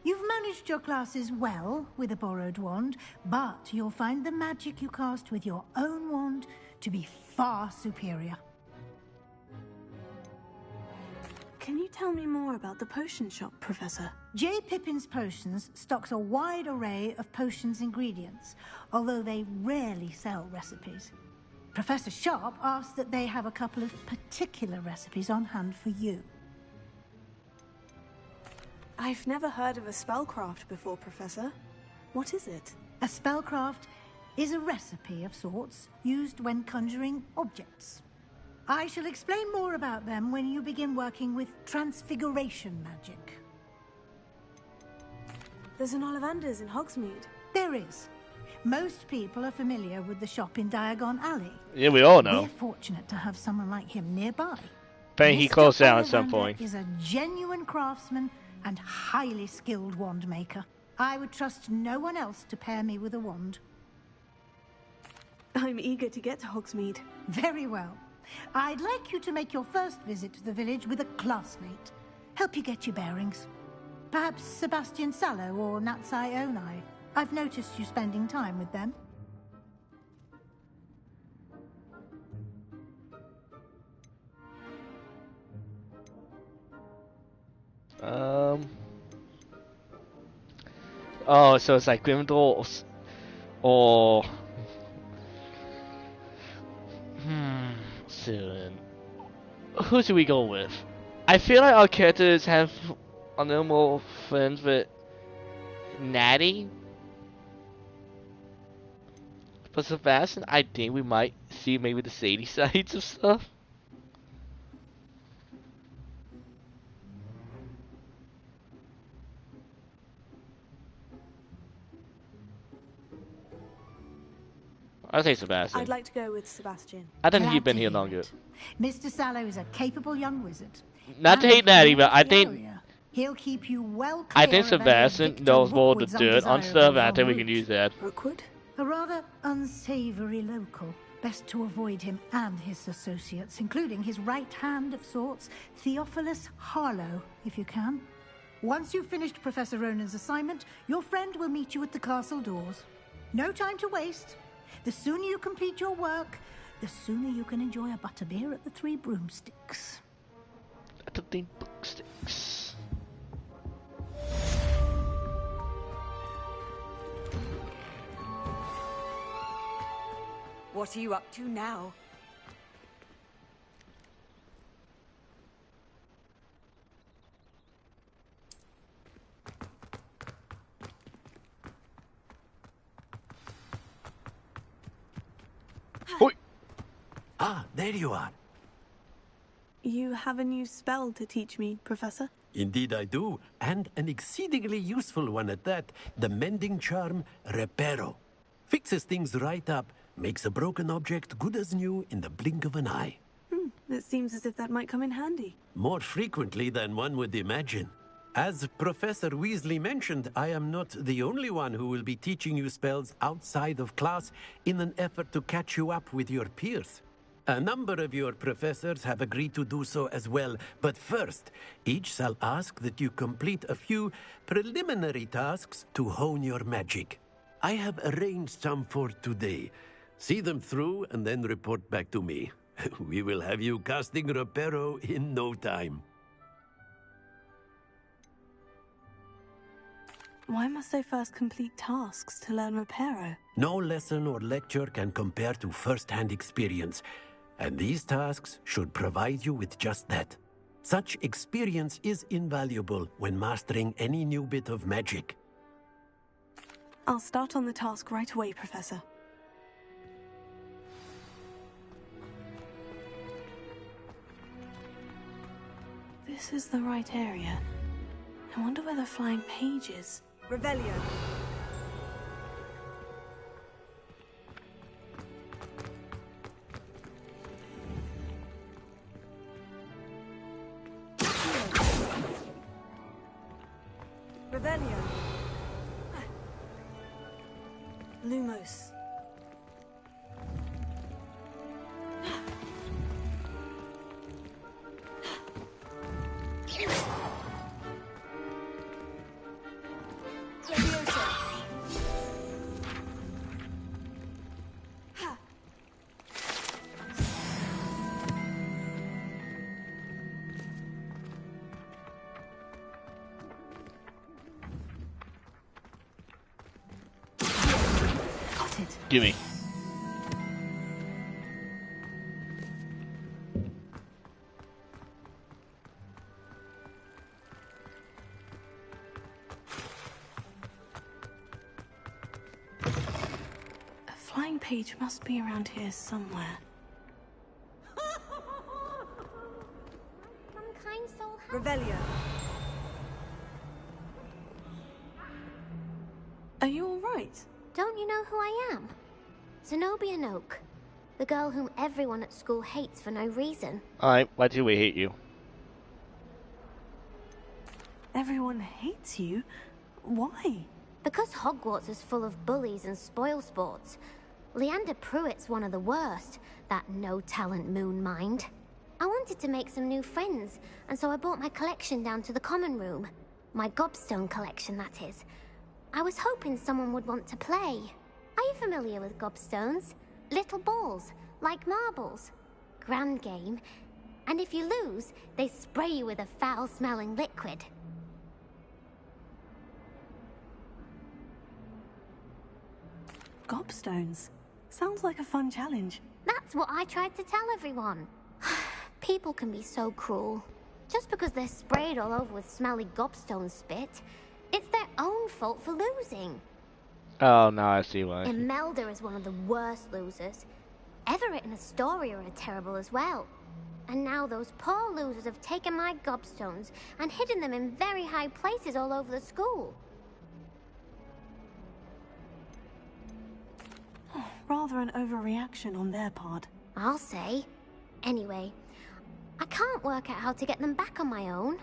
You've managed your classes well with a borrowed wand, but you'll find the magic you cast with your own wand to be far superior. Can you tell me more about the potion shop, Professor? J. Pippin's Potions stocks a wide array of potions ingredients, although they rarely sell recipes. Professor Sharp asked that they have a couple of particular recipes on hand for you. I've never heard of a spellcraft before, Professor. What is it? A spellcraft is a recipe of sorts used when conjuring objects. I shall explain more about them when you begin working with transfiguration magic. There's an Ollivander's in Hogsmeade. There is. Most people are familiar with the shop in Diagon Alley. Yeah, we all know. We're fortunate to have someone like him nearby. Bet he closed down at some point. Is a genuine craftsman and highly skilled wand maker. I would trust no one else to pair me with a wand. I'm eager to get to Hogsmeade. Very well. I'd like you to make your first visit to the village with a classmate. Help you get your bearings. Perhaps Sebastian Sallow or Natsai Onai. I've noticed you spending time with them. Oh, so it's like Grimdor or soon. Who should we go with? I feel like our characters have a little more friends with Natty. For Sebastian, I think we might see maybe the shady sides of stuff. I'll say Sebastian. I'd like to go with Sebastian. I think he's been here longer. Mr. Sallow is a capable young wizard. Not to hate Natty, but I think he'll keep you well I clear think of any of Sebastian Victor knows more of the Rookwood's dirt on stuff, and I think we can use that. Rookwood? A rather unsavory local. Best to avoid him and his associates, including his right hand of sorts, Theophilus Harlow, if you can. Once you've finished Professor Ronan's assignment, your friend will meet you at the castle doors. No time to waste. The sooner you complete your work, the sooner you can enjoy a butterbeer at the Three Broomsticks. At the Three Broomsticks. What are you up to now? Ah, there you are. You have a new spell to teach me, Professor? Indeed I do, and an exceedingly useful one at that. The mending charm, Reparo. Fixes things right up, makes a broken object good as new in the blink of an eye. It seems as if that might come in handy. More frequently than one would imagine. As Professor Weasley mentioned, I am not the only one who will be teaching you spells outside of class in an effort to catch you up with your peers. A number of your professors have agreed to do so as well, but first, each shall ask that you complete a few preliminary tasks to hone your magic. I have arranged some for today. See them through and then report back to me. We will have you casting Reparo in no time. Why must I first complete tasks to learn Reparo? No lesson or lecture can compare to first-hand experience, and these tasks should provide you with just that. Such experience is invaluable when mastering any new bit of magic. I'll start on the task right away, Professor. this is the right area. I wonder where the flying page is. Revelio. Revelio. Lumos. Gimme. A flying page must be around here somewhere. Some kind soul. Revelio. Are you all right? Don't you know who I am? Zenobia Noak. The girl whom everyone at school hates for no reason. Alright, why do we hate you? Everyone hates you? Why? Because Hogwarts is full of bullies and spoilsports. Leander Pruitt's one of the worst, that no-talent moon mind. I wanted to make some new friends, and so I brought my collection down to the common room. My gobstone collection, that is. I was hoping someone would want to play. Are you familiar with gobstones? Little balls, like marbles. Grand game. And if you lose, they spray you with a foul-smelling liquid. Gobstones. Sounds like a fun challenge. That's what I tried to tell everyone. People can be so cruel. Just because they're sprayed all over with smelly gobstone spit, it's their own fault for losing. Oh, no, I see why. Imelda is one of the worst losers. Everett and Astoria are terrible as well. And now those poor losers have taken my gobstones and hidden them in very high places all over the school. Rather an overreaction on their part. I'll say. Anyway, I can't work out how to get them back on my own.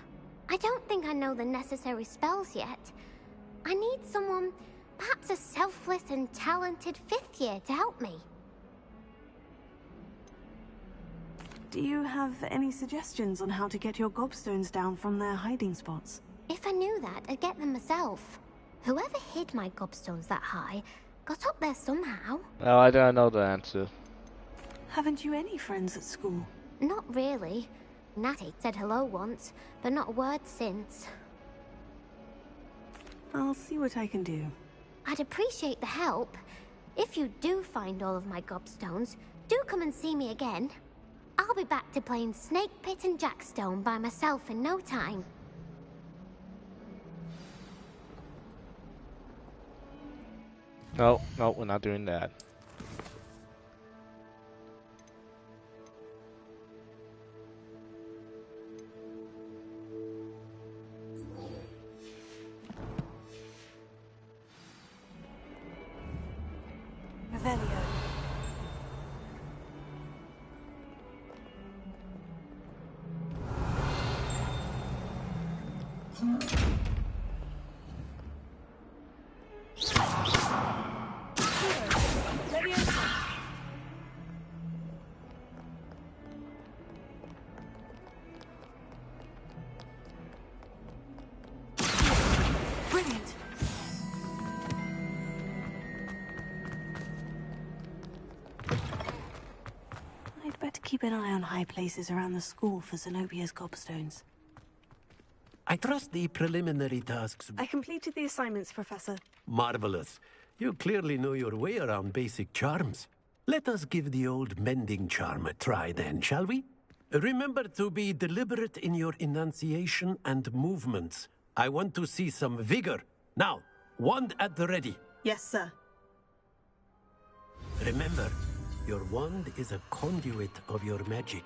I don't think I know the necessary spells yet. I need someone, perhaps a selfless and talented fifth year to help me. Do you have any suggestions on how to get your gobstones down from their hiding spots? If I knew that, I'd get them myself. Whoever hid my gobstones that high got up there somehow. Oh, I don't know the answer. Haven't you any friends at school? Not really. Natty said hello once, but not a word since. I'll see what I can do. I'd appreciate the help. If you do find all of my gobstones, do come and see me again. I'll be back to playing Snake Pit and Jackstone by myself in no time. No, no, we're not doing that. Revelio. Brilliant. I'd better keep an eye on high places around the school for Zenobia's gobstones. I trust the preliminary tasks. I completed the assignments, Professor. Marvelous. You clearly know your way around basic charms. Let us give the old mending charm a try then, shall we? Remember to be deliberate in your enunciation and movements. I want to see some vigor. Now, wand at the ready. Yes, sir. Remember, your wand is a conduit of your magic.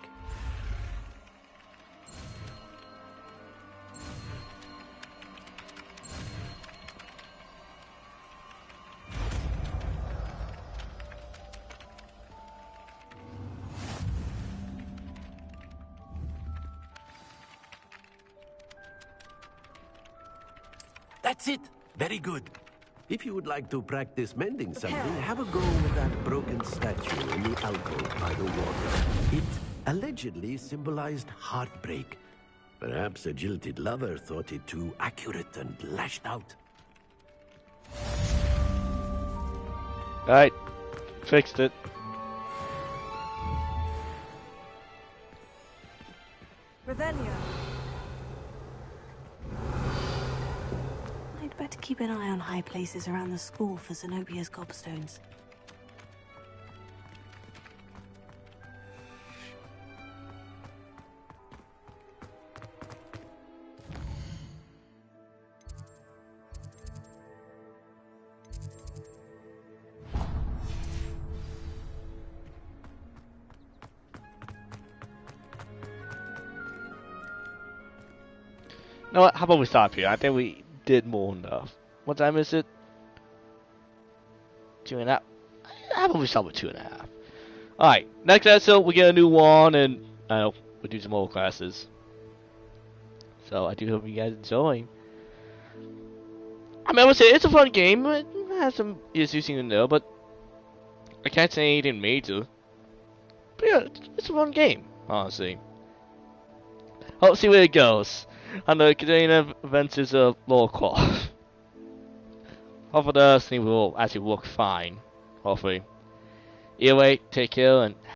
That's it. Very good. If you would like to practice mending something, have a go with that broken statue in the alcove by the water. It allegedly symbolized heartbreak. Perhaps a jilted lover thought it too accurate and lashed out. Alright, fixed it. Revelio. I'd better keep an eye on high places around the school for Zenobia's gobstones. You know what? How about we stop here? I think we did more enough. What time is it? 2.5. How about we start with 2.5? Alright, next episode we get a new one and we'll do some more classes. So I do hope you guys enjoy. I mean, I would say it's a fun game. It has some issues you know, but I can't say anything major. But yeah, it's a fun game, honestly. I'll see where it goes. On the continuing adventures of Laura Croft. Hopefully this thing will actually work fine. Hopefully. Either way, take care and